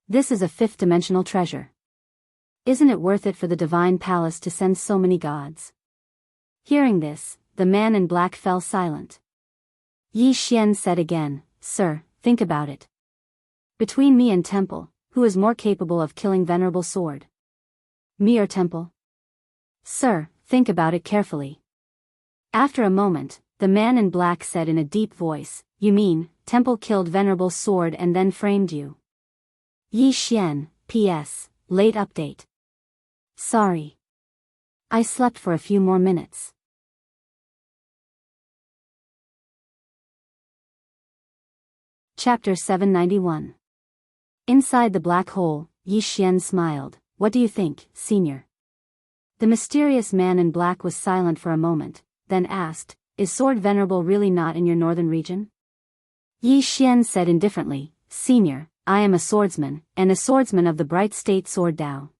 This is a 5th-dimensional treasure. Isn't it worth it for the Divine Palace to send so many gods? Hearing this, the man in black fell silent. Yi Xian said again, Sir, think about it. Between me and Temple, who is more capable of killing Venerable Sword? Me or Temple? Sir, think about it carefully. After a moment, the man in black said in a deep voice, You mean, Temple killed Venerable Sword and then framed you? Yi Xian, P.S., late update. Sorry. I slept for a few more minutes. Chapter 791. Inside the black hole, Yi Xian smiled. What do you think, Senior? The mysterious man in black was silent for a moment, then asked, Is Sword Venerable really not in your northern region? Yi Xian said indifferently, Senior, I am a swordsman, and a swordsman of the bright state Sword Dao.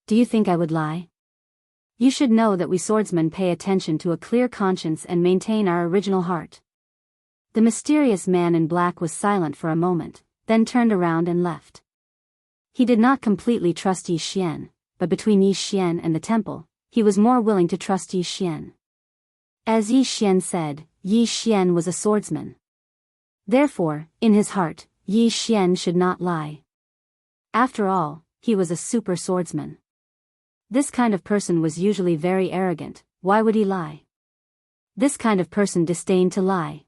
Do you think I would lie? You should know that we swordsmen pay attention to a clear conscience and maintain our original heart. The mysterious man in black was silent for a moment, then turned around and left. He did not completely trust Yi Xian, but between Yi Xian and the temple, he was more willing to trust Yi Xian. As Yi Xian said, Yi Xian was a swordsman. Therefore, in his heart, Yi Xian should not lie. After all, he was a super swordsman. This kind of person was usually very arrogant. Why would he lie? This kind of person disdained to lie.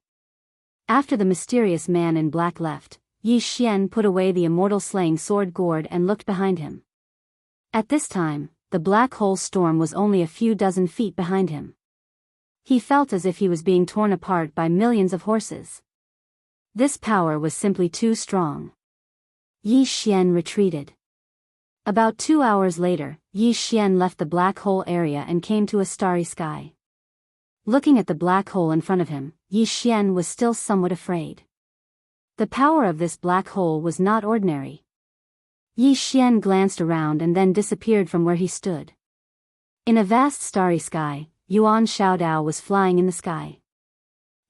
After the mysterious man in black left, Yi Xian put away the immortal slaying sword gourd and looked behind him. At this time, the black hole storm was only a few dozen feet behind him. He felt as if he was being torn apart by millions of horses. This power was simply too strong. Yi Xian retreated. About 2 hours later, Yi Xian left the black hole area and came to a starry sky. Looking at the black hole in front of him, Yi Xian was still somewhat afraid. The power of this black hole was not ordinary. Yi Xian glanced around and then disappeared from where he stood. In a vast starry sky, Yuan Xiaodao was flying in the sky.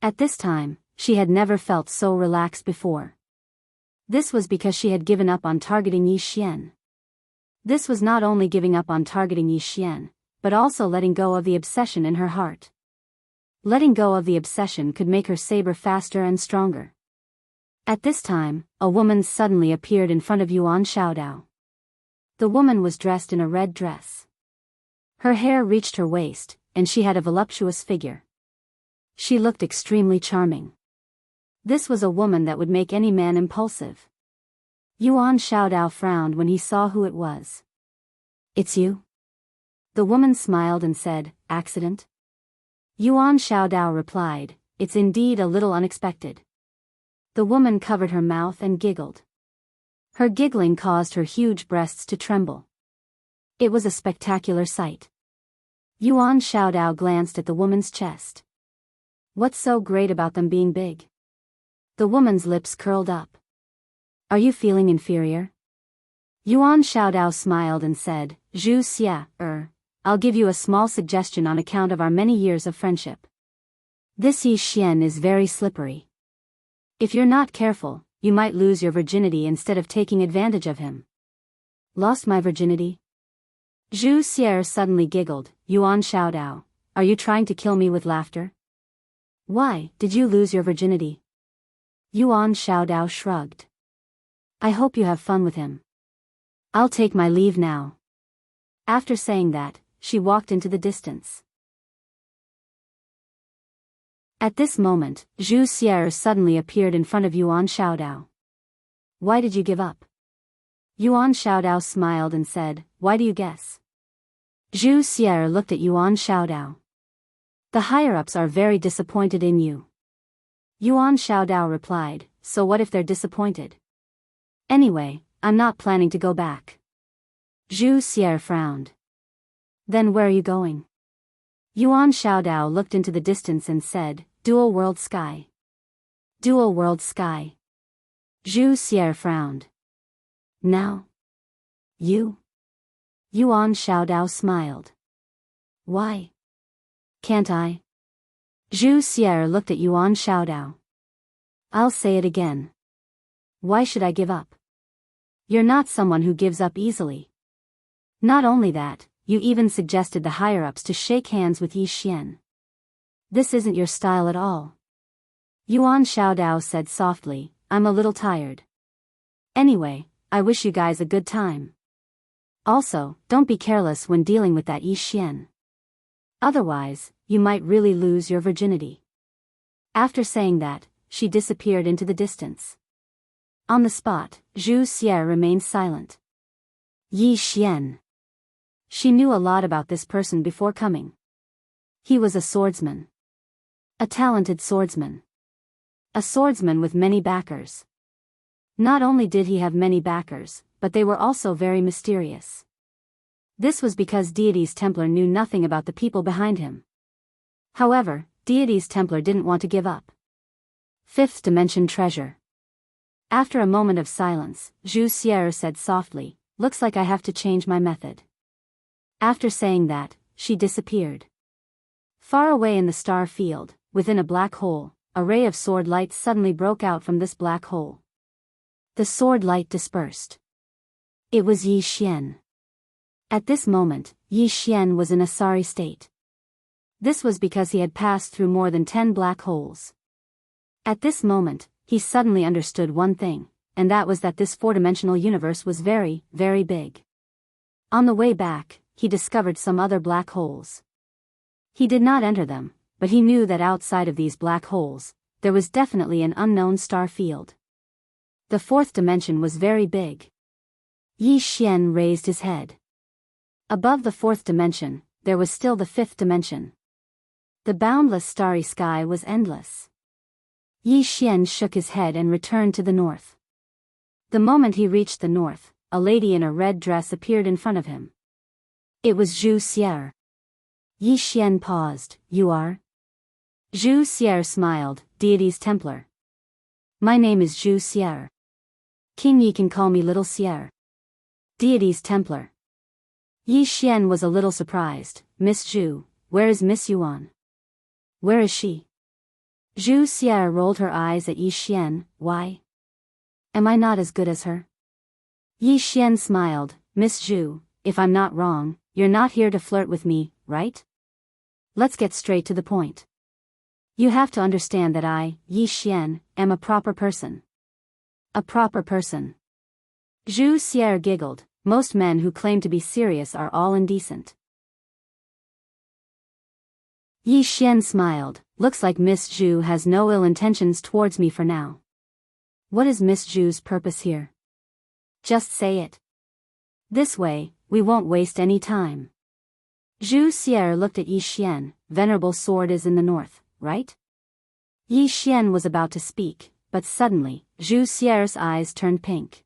At this time, she had never felt so relaxed before. This was because she had given up on targeting Yi Xian. This was not only giving up on targeting Yi Xian, but also letting go of the obsession in her heart. Letting go of the obsession could make her saber faster and stronger. At this time, a woman suddenly appeared in front of Yuan Xiaodao. The woman was dressed in a red dress. Her hair reached her waist, and she had a voluptuous figure. She looked extremely charming. This was a woman that would make any man impulsive. Yuan Xiaodao frowned when he saw who it was. "It's you?" The woman smiled and said, "Accident?" Yuan Xiaodao replied, "It's indeed a little unexpected." The woman covered her mouth and giggled. Her giggling caused her huge breasts to tremble. It was a spectacular sight. Yuan Xiaodao glanced at the woman's chest. What's so great about them being big? The woman's lips curled up. Are you feeling inferior? Yuan Xiaodao smiled and said, "Zhu Xia, I'll give you a small suggestion on account of our many years of friendship. This Yi Xian is very slippery. If you're not careful, you might lose your virginity instead of taking advantage of him." "Lost my virginity?" Zhu Xia suddenly giggled. "Yuan Xiaodao, are you trying to kill me with laughter? Why did you lose your virginity?" Yuan Xiaodao shrugged. "I hope you have fun with him. I'll take my leave now." After saying that, she walked into the distance. At this moment, Zhu Xia suddenly appeared in front of Yuan Xiaodao. "Why did you give up?" Yuan Xiaodao smiled and said, "Why do you guess?" Zhu Xia looked at Yuan Xiaodao. "The higher-ups are very disappointed in you." Yuan Xiaodao replied, "So what if they're disappointed? Anyway, I'm not planning to go back." Zhu Xia frowned. "Then where are you going?" Yuan Xiaodao looked into the distance and said, "Dual World Sky." "Dual World Sky." Zhu Xia frowned. "Now? You?" Yuan Xiaodao smiled. "Why? Can't I?" Zhu Xia looked at Yuan Xiaodao. "I'll say it again. Why should I give up? You're not someone who gives up easily. Not only that, you even suggested the higher-ups to shake hands with Yi Xian. This isn't your style at all." Yuan Xiaodao said softly, "I'm a little tired. Anyway, I wish you guys a good time. Also, don't be careless when dealing with that Yi Xian. Otherwise, you might really lose your virginity." After saying that, she disappeared into the distance. On the spot, Zhu Xia remained silent. Yi Xian. She knew a lot about this person before coming. He was a swordsman. A talented swordsman. A swordsman with many backers. Not only did he have many backers, but they were also very mysterious. This was because Deity's Templar knew nothing about the people behind him. However, Deity's Templar didn't want to give up. Fifth Dimension Treasure. After a moment of silence, Zhu Xia said softly, "Looks like I have to change my method." After saying that, she disappeared. Far away in the star field, within a black hole, a ray of sword light suddenly broke out from this black hole. The sword light dispersed. It was Yi Xian. At this moment, Yi Xian was in a sorry state. This was because he had passed through more than 10 black holes. At this moment, he suddenly understood one thing, and that was that this four-dimensional universe was very, very big. On the way back, he discovered some other black holes. He did not enter them, but he knew that outside of these black holes, there was definitely an unknown star field. The fourth dimension was very big. Yi Xian raised his head. Above the fourth dimension, there was still the fifth dimension. The boundless starry sky was endless. Yi Xian shook his head and returned to the north. The moment he reached the north, a lady in a red dress appeared in front of him. It was Zhu Xia. Yi Xian paused. "You are?" Zhu Xier smiled, Deity's Templar. My name is Zhu Xier. King Yi can call me Little Xier. Deity's Templar. Yi Xian was a little surprised. Miss Zhu, where is Miss Yuan? Where is she? Zhu Xier rolled her eyes at Yi Xian. Why? Am I not as good as her? Yi Xian smiled. Miss Zhu, if I'm not wrong, you're not here to flirt with me, right? Let's get straight to the point. You have to understand that I, Yi Xian, am a proper person. A proper person. Zhu Xier giggled. Most men who claim to be serious are all indecent. Yi Xian smiled. Looks like Miss Zhu has no ill intentions towards me for now. What is Miss Zhu's purpose here? Just say it. This way, we won't waste any time. Zhu Xier looked at Yi Xian. Venerable sword is in the north, right? Yi Xian was about to speak, but suddenly, Zhu Xier's eyes turned pink.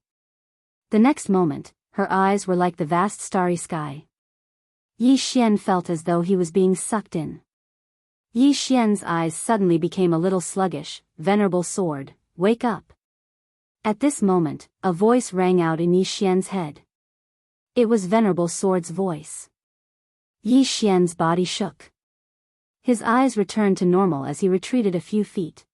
The next moment, her eyes were like the vast starry sky. Yi Xian felt as though he was being sucked in. Yi Xian's eyes suddenly became a little sluggish. Venerable sword, wake up. At this moment, a voice rang out in Yi Xian's head. It was Venerable Sword's voice. Yi Xian's body shook. His eyes returned to normal as he retreated a few feet.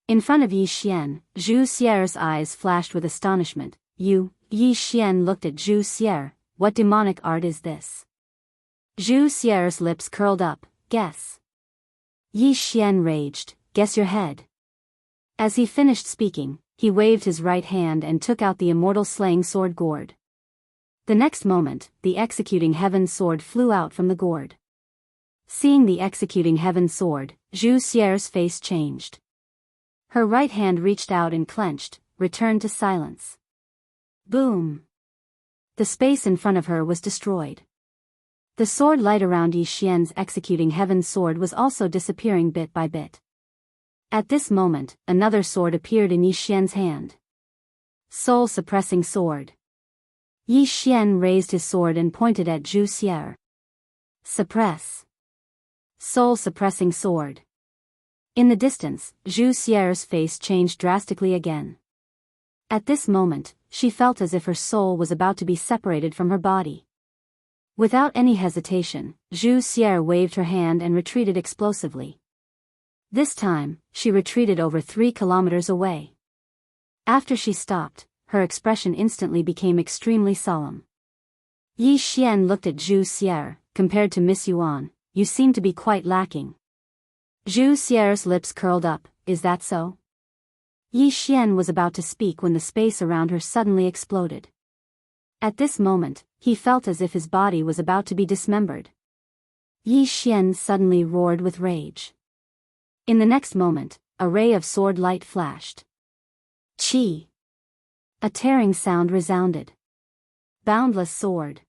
In front of Yi Xian, Zhu Xier's eyes flashed with astonishment. Yi Xian looked at Zhu Xier. What demonic art is this? Zhu Xier's lips curled up. Guess. Yi Xian raged. Guess your head. As he finished speaking, he waved his right hand and took out the immortal slaying sword gourd. The next moment, the executing heaven sword flew out from the gourd. Seeing the executing heaven sword, Zhu Xier's face changed. Her right hand reached out and clenched, returned to silence. Boom! The space in front of her was destroyed. The sword light around Yi Xian's executing heaven sword was also disappearing bit by bit. At this moment, another sword appeared in Yi Xian's hand. Soul-suppressing sword. Yi Xian raised his sword and pointed at Zhu Xier. Suppress. Soul-suppressing sword. In the distance, Zhu Xier's face changed drastically again. At this moment, she felt as if her soul was about to be separated from her body. Without any hesitation, Zhu Xier waved her hand and retreated explosively. This time, she retreated over 3 kilometers away. After she stopped, her expression instantly became extremely solemn. Yi Xian looked at Zhu Xier. Compared to Miss Yuan, you seem to be quite lacking. Zhu Xier's lips curled up. Is that so? Yi Xian was about to speak when the space around her suddenly exploded. At this moment, he felt as if his body was about to be dismembered. Yi Xian suddenly roared with rage. In the next moment, a ray of sword light flashed. Chi! A tearing sound resounded. Boundless sword.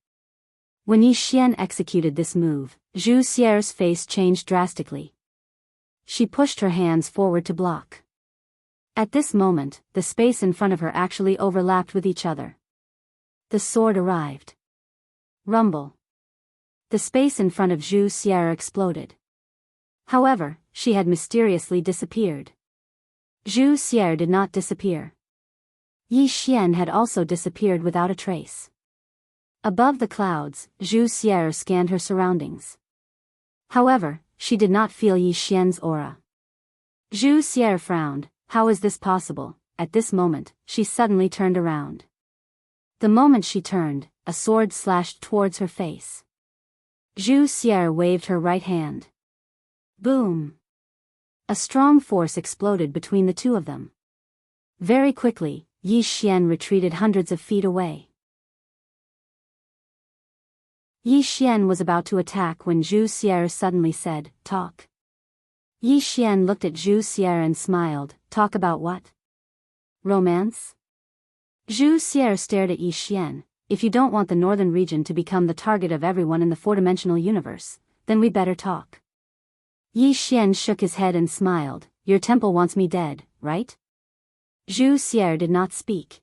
When Yi Xian executed this move, Zhu Xier's face changed drastically. She pushed her hands forward to block. At this moment, the space in front of her actually overlapped with each other. The sword arrived. Rumble. The space in front of Zhu Xier exploded. However, she had mysteriously disappeared. Zhu Xier did not disappear. Yi Xian had also disappeared without a trace. Above the clouds, Zhu Xier scanned her surroundings. However, she did not feel Yi Xian's aura. Zhu Xier frowned. How is this possible? At this moment, she suddenly turned around. The moment she turned, a sword slashed towards her face. Zhu Xier waved her right hand. Boom! A strong force exploded between the two of them. Very quickly, Yi Xian retreated hundreds of feet away. Yi Xian was about to attack when Zhu Xier suddenly said, "Talk." Yi Xian looked at Zhu Xier and smiled. Talk about what? Romance? Zhu Xier stared at Yi Xian. If you don't want the northern region to become the target of everyone in the four-dimensional universe, then we better talk. Yi Xian shook his head and smiled. Your temple wants me dead, right? Zhu Xier did not speak.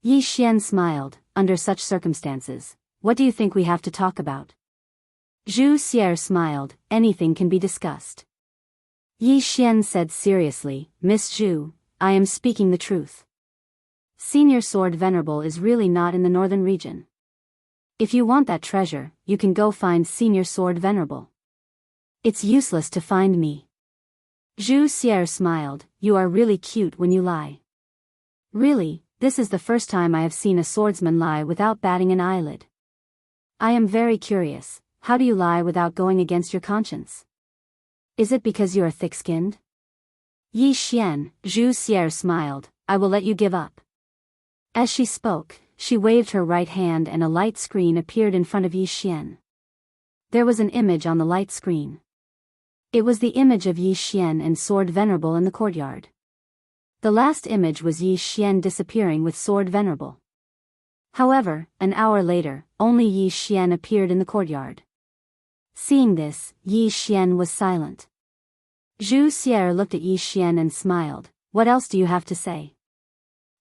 Yi Xian smiled. Under such circumstances, what do you think we have to talk about? Zhu Xier smiled. Anything can be discussed. Yi Xian said seriously, Miss Zhu, I am speaking the truth. Senior Sword Venerable is really not in the northern region. If you want that treasure, you can go find Senior Sword Venerable. It's useless to find me. Zhu Xier smiled, you are really cute when you lie. Really, this is the first time I have seen a swordsman lie without batting an eyelid. I am very curious, how do you lie without going against your conscience? Is it because you are thick-skinned? Yi Xian, Zhu Xier smiled, I will let you give up. As she spoke, she waved her right hand and a light screen appeared in front of Yi Xian. There was an image on the light screen. It was the image of Yi Xian and Sword Venerable in the courtyard. The last image was Yi Xian disappearing with Sword Venerable. However, an hour later, only Yi Xian appeared in the courtyard. Seeing this, Yi Xian was silent. Zhu Xier looked at Yi Xian and smiled, what else do you have to say?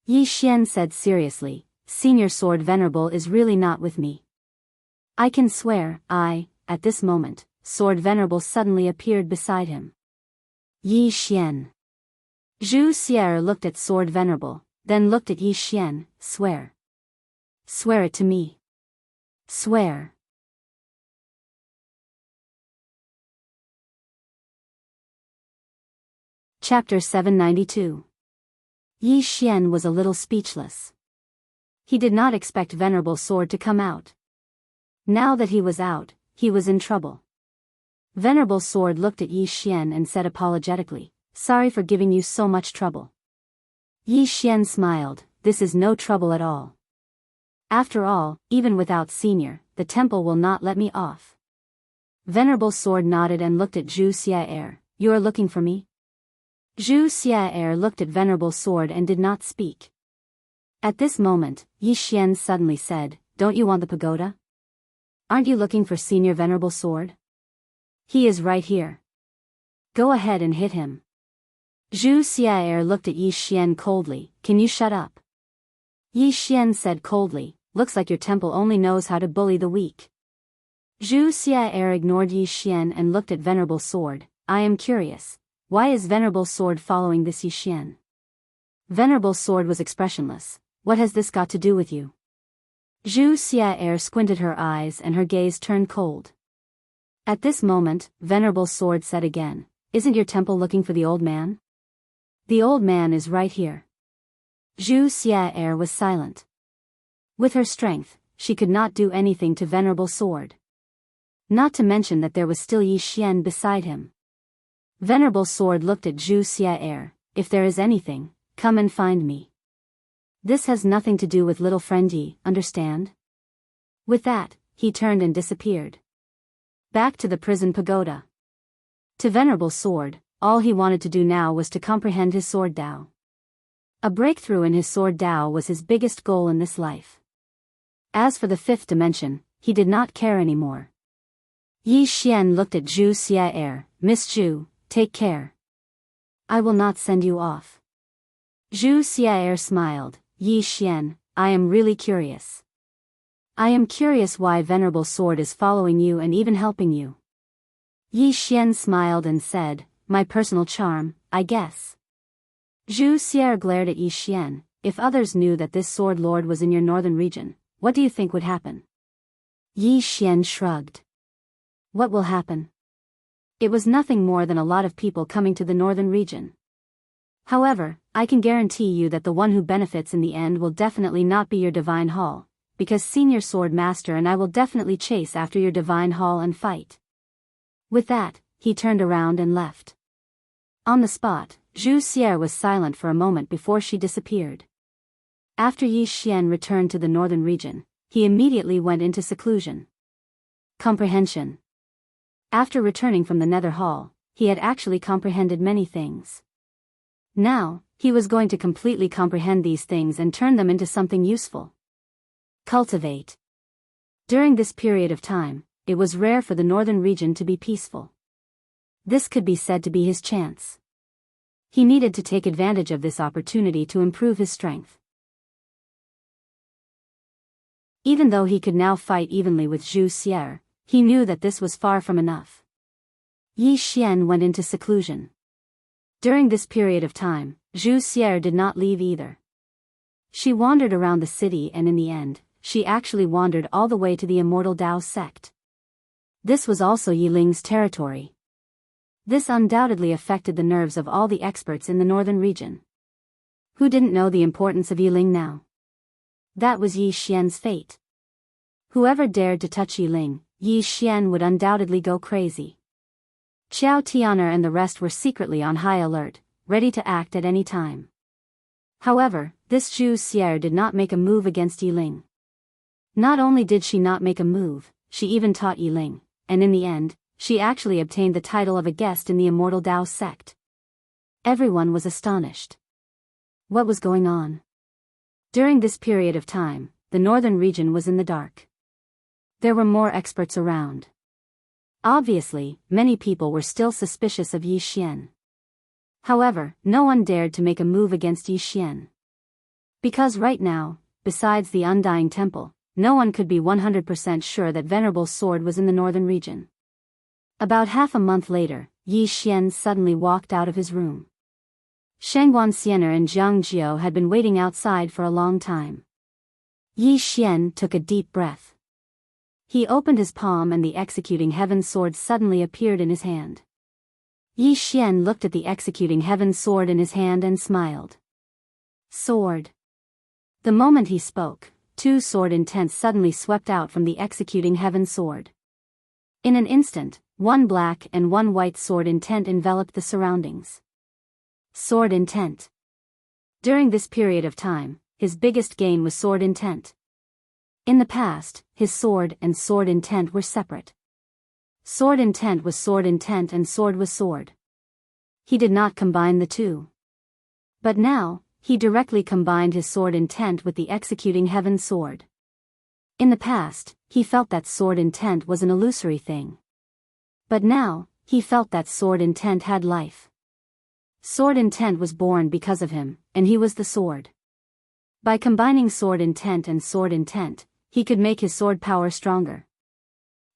Yi Xian said seriously, Senior Sword Venerable is really not with me. I can swear, at this moment, Sword Venerable suddenly appeared beside him. Yi Xian. Zhu Xier looked at Sword Venerable, then looked at Yi Xian, swear. Swear it to me. Swear. Chapter 792. Yi Xian was a little speechless. He did not expect Venerable Sword to come out. Now that he was out, he was in trouble. Venerable Sword looked at Yi Xian and said apologetically, sorry for giving you so much trouble. Yi Xian smiled, this is no trouble at all. After all, even without Senior, the temple will not let me off. Venerable Sword nodded and looked at Zhu Xiaer, you are looking for me? Zhu Xiaer looked at Venerable Sword and did not speak. At this moment, Yi Xian suddenly said, don't you want the pagoda? Aren't you looking for Senior Venerable Sword? He is right here. Go ahead and hit him. Zhu Xiaer looked at Yi Xian coldly, can you shut up? Yi Xian said coldly, looks like your temple only knows how to bully the weak. Zhu Xiaer ignored Yi Xian and looked at Venerable Sword, I am curious. Why is Venerable Sword following this Yi Xian? Venerable Sword was expressionless. What has this got to do with you? Zhu Xiaer squinted her eyes and her gaze turned cold. At this moment, Venerable Sword said again, isn't your temple looking for the old man? The old man is right here. Zhu Xiaer was silent. With her strength, she could not do anything to Venerable Sword. Not to mention that there was still Yi Xian beside him. Venerable Sword looked at Zhu Xiaer, if there is anything, come and find me. This has nothing to do with little friend Yi, understand? With that, he turned and disappeared. Back to the prison pagoda. To Venerable Sword, all he wanted to do now was to comprehend his sword Dao. A breakthrough in his sword Dao was his biggest goal in this life. As for the fifth dimension, he did not care anymore. Yi Xian looked at Zhu Xiaer, Miss Zhu, take care. I will not send you off. Zhu Xiaer smiled, Yi Xian, I am really curious. I am curious why Venerable Sword is following you and even helping you. Yi Xian smiled and said, my personal charm, I guess. Zhu Xiaer glared at Yi Xian, if others knew that this sword lord was in your northern region, what do you think would happen? Yi Xian shrugged. What will happen? It was nothing more than a lot of people coming to the northern region. However, I can guarantee you that the one who benefits in the end will definitely not be your divine hall, because Senior Sword Master and I will definitely chase after your divine hall and fight. With that, he turned around and left. On the spot, Zhu Xier was silent for a moment before she disappeared. After Yi Xian returned to the northern region, he immediately went into seclusion. Comprehension. After returning from the Nether Hall, he had actually comprehended many things. Now, he was going to completely comprehend these things and turn them into something useful. Cultivate. During this period of time, it was rare for the northern region to be peaceful. This could be said to be his chance. He needed to take advantage of this opportunity to improve his strength. Even though he could now fight evenly with Zhu Xier, he knew that this was far from enough. Yi Xian went into seclusion. During this period of time, Zhu Xier did not leave either. She wandered around the city and in the end, she actually wandered all the way to the Immortal Dao sect. This was also Yiling's territory. This undoubtedly affected the nerves of all the experts in the northern region. Who didn't know the importance of Yiling now? That was Yi Xian's fate. Whoever dared to touch Yiling, Yi Xian would undoubtedly go crazy. Qiao Tianer and the rest were secretly on high alert, ready to act at any time. However, this Zhu Xier did not make a move against Yiling. Not only did she not make a move, she even taught Yiling, and in the end, she actually obtained the title of a guest in the Immortal Dao sect. Everyone was astonished. What was going on? During this period of time, the northern region was in the dark. There were more experts around. Obviously, many people were still suspicious of Yi Xian. However, no one dared to make a move against Yi Xian. Because right now, besides the Undying Temple, no one could be 100% sure that Venerable's sword was in the northern region. About half a month later, Yi Xian suddenly walked out of his room. Shengguan Xiener and Jiang Jiao had been waiting outside for a long time. Yi Xian took a deep breath. He opened his palm and the Executing Heaven sword suddenly appeared in his hand. Yi Xian looked at the Executing Heaven sword in his hand and smiled. Sword. The moment he spoke, two sword intents suddenly swept out from the Executing Heaven sword. In an instant, one black and one white sword intent enveloped the surroundings. Sword intent. During this period of time, his biggest gain was sword intent. In the past, his sword and sword intent were separate. Sword intent was sword intent and sword was sword. He did not combine the two. But now, he directly combined his sword intent with the Executing Heaven sword. In the past, he felt that sword intent was an illusory thing. But now, he felt that sword intent had life. Sword intent was born because of him, and he was the sword. By combining sword intent and sword intent, he could make his sword power stronger.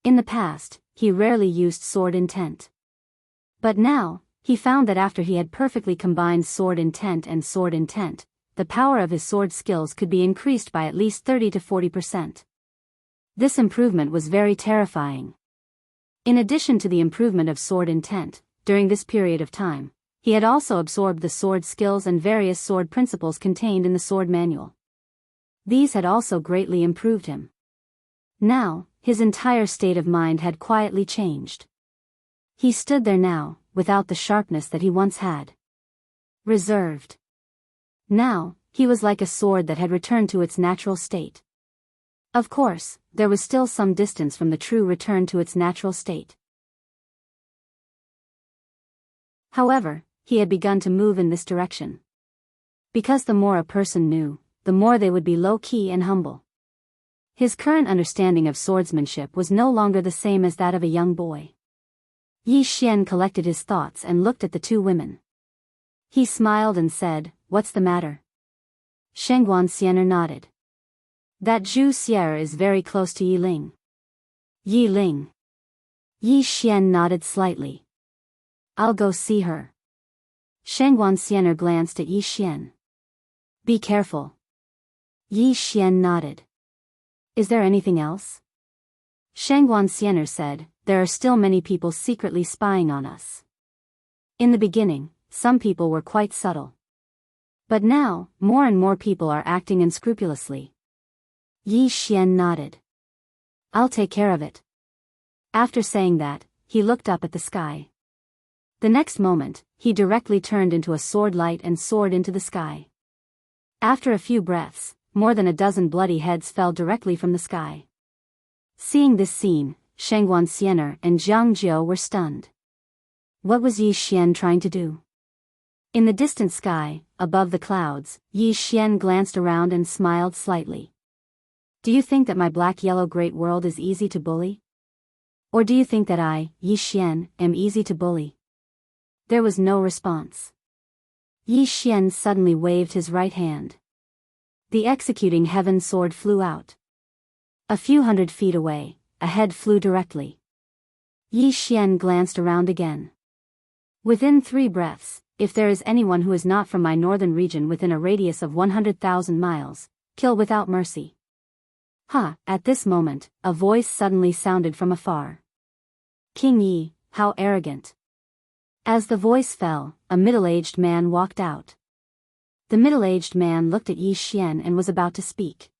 In the past, he rarely used sword intent. But now, he found that after he had perfectly combined sword intent and sword intent, the power of his sword skills could be increased by at least 30 to 40%. This improvement was very terrifying. In addition to the improvement of sword intent, during this period of time, he had also absorbed the sword skills and various sword principles contained in the sword manual. These had also greatly improved him. Now, his entire state of mind had quietly changed. He stood there now, without the sharpness that he once had. Reserved. Now, he was like a sword that had returned to its natural state. Of course, there was still some distance from the true return to its natural state. However, he had begun to move in this direction. Because the more a person knew, the more they would be low-key and humble. His current understanding of swordsmanship was no longer the same as that of a young boy. Yi Xian collected his thoughts and looked at the two women. He smiled and said, "What's the matter?" Shengguan Xiener nodded. That Zhu Xier is very close to Yiling. Yiling. Yi Xian nodded slightly. I'll go see her. Shengguan Xiener glanced at Yi Xian. Be careful. Yi Xian nodded. Is there anything else? Shengguan Xiener said, there are still many people secretly spying on us. In the beginning, some people were quite subtle. But now, more and more people are acting unscrupulously. Yi Xian nodded. I'll take care of it. After saying that, he looked up at the sky. The next moment, he directly turned into a sword light and soared into the sky. After a few breaths, more than a dozen bloody heads fell directly from the sky. Seeing this scene, Shengguan Xiener and Jiang Jiao were stunned. What was Yi Xian trying to do? In the distant sky, above the clouds, Yi Xian glanced around and smiled slightly. Do you think that my black-yellow great world is easy to bully? Or do you think that I, Yi Xian, am easy to bully? There was no response. Yi Xian suddenly waved his right hand. The Executing Heaven sword flew out. A few hundred feet away, a head flew directly. Yi Xian glanced around again. Within 3 breaths, if there is anyone who is not from my northern region within a radius of 100,000 miles, kill without mercy. At this moment, a voice suddenly sounded from afar. King Yi, how arrogant. As the voice fell, a middle-aged man walked out. The middle-aged man looked at Yi Xian and was about to speak.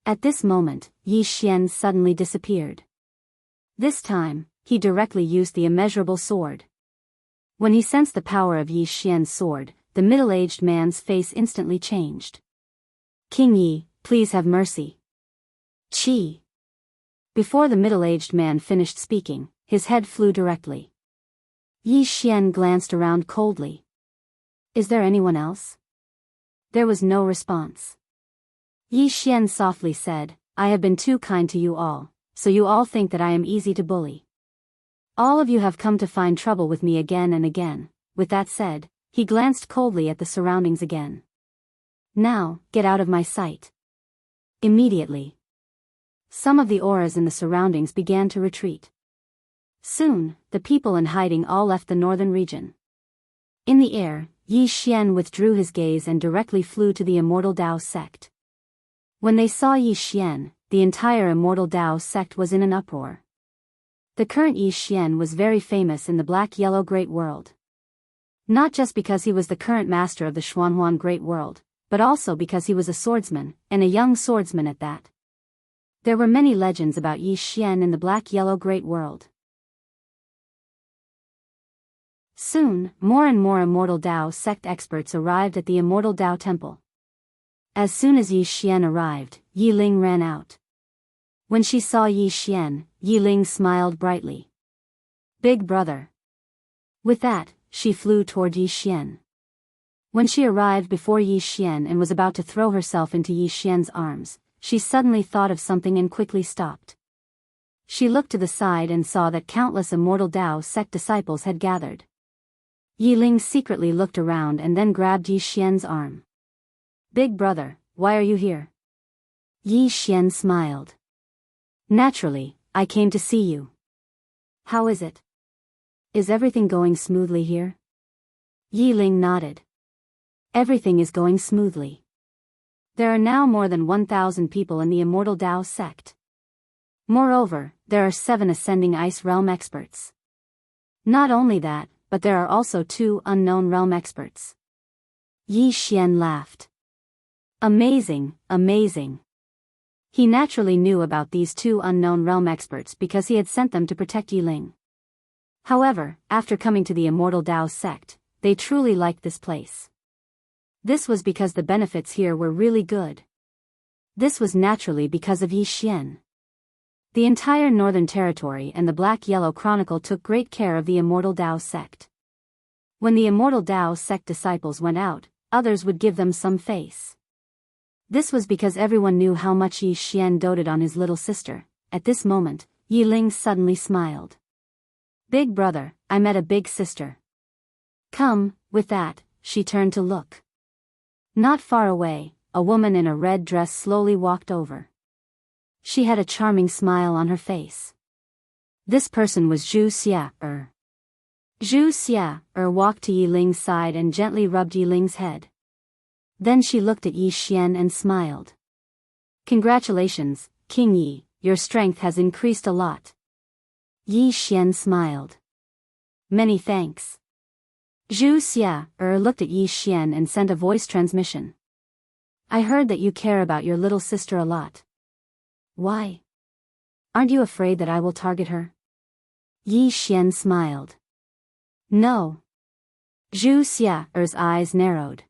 At this moment, Yi Xian suddenly disappeared. This time, he directly used the immeasurable sword. When he sensed the power of Yi Xian's sword, the middle-aged man's face instantly changed. King Yi, please have mercy. Chi. Before the middle-aged man finished speaking, his head flew directly. Yi Xian glanced around coldly. Is there anyone else? There was no response. Yi Xian softly said, I have been too kind to you all, so you all think that I am easy to bully. All of you have come to find trouble with me again and again. With that said, he glanced coldly at the surroundings again. Now, get out of my sight. Immediately. Some of the auras in the surroundings began to retreat. Soon, the people in hiding all left the northern region. In the air, Yi Xian withdrew his gaze and directly flew to the Immortal Dao sect. When they saw Yi Xian, the entire Immortal Dao sect was in an uproar. The current Yi Xian was very famous in the Black-Yellow Great World. Not just because he was the current master of the Xuanhuan Great World, but also because he was a swordsman, and a young swordsman at that. There were many legends about Yi Xian in the Black-Yellow Great World. Soon, more and more Immortal Dao sect experts arrived at the Immortal Dao Temple. As soon as Yi Xian arrived, Yi Ling ran out. When she saw Yi Xian, Yi Ling smiled brightly. Big brother. With that, she flew toward Yi Xian. When she arrived before Yi Xian and was about to throw herself into Yi Xian's arms, she suddenly thought of something and quickly stopped. She looked to the side and saw that countless Immortal Dao sect disciples had gathered. Yi Ling secretly looked around and then grabbed Yi Xian's arm. Big brother, why are you here? Yi Xian smiled. Naturally, I came to see you. How is it? Is everything going smoothly here? Yi Ling nodded. Everything is going smoothly. There are now more than 1,000 people in the Immortal Dao sect. Moreover, there are 7 ascending ice realm experts. Not only that, but there are also 2 unknown realm experts. Yi Xian laughed. Amazing, amazing. He naturally knew about these 2 unknown realm experts because he had sent them to protect Yi Ling. However, after coming to the Immortal Dao sect, they truly liked this place. This was because the benefits here were really good. This was naturally because of Yi Xian. The entire Northern Territory and the Black-Yellow Chronicle took great care of the Immortal Dao sect. When the Immortal Dao sect disciples went out, others would give them some face. This was because everyone knew how much Yi Xian doted on his little sister. At this moment, Yi Ling suddenly smiled. Big brother, I met a big sister. Come. With that, she turned to look. Not far away, a woman in a red dress slowly walked over. She had a charming smile on her face. This person was Zhu Xia. Zhu Xia walked to Yi Ling's side and gently rubbed Yi Ling's head. Then she looked at Yi Xian and smiled. Congratulations, King Yi, your strength has increased a lot. Yi Xian smiled. Many thanks. Zhu Xia looked at Yi Xian and sent a voice transmission. I heard that you care about your little sister a lot. Why? Aren't you afraid that I will target her? Yi Xian smiled. No. Zhu Xia's eyes narrowed.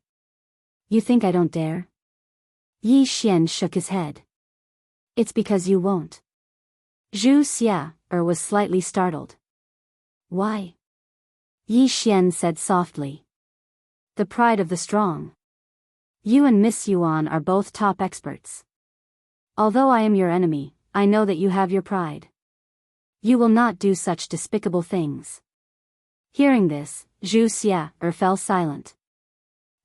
You think I don't dare? Yi Xian shook his head. It's because you won't. Zhu Xia was slightly startled. Why? Yi Xian said softly. The pride of the strong. You and Miss Yuan are both top experts. Although I am your enemy, I know that you have your pride. You will not do such despicable things. Hearing this, Zhu Xia fell silent.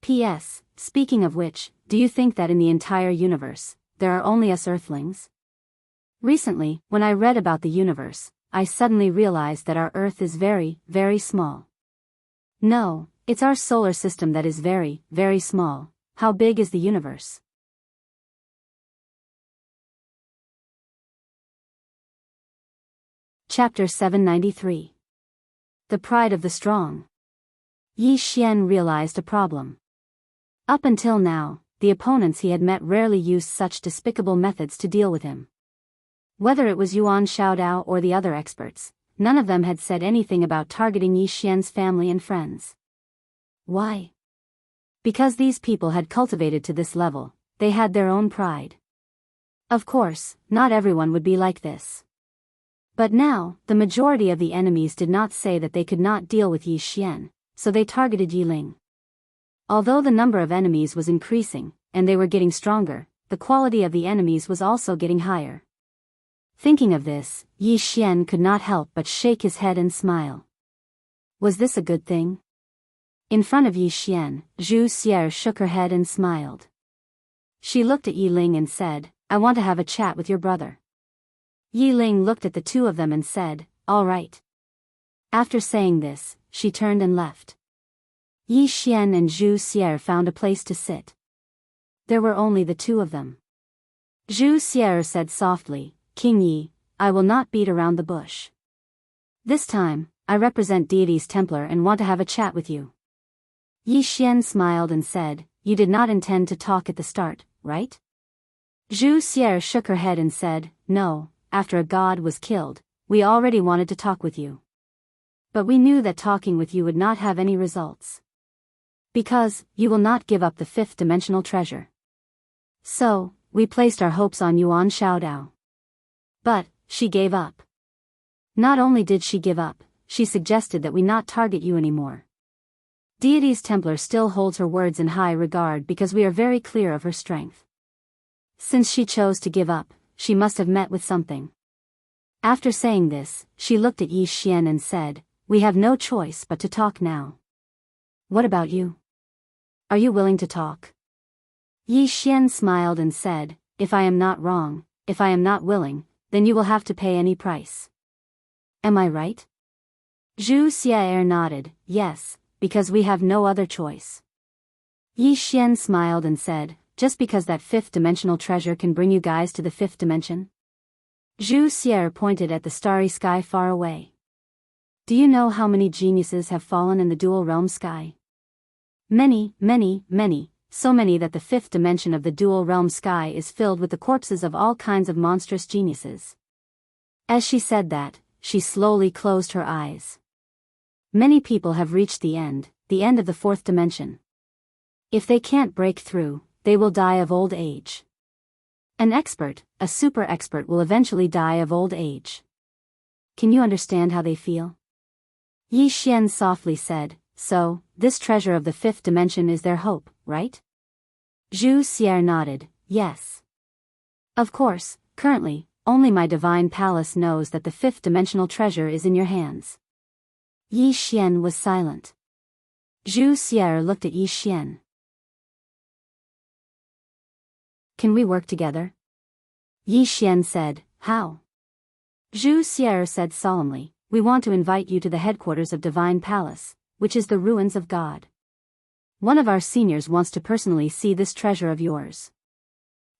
P.S. Speaking of which, do you think that in the entire universe, there are only us Earthlings? Recently, when I read about the universe, I suddenly realized that our Earth is very, very small. No, It's our solar system that is very, very small. How big is the universe? Chapter 793. The Pride of the Strong. Yi Xian realized a problem. Up until now, the opponents he had met rarely used such despicable methods to deal with him. Whether it was Yuan Xiaodao or the other experts, none of them had said anything about targeting Yi Xian's family and friends. Why? Because these people had cultivated to this level, they had their own pride. Of course, not everyone would be like this. But now, the majority of the enemies did not say that they could not deal with Yi Xian, so they targeted Yi Ling. Although the number of enemies was increasing, and they were getting stronger, the quality of the enemies was also getting higher. Thinking of this, Yi Xian could not help but shake his head and smile. Was this a good thing? In front of Yi Xian, Zhu Xier shook her head and smiled. She looked at Yi Ling and said, "I want to have a chat with your brother." Yi Ling looked at the two of them and said, "All right." After saying this, she turned and left. Yi Xian and Zhu Xier found a place to sit. There were only the two of them. Zhu Xier said softly, "King Yi, I will not beat around the bush. This time, I represent Deity's Templar and want to have a chat with you." Yi Xian smiled and said, "You did not intend to talk at the start, right?" Zhu Xier shook her head and said, "No, after a god was killed, we already wanted to talk with you. But we knew that talking with you would not have any results. Because, you will not give up the fifth-dimensional treasure. So, we placed our hopes on Yuan Xiaodao. But, she gave up. Not only did she give up, she suggested that we not target you anymore. Deity's Templar still holds her words in high regard because we are very clear of her strength. Since she chose to give up, she must have met with something." After saying this, she looked at Yi Xian and said, "We have no choice but to talk now. What about you? Are you willing to talk?" Yi Xian smiled and said, "If I am not wrong, if I am not willing, then you will have to pay any price. Am I right?" Zhu Xier nodded, "Yes, because we have no other choice." Yi Xian smiled and said, "Just because that fifth-dimensional treasure can bring you guys to the fifth dimension?" Zhu Xier pointed at the starry sky far away. "Do you know how many geniuses have fallen in the dual realm sky? Many, many, many, so many that the fifth dimension of the dual realm sky is filled with the corpses of all kinds of monstrous geniuses." As she said that, she slowly closed her eyes. Many people have reached the end of the fourth dimension. If they can't break through, they will die of old age. An expert, a super expert will eventually die of old age. Can you understand how they feel? Yi Xian softly said, "So, this treasure of the fifth dimension is their hope, right?" Zhu Xier nodded, "Yes. Of course, currently, only my divine palace knows that the fifth dimensional treasure is in your hands." Yi Xian was silent. Zhu Xier looked at Yi Xian. "Can we work together?" Yi Xian said, "How?" Zhu Xier said solemnly, "We want to invite you to the headquarters of Divine Palace, which is the ruins of God. One of our seniors wants to personally see this treasure of yours."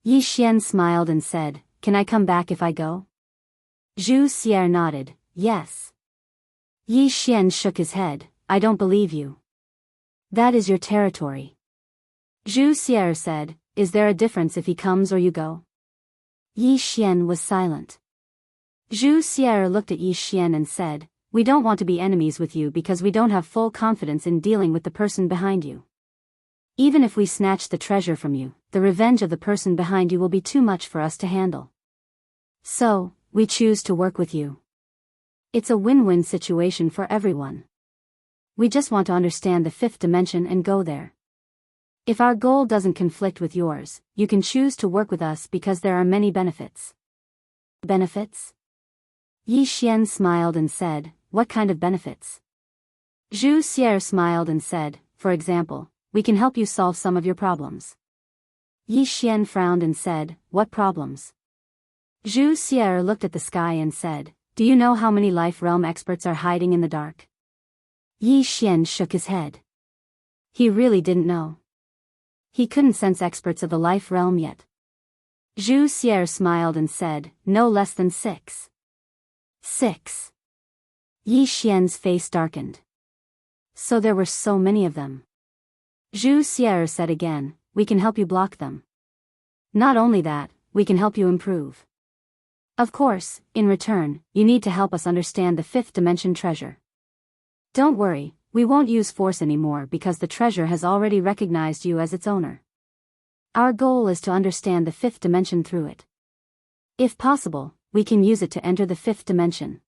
Yi Xian smiled and said, "Can I come back if I go?" Zhu Xier nodded, "Yes." Yi Xian shook his head, "I don't believe you. That is your territory." Zhu Xier said, "Is there a difference if he comes or you go?" Yi Xian was silent. Zhu Xier looked at Yi Xian and said, "We don't want to be enemies with you because we don't have full confidence in dealing with the person behind you. Even if we snatch the treasure from you, the revenge of the person behind you will be too much for us to handle. So, we choose to work with you. It's a win-win situation for everyone. We just want to understand the fifth dimension and go there. If our goal doesn't conflict with yours, you can choose to work with us because there are many benefits." "Benefits?" Yi Xian smiled and said, "What kind of benefits?" Zhu Xier smiled and said, "For example, we can help you solve some of your problems." Yi Xian frowned and said, "What problems?" Zhu Xier looked at the sky and said, "Do you know how many life realm experts are hiding in the dark?" Yi Xian shook his head. He really didn't know. He couldn't sense experts of the life realm yet. Zhu Xier smiled and said, no less than 6. 6. Yi Xian's face darkened. So there were so many of them. Zhu Xier said again, we can help you block them. Not only that, we can help you improve. Of course, in return, you need to help us understand the 5th dimension treasure. Don't worry, we won't use force anymore because the treasure has already recognized you as its owner. Our goal is to understand the 5th dimension through it. If possible, we can use it to enter the 5th dimension.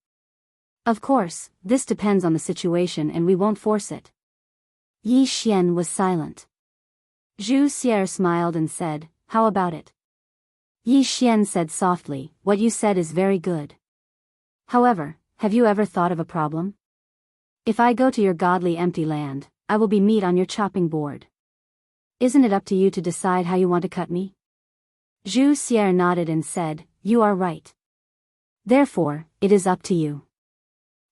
Of course, this depends on the situation and we won't force it. Yi Xian was silent. Zhu Xier smiled and said, how about it? Yi Xian said softly, what you said is very good. However, have you ever thought of a problem? If I go to your godly empty land, I will be meat on your chopping board. Isn't it up to you to decide how you want to cut me? Zhu Xier nodded and said, you are right. Therefore, it is up to you.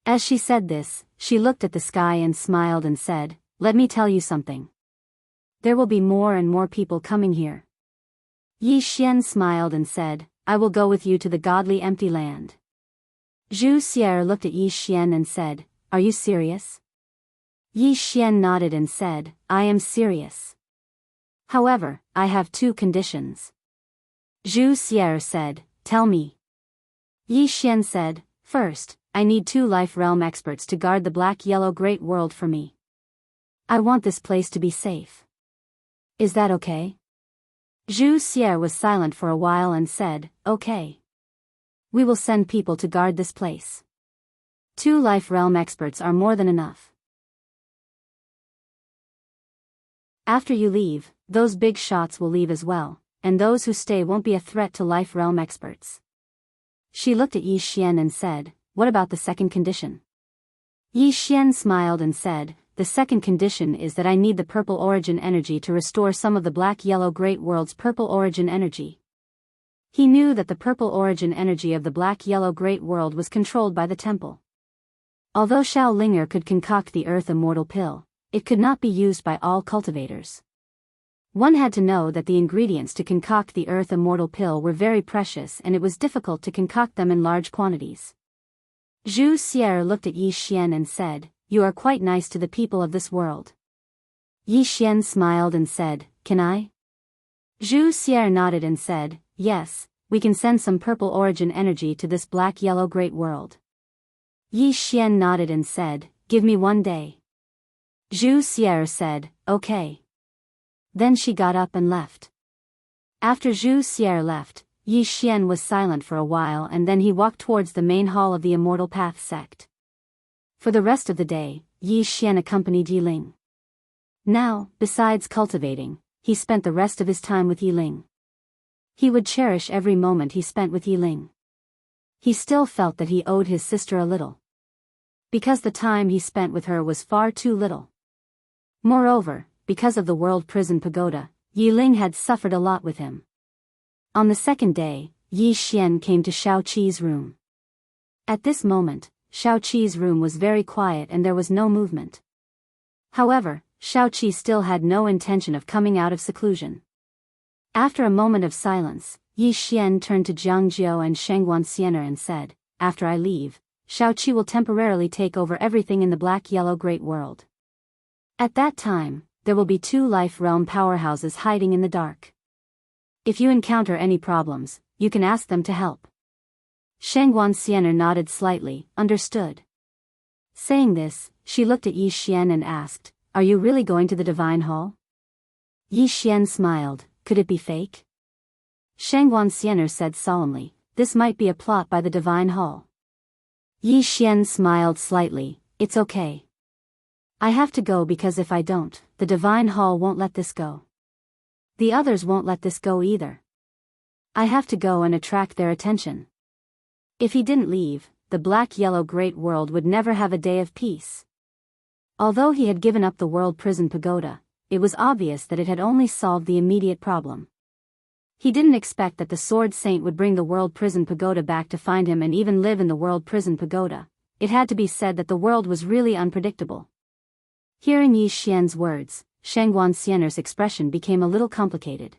As she said this, she looked at the sky and smiled and said, let me tell you something. There will be more and more people coming here. Yi Xian smiled and said, I will go with you to the godly empty land. Zhu Xier looked at Yi Xian and said, are you serious? Yi Xian nodded and said, I am serious. However, I have 2 conditions. Zhu Xier said, tell me. Yi Xian said, first, I need 2 life realm experts to guard the black-yellow great world for me. I want this place to be safe. Is that okay? Zhu Xier was silent for a while and said, okay. We will send people to guard this place. 2 life realm experts are more than enough. After you leave, those big shots will leave as well, and those who stay won't be a threat to life realm experts. She looked at Yi Xian and said, what about the second condition? Yi Xian smiled and said, the second condition is that I need the purple origin energy to restore some of the black-yellow great world's purple origin energy. He knew that the purple origin energy of the black-yellow great world was controlled by the temple. Although Xiao Linger could concoct the earth immortal pill, it could not be used by all cultivators. One had to know that the ingredients to concoct the earth immortal pill were very precious and it was difficult to concoct them in large quantities. Zhu Xier looked at Yi Xian and said, you are quite nice to the people of this world. Yi Xian smiled and said, can I? Zhu Xier nodded and said, yes, we can send some purple origin energy to this black-yellow great world. Yi Xian nodded and said, give me 1 day. Zhu Xier said, okay. Then she got up and left. After Zhu Xier left, Yi Xian was silent for a while and then he walked towards the main hall of the Immortal Path sect. For the rest of the day, Yi Xian accompanied Yi Ling. Now, besides cultivating, he spent the rest of his time with Yi Ling. He would cherish every moment he spent with Yi Ling. He still felt that he owed his sister a little. Because the time he spent with her was far too little. Moreover, because of the World Prison Pagoda, Yi Ling had suffered a lot with him. On the second day, Yi Xian came to Shao Qi's room. At this moment, Shao Qi's room was very quiet and there was no movement. However, Shao Qi still had no intention of coming out of seclusion. After a moment of silence, Yi Xian turned to Jiang Jiao and Shengguan Xianer and said, after I leave, Shao Qi will temporarily take over everything in the black-yellow great world. At that time, there will be 2 life realm powerhouses hiding in the dark. If you encounter any problems, you can ask them to help. Shengguan Xianer nodded slightly, understood. Saying this, she looked at Yi Xian and asked, are you really going to the Divine Hall? Yi Xian smiled, could it be fake? Shengguan Xianer said solemnly, this might be a plot by the Divine Hall. Yi Xian smiled slightly, it's okay. I have to go because if I don't, the Divine Hall won't let this go. The others won't let this go either. I have to go and attract their attention. If he didn't leave, the black-yellow great world would never have a day of peace. Although he had given up the World Prison Pagoda, it was obvious that it had only solved the immediate problem. He didn't expect that the Sword Saint would bring the World Prison Pagoda back to find him and even live in the World Prison Pagoda. It had to be said that the world was really unpredictable. Hearing Yi Xian's words, Shangguan Xian'er's expression became a little complicated.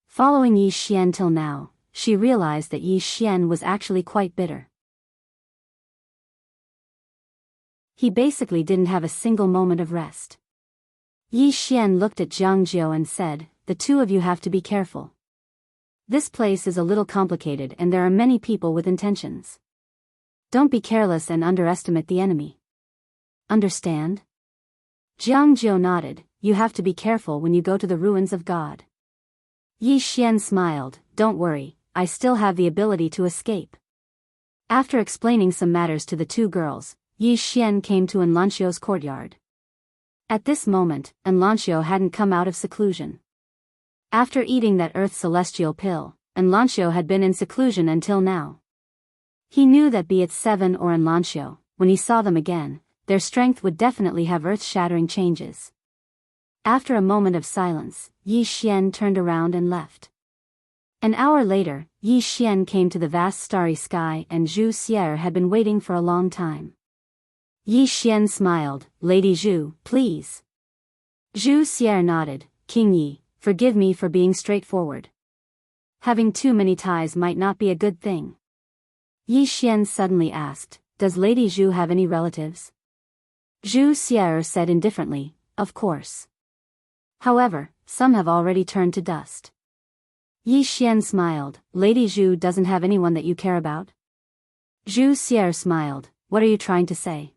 Following Yi Xian till now, she realized that Yi Xian was actually quite bitter. He basically didn't have a single moment of rest. Yi Xian looked at Jiang Jiao and said, "The two of you have to be careful. This place is a little complicated and there are many people with intentions. Don't be careless and underestimate the enemy. Understand?" Jiang Jiao nodded. "You have to be careful when you go to the ruins of God." Yi Xian smiled. "Don't worry, I still have the ability to escape." After explaining some matters to the two girls, Yi Xian came to Enlanxio's courtyard. At this moment, Enlanxio hadn't come out of seclusion. After eating that earth celestial pill, Enlanxio had been in seclusion until now. He knew that be it Seven or Enlanxio, when he saw them again, their strength would definitely have earth-shattering changes. After a moment of silence, Yi Xian turned around and left. An hour later, Yi Xian came to the vast starry sky and Zhu Xier had been waiting for a long time. Yi Xian smiled. "Lady Zhu, please." Zhu Xier nodded. "King Yi, forgive me for being straightforward. Having too many ties might not be a good thing." Yi Xian suddenly asked, "Does Lady Zhu have any relatives?" Zhu Xier said indifferently, "Of course. However, some have already turned to dust." Yi Xian smiled. "Lady Zhu doesn't have anyone that you care about?" Zhu Xier smiled. "What are you trying to say?"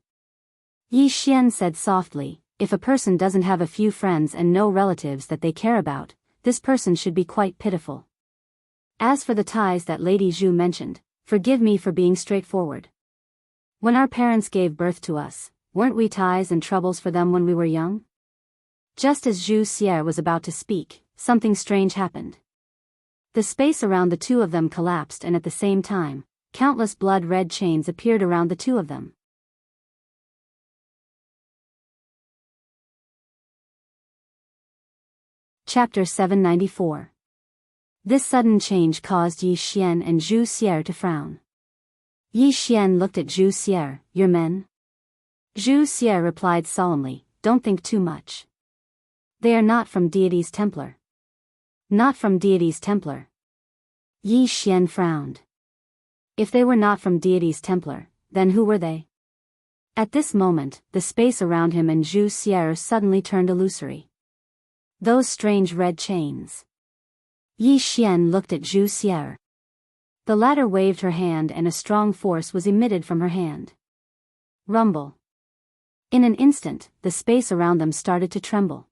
Yi Xian said softly, "If a person doesn't have a few friends and no relatives that they care about, this person should be quite pitiful. As for the ties that Lady Zhu mentioned, forgive me for being straightforward. When our parents gave birth to us, weren't we ties and troubles for them when we were young?" Just as Zhu Xier was about to speak, something strange happened. The space around the two of them collapsed and at the same time, countless blood-red chains appeared around the two of them. Chapter 794. This sudden change caused Yi Xian and Zhu Xier to frown. Yi Xian looked at Zhu Xier. "Your men?" Zhu Xier replied solemnly, "Don't think too much. They are not from Deity's Templar." "Not from Deity's Templar?" Yi Xian frowned. If they were not from Deity's Templar, then who were they? At this moment, the space around him and Zhu Xier suddenly turned illusory. Those strange red chains. Yi Xian looked at Zhu Xier. The latter waved her hand and a strong force was emitted from her hand. Rumble. In an instant, the space around them started to tremble.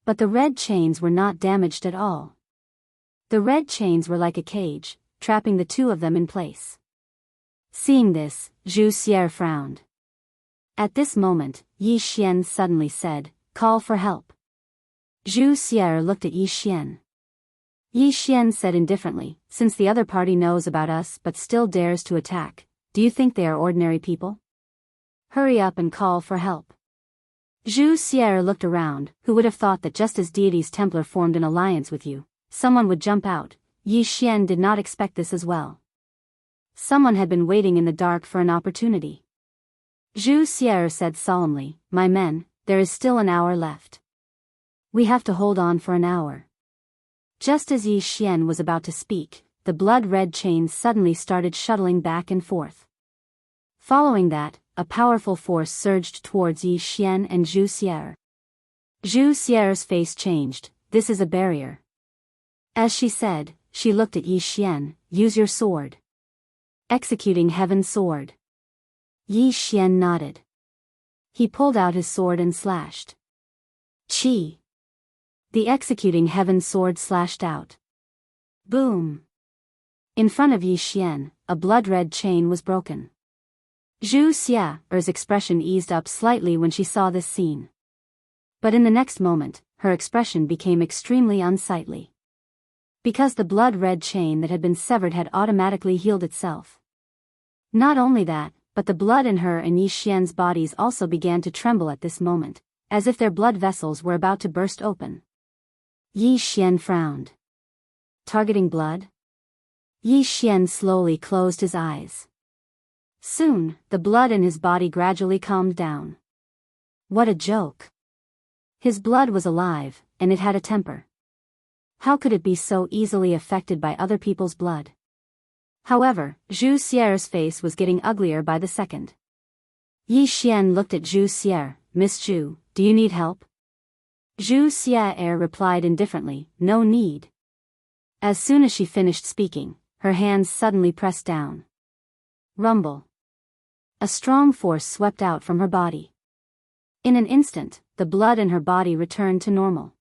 But the red chains were not damaged at all. The red chains were like a cage, trapping the two of them in place. Seeing this, Zhu Xier frowned. At this moment, Yi Xian suddenly said, "Call for help." Zhu Xier looked at Yi Xian. Yi Xian said indifferently, "Since the other party knows about us but still dares to attack, do you think they are ordinary people? Hurry up and call for help." Zhu Xier looked around. Who would have thought that just as Deity's Templar formed an alliance with you, someone would jump out? Yi Xian did not expect this as well. Someone had been waiting in the dark for an opportunity. Zhu Xier said solemnly, "My men, there is still an hour left. We have to hold on for an hour." Just as Yi Xian was about to speak, the blood-red chains suddenly started shuttling back and forth. Following that, a powerful force surged towards Yi Xian and Zhu Xier. Zhu Xier's face changed. "This is a barrier." As she said, she looked at Yi Xian. "Use your sword." Executing Heaven's Sword. Yi Xian nodded. He pulled out his sword and slashed. Chi. The executing Heaven's Sword slashed out. Boom. In front of Yi Xian, a blood-red chain was broken. Zhu Xier's expression eased up slightly when she saw this scene. But in the next moment, her expression became extremely unsightly. Because the blood-red chain that had been severed had automatically healed itself. Not only that, but the blood in her and Yi Xian's bodies also began to tremble at this moment, as if their blood vessels were about to burst open. Yi Xian frowned. Targeting blood? Yi Xian slowly closed his eyes. Soon, the blood in his body gradually calmed down. What a joke. His blood was alive, and it had a temper. How could it be so easily affected by other people's blood? However, Zhu Xier's face was getting uglier by the second. Yi Xian looked at Zhu Xier. Miss Zhu, do you need help? Zhu Xier replied indifferently, no need. As soon as she finished speaking, her hands suddenly pressed down. Rumble. A strong force swept out from her body. In an instant, the blood in her body returned to normal.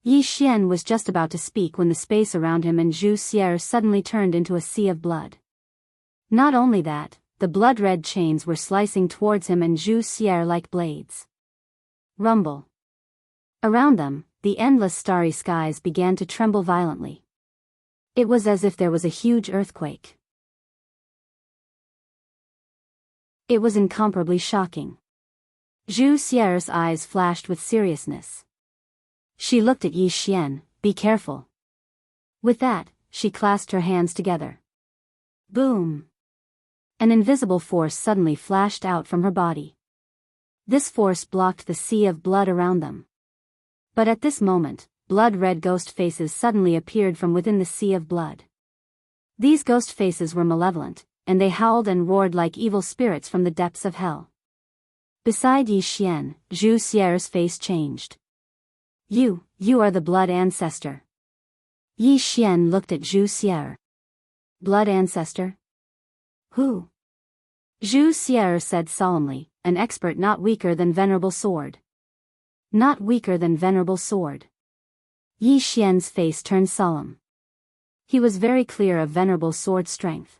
Yi Xian was just about to speak when the space around him and Zhu Xier suddenly turned into a sea of blood. Not only that, the blood-red chains were slicing towards him and Zhu Xier like blades. Rumble. Around them, the endless starry skies began to tremble violently. It was as if there was a huge earthquake. It was incomparably shocking. Zhu Xier's eyes flashed with seriousness. She looked at Yi Xian, be careful. With that, she clasped her hands together. Boom! An invisible force suddenly flashed out from her body. This force blocked the sea of blood around them. But at this moment, blood-red ghost faces suddenly appeared from within the sea of blood. These ghost faces were malevolent, and they howled and roared like evil spirits from the depths of hell. Beside Yi Xian, Zhu Xier's face changed. You are the blood ancestor. Yi Xian looked at Zhu Xier. Blood ancestor? Who? Zhu Xier said solemnly, an expert not weaker than venerable sword. Not weaker than venerable sword. Yi Xian's face turned solemn. He was very clear of venerable sword strength.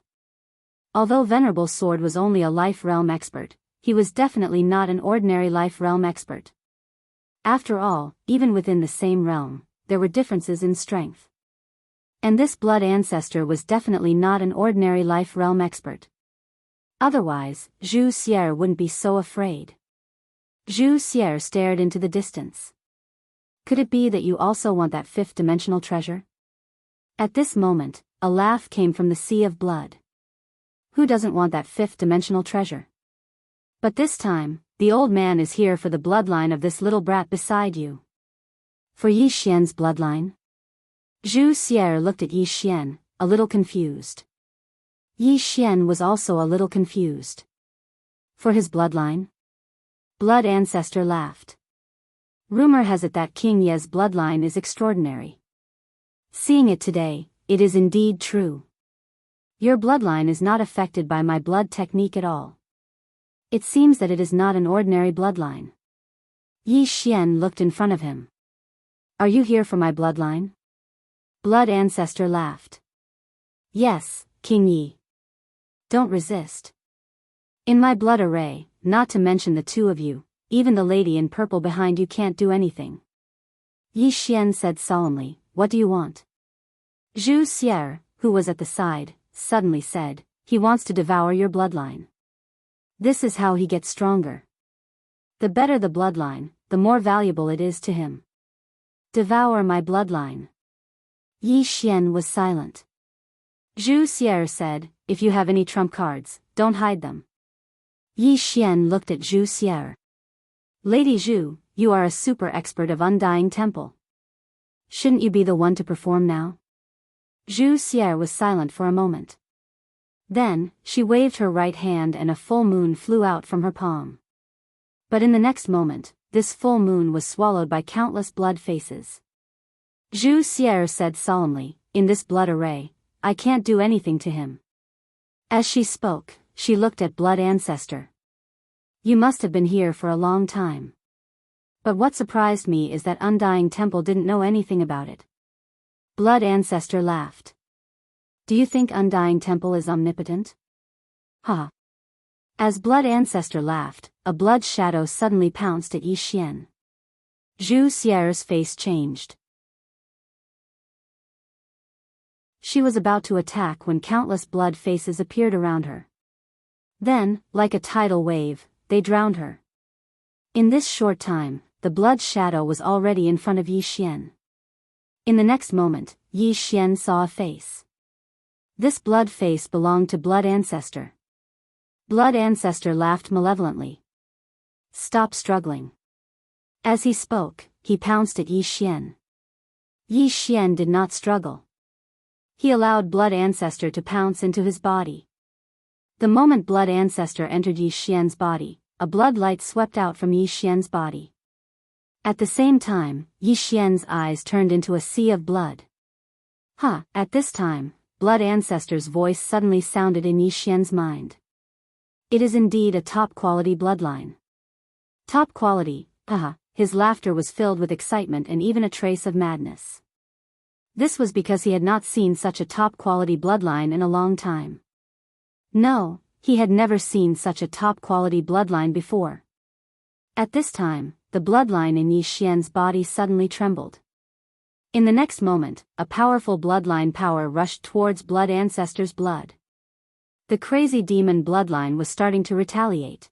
Although venerable sword was only a life realm expert, he was definitely not an ordinary life realm expert. After all, even within the same realm, there were differences in strength. And this blood ancestor was definitely not an ordinary life realm expert. Otherwise, Zhu Xier wouldn't be so afraid. Zhu Xier stared into the distance. Could it be that you also want that fifth-dimensional treasure? At this moment, a laugh came from the sea of blood. Who doesn't want that fifth-dimensional treasure? But this time, the old man is here for the bloodline of this little brat beside you. For Yi Xian's bloodline? Zhu Xier looked at Yi Xian, a little confused. Yi Xian was also a little confused. For his bloodline? Blood ancestor laughed. Rumor has it that King Ye's bloodline is extraordinary. Seeing it today, it is indeed true. Your bloodline is not affected by my blood technique at all. It seems that it is not an ordinary bloodline. Yi Xian looked in front of him. Are you here for my bloodline? Blood ancestor laughed. Yes, King Yi. Don't resist. In my blood array, not to mention the two of you, even the lady in purple behind you can't do anything. Yi Xian said solemnly, what do you want? Zhu Xier, who was at the side, suddenly said, he wants to devour your bloodline. This is how he gets stronger. The better the bloodline, the more valuable it is to him. Devour my bloodline. Yi Xian was silent. Zhu Xier said, if you have any trump cards, don't hide them. Yi Xian looked at Zhu Xier. Lady Zhu, you are a super expert of Undying Temple. Shouldn't you be the one to perform now? Zhu Xier was silent for a moment. Then, she waved her right hand and a full moon flew out from her palm. But in the next moment, this full moon was swallowed by countless blood faces. Zhu Xier said solemnly, in this blood array, I can't do anything to him. As she spoke, she looked at Blood Ancestor. You must have been here for a long time. But what surprised me is that Undying Temple didn't know anything about it. Blood Ancestor laughed. Do you think Undying Temple is omnipotent? Ha! As Blood Ancestor laughed, a blood shadow suddenly pounced at Yi Xian. Zhu Xier's face changed. She was about to attack when countless blood faces appeared around her. Then, like a tidal wave, they drowned her. In this short time, the blood shadow was already in front of Yi Xian. In the next moment, Yi Xian saw a face. This blood face belonged to Blood Ancestor. Blood Ancestor laughed malevolently. Stop struggling. As he spoke, he pounced at Yi Xian. Yi Xian did not struggle. He allowed Blood Ancestor to pounce into his body. The moment Blood Ancestor entered Yi Xian's body, a blood light swept out from Yi Xian's body. At the same time, Yi Xian's eyes turned into a sea of blood. At this time, Blood Ancestor's voice suddenly sounded in Yi Xian's mind. It is indeed a top-quality bloodline. Top quality, his laughter was filled with excitement and even a trace of madness. This was because he had not seen such a top-quality bloodline in a long time. No, he had never seen such a top-quality bloodline before. At this time, the bloodline in Yi Xian's body suddenly trembled. In the next moment, a powerful bloodline power rushed towards Blood Ancestor's blood. The crazy demon bloodline was starting to retaliate.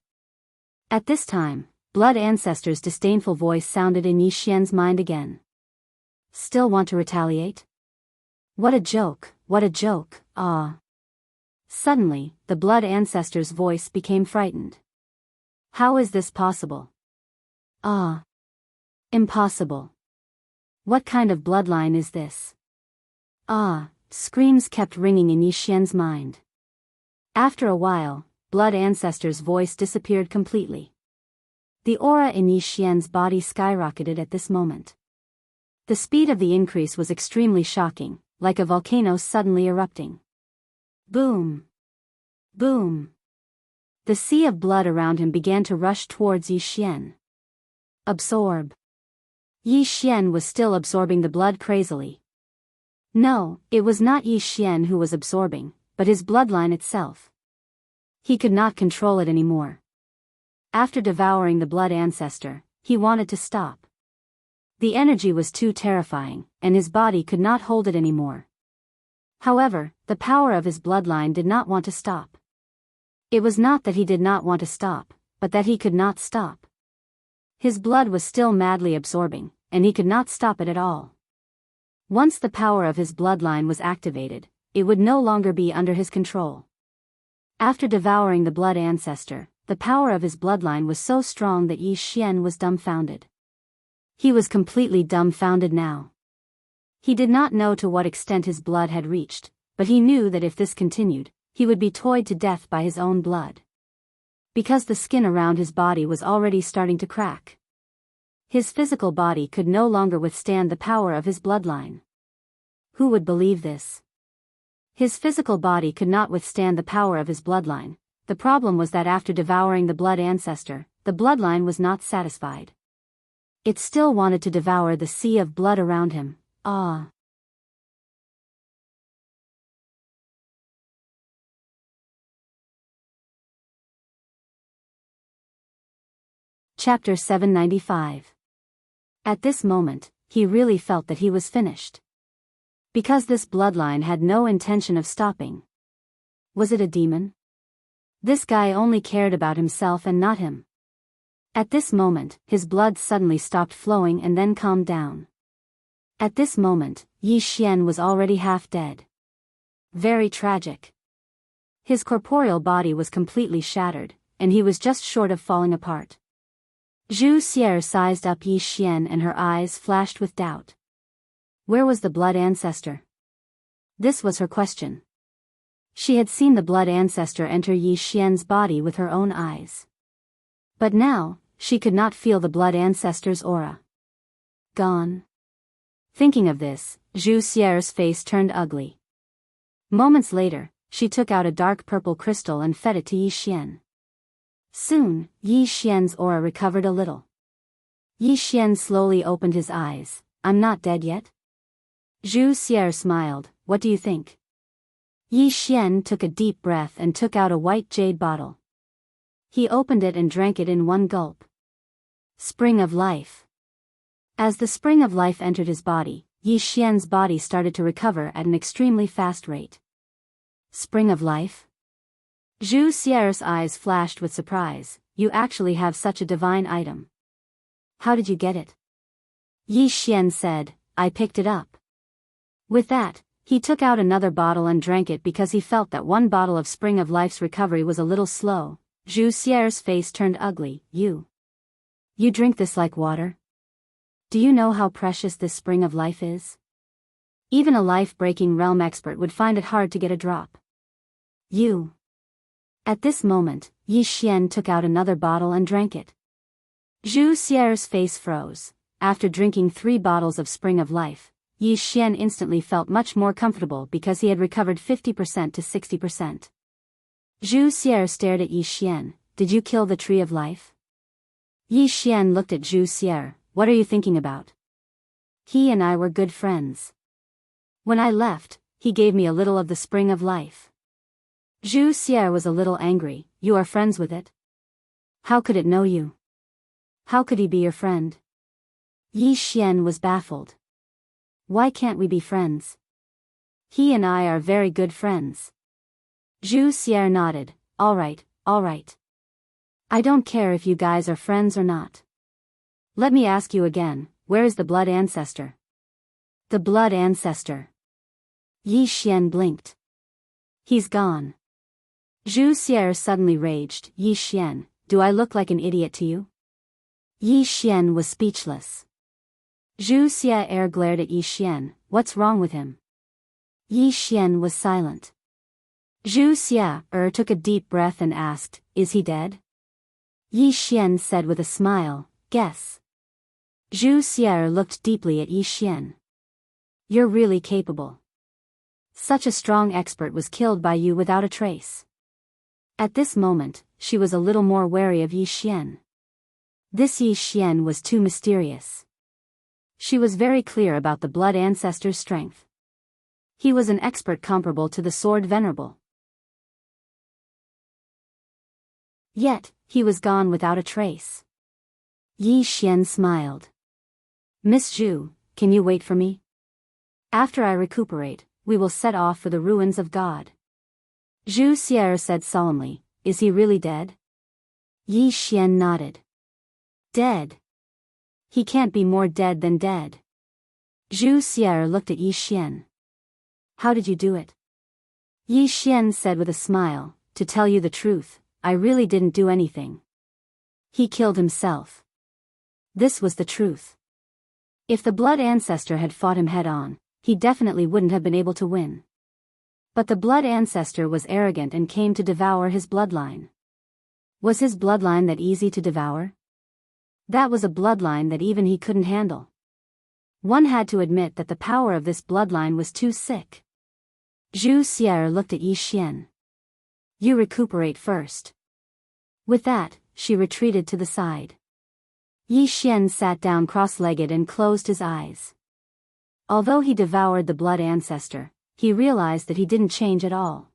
At this time, Blood Ancestor's disdainful voice sounded in Yi Xian's mind again. Still want to retaliate? What a joke, what a joke, ah. Suddenly, the Blood Ancestor's voice became frightened. How is this possible? Ah. Impossible. What kind of bloodline is this? Ah, screams kept ringing in Yi Xian's mind. After a while, Blood Ancestor's voice disappeared completely. The aura in Yi Xian's body skyrocketed at this moment. The speed of the increase was extremely shocking, like a volcano suddenly erupting. Boom! Boom! The sea of blood around him began to rush towards Yi Xian. Absorb. Yi Xian was still absorbing the blood crazily. No, it was not Yi Xian who was absorbing, but his bloodline itself. He could not control it anymore. After devouring the Blood Ancestor, he wanted to stop. The energy was too terrifying, and his body could not hold it anymore. However, the power of his bloodline did not want to stop. It was not that he did not want to stop, but that he could not stop. His blood was still madly absorbing, and he could not stop it at all. Once the power of his bloodline was activated, it would no longer be under his control. After devouring the Blood Ancestor, the power of his bloodline was so strong that Yi Xian was dumbfounded. He was completely dumbfounded now. He did not know to what extent his blood had reached, but he knew that if this continued, he would be toyed to death by his own blood. Because the skin around his body was already starting to crack. His physical body could no longer withstand the power of his bloodline. Who would believe this? His physical body could not withstand the power of his bloodline. The problem was that after devouring the Blood Ancestor, the bloodline was not satisfied. It still wanted to devour the sea of blood around him. Ah. Chapter 795. At this moment, he really felt that he was finished. Because this bloodline had no intention of stopping. Was it a demon? This guy only cared about himself and not him. At this moment, his blood suddenly stopped flowing and then calmed down. At this moment, Yi Xian was already half dead. Very tragic. His corporeal body was completely shattered, and he was just short of falling apart. Zhu Xier sized up Yi Xian and her eyes flashed with doubt. Where was the Blood Ancestor? This was her question. She had seen the Blood Ancestor enter Yi Xian's body with her own eyes. But now, she could not feel the Blood Ancestor's aura. Gone. Thinking of this, Zhu Xier's face turned ugly. Moments later, she took out a dark purple crystal and fed it to Yi Xian. Soon, Yi Xian's aura recovered a little. Yi Xian slowly opened his eyes. I'm not dead yet? Zhu Xier smiled. What do you think? Yi Xian took a deep breath and took out a white jade bottle. He opened it and drank it in one gulp. Spring of life. As the spring of life entered his body, Yi Xian's body started to recover at an extremely fast rate. Spring of life? Zhu Xier's eyes flashed with surprise. You actually have such a divine item. How did you get it? Yi Xian said, I picked it up. With that, he took out another bottle and drank it because he felt that one bottle of Spring of Life's recovery was a little slow. Zhu Xier's face turned ugly. You drink this like water? Do you know how precious this spring of life is? Even a life-breaking realm expert would find it hard to get a drop. You. At this moment, Yi Xian took out another bottle and drank it. Zhu Xier's face froze. After drinking 3 bottles of Spring of Life, Yi Xian instantly felt much more comfortable because he had recovered 50% to 60%. Zhu Xier stared at Yi Xian. Did you kill the Tree of Life? Yi Xian looked at Zhu Xier. What are you thinking about? He and I were good friends. When I left, he gave me a little of the Spring of Life. Zhu Xier was a little angry. You are friends with it? How could it know you? How could he be your friend? Yi Xian was baffled. Why can't we be friends? He and I are very good friends. Zhu Xier nodded. All right. I don't care if you guys are friends or not. Let me ask you again, where is the blood ancestor? The blood ancestor. Yi Xian blinked. He's gone. Zhu Xier suddenly raged. Yi Xian, do I look like an idiot to you? Yi Xian was speechless. Zhu Xier glared at Yi Xian. What's wrong with him? Yi Xian was silent. Zhu Xier took a deep breath and asked, is he dead? Yi Xian said with a smile, guess. Zhu Xier looked deeply at Yi Xian. You're really capable. Such a strong expert was killed by you without a trace. At this moment, she was a little more wary of Yi Xian. This Yi Xian was too mysterious. She was very clear about the blood ancestor's strength. He was an expert comparable to the sword venerable. Yet, he was gone without a trace. Yi Xian smiled. Miss Zhu, can you wait for me? After I recuperate, we will set off for the ruins of God. Zhu Xier said solemnly, is he really dead? Yi Xian nodded. Dead? He can't be more dead than dead. Zhu Xier looked at Yi Xian. How did you do it? Yi Xian said with a smile, to tell you the truth, I really didn't do anything. He killed himself. This was the truth. If the blood ancestor had fought him head-on, he definitely wouldn't have been able to win. But the blood ancestor was arrogant and came to devour his bloodline. Was his bloodline that easy to devour? That was a bloodline that even he couldn't handle. One had to admit that the power of this bloodline was too sick. Zhu Xier looked at Yi Xian. You recuperate first. With that, she retreated to the side. Yi Xian sat down cross-legged and closed his eyes. Although he devoured the blood ancestor, he realized that he didn't change at all.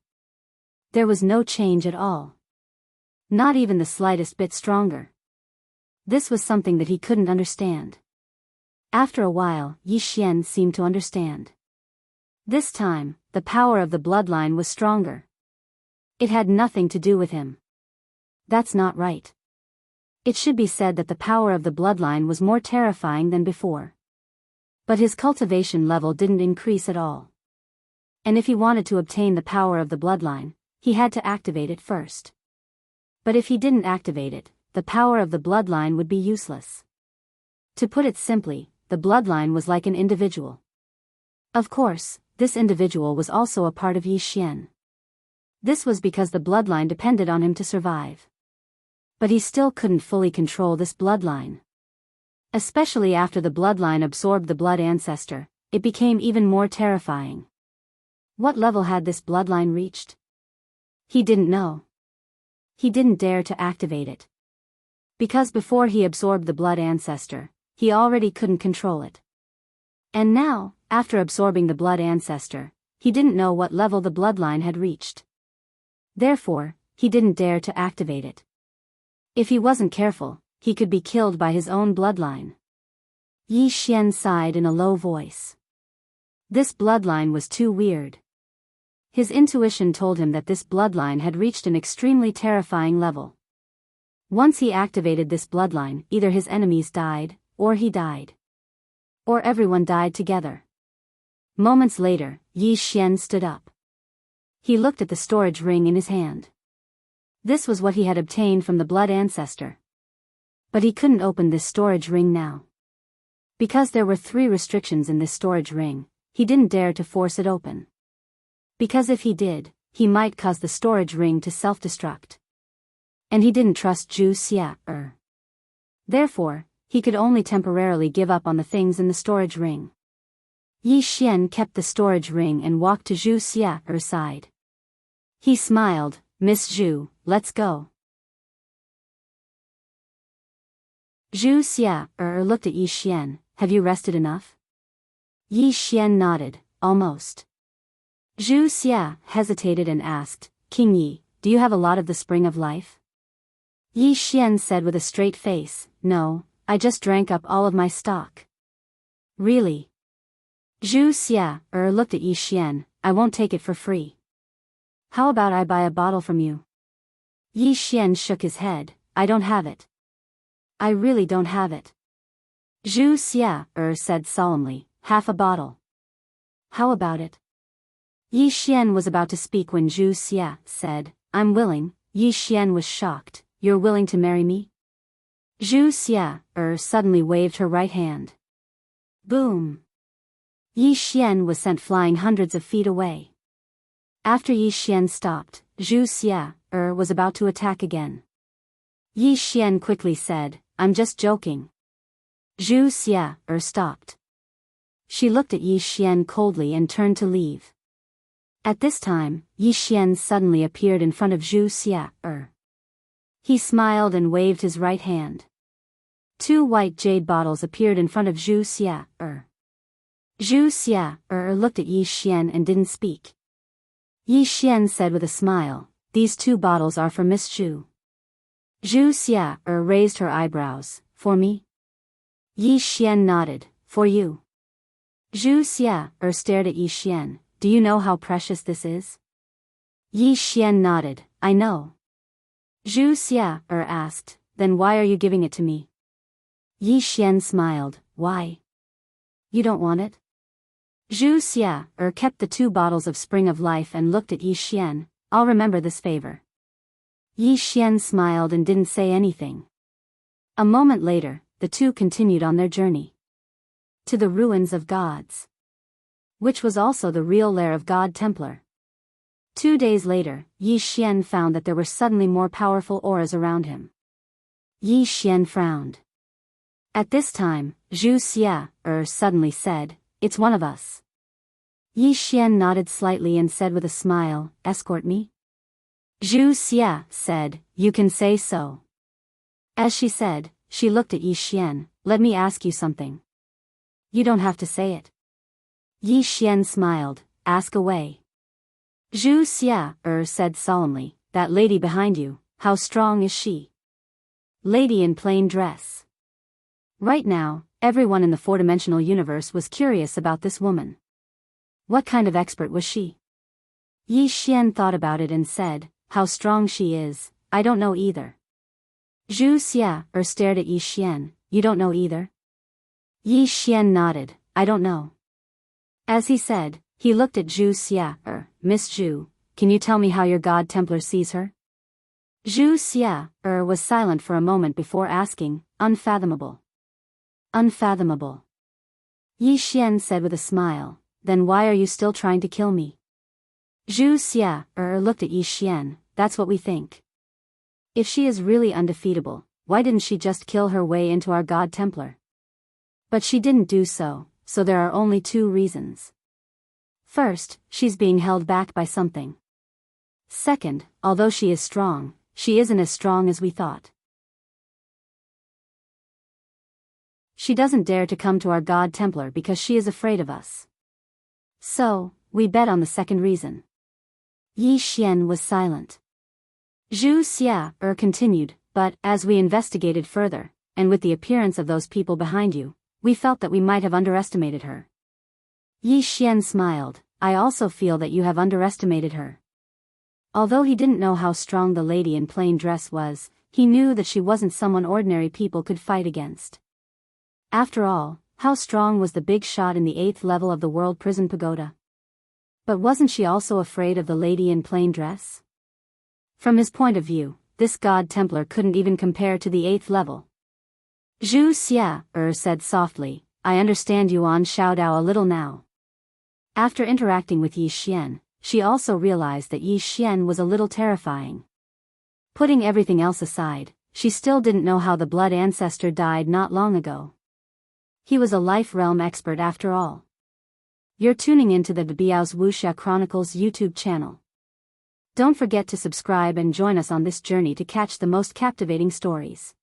There was no change at all. Not even the slightest bit stronger. This was something that he couldn't understand. After a while, Yi Xian seemed to understand. This time, the power of the bloodline was stronger. It had nothing to do with him. That's not right. It should be said that the power of the bloodline was more terrifying than before. But his cultivation level didn't increase at all. And if he wanted to obtain the power of the bloodline, he had to activate it first. But if he didn't activate it, the power of the bloodline would be useless. To put it simply, the bloodline was like an individual. Of course, this individual was also a part of Yi Xian. This was because the bloodline depended on him to survive. But he still couldn't fully control this bloodline. Especially after the bloodline absorbed the blood ancestor, it became even more terrifying. What level had this bloodline reached? He didn't know. He didn't dare to activate it. Because before he absorbed the blood ancestor, he already couldn't control it. And now, after absorbing the blood ancestor, he didn't know what level the bloodline had reached. Therefore, he didn't dare to activate it. If he wasn't careful, he could be killed by his own bloodline. Yi Xian sighed in a low voice. This bloodline was too weird. His intuition told him that this bloodline had reached an extremely terrifying level. Once he activated this bloodline, either his enemies died, or he died. Or everyone died together. Moments later, Yi Xian stood up. He looked at the storage ring in his hand. This was what he had obtained from the blood ancestor. But he couldn't open this storage ring now. Because there were 3 restrictions in this storage ring, he didn't dare to force it open. Because if he did, he might cause the storage ring to self-destruct. And he didn't trust Wuxia. Therefore, he could only temporarily give up on the things in the storage ring. Yi Xian kept the storage ring and walked to Wuxia's side. He smiled, "Miss Zhu, let's go." Wuxia looked at Yi Xian, "Have you rested enough?" Yi Xian nodded, "Almost." Wuxia hesitated and asked, "King Yi, do you have a lot of the spring of life?" Yi Xian said with a straight face, "No, I just drank up all of my stock." "Really?" Wuxia looked at Yi Xian, "I won't take it for free. How about I buy a bottle from you?" Yi Xian shook his head, "I don't have it. I really don't have it." Wuxia said solemnly, "Half a bottle. How about it?" Yi Xian was about to speak when Wuxia said, "I'm willing." Yi Xian was shocked, "You're willing to marry me?" Wuxia suddenly waved her right hand. Boom! Yi Xian was sent flying hundreds of feet away. After Yi Xian stopped, Wuxia was about to attack again. Yi Xian quickly said, "I'm just joking." Wuxia stopped. She looked at Yi Xian coldly and turned to leave. At this time, Yi Xian suddenly appeared in front of Wuxia. He smiled and waved his right hand. 2 white jade bottles appeared in front of Wuxia. Wuxia looked at Yi Xian and didn't speak. Yi Xian said with a smile, "These 2 bottles are for Miss Zhu." Wuxia raised her eyebrows, "For me?" Yi Xian nodded, "For you." Wuxia stared at Yi Xian, "Do you know how precious this is?" Yi Xian nodded, "I know." Wuxia asked, "Then why are you giving it to me?" Yi Xian smiled, "Why? You don't want it?" Wuxia kept the 2 bottles of Spring of Life and looked at Yi Xian, "I'll remember this favor." Yi Xian smiled and didn't say anything. A moment later, the 2 continued on their journey to the ruins of gods, which was also the real lair of God Templar. 2 days later, Yi Xian found that there were suddenly more powerful auras around him. Yi Xian frowned. At this time, Wuxia suddenly said, "It's one of us." Yi Xian nodded slightly and said with a smile, "Escort me?" Wuxia said, "You can say so." As she said, she looked at Yi Xian, "Let me ask you something." "You don't have to say it." Yi Xian smiled, "Ask away." Wuxia said solemnly, "That lady behind you, how strong is she?" "Lady in plain dress." Right now, everyone in the 4-dimensional universe was curious about this woman. What kind of expert was she? Yi Xian thought about it and said, "How strong she is, I don't know either." Wuxia stared at Yi Xian, "You don't know either?" Yi Xian nodded, "I don't know." As he said, he looked at Wuxia, "Miss Zhu, can you tell me how your God Templar sees her?" Wuxia was silent for a moment before asking, "Unfathomable." "Unfathomable." Yi Xian said with a smile, "Then why are you still trying to kill me?" Wuxia looked at Yi Xian, "That's what we think. If she is really undefeatable, why didn't she just kill her way into our God Templar?" But she didn't do so, so there are only 2 reasons. First, she's being held back by something. Second, although she is strong, she isn't as strong as we thought. She doesn't dare to come to our God Templar because she is afraid of us. So, we bet on the second reason. Yi Xian was silent. Wuxia continued, "But, as we investigated further, and with the appearance of those people behind you, we felt that we might have underestimated her." Yi Xian smiled, "I also feel that you have underestimated her." Although he didn't know how strong the lady in plain dress was, he knew that she wasn't someone ordinary people could fight against. After all, how strong was the big shot in the 8th level of the World Prison Pagoda? But wasn't she also afraid of the lady in plain dress? From his point of view, this God Templar couldn't even compare to the 8th level. Wuxia said softly, I understand Yuan Xiaodao a little now. After interacting with Yi Xian, she also realized that Yi Xian was a little terrifying. Putting everything else aside, she still didn't know how the blood ancestor died not long ago. He was a life realm expert after all. You're tuning into the Biyao's Wuxia Chronicles YouTube channel. Don't forget to subscribe and join us on this journey to catch the most captivating stories.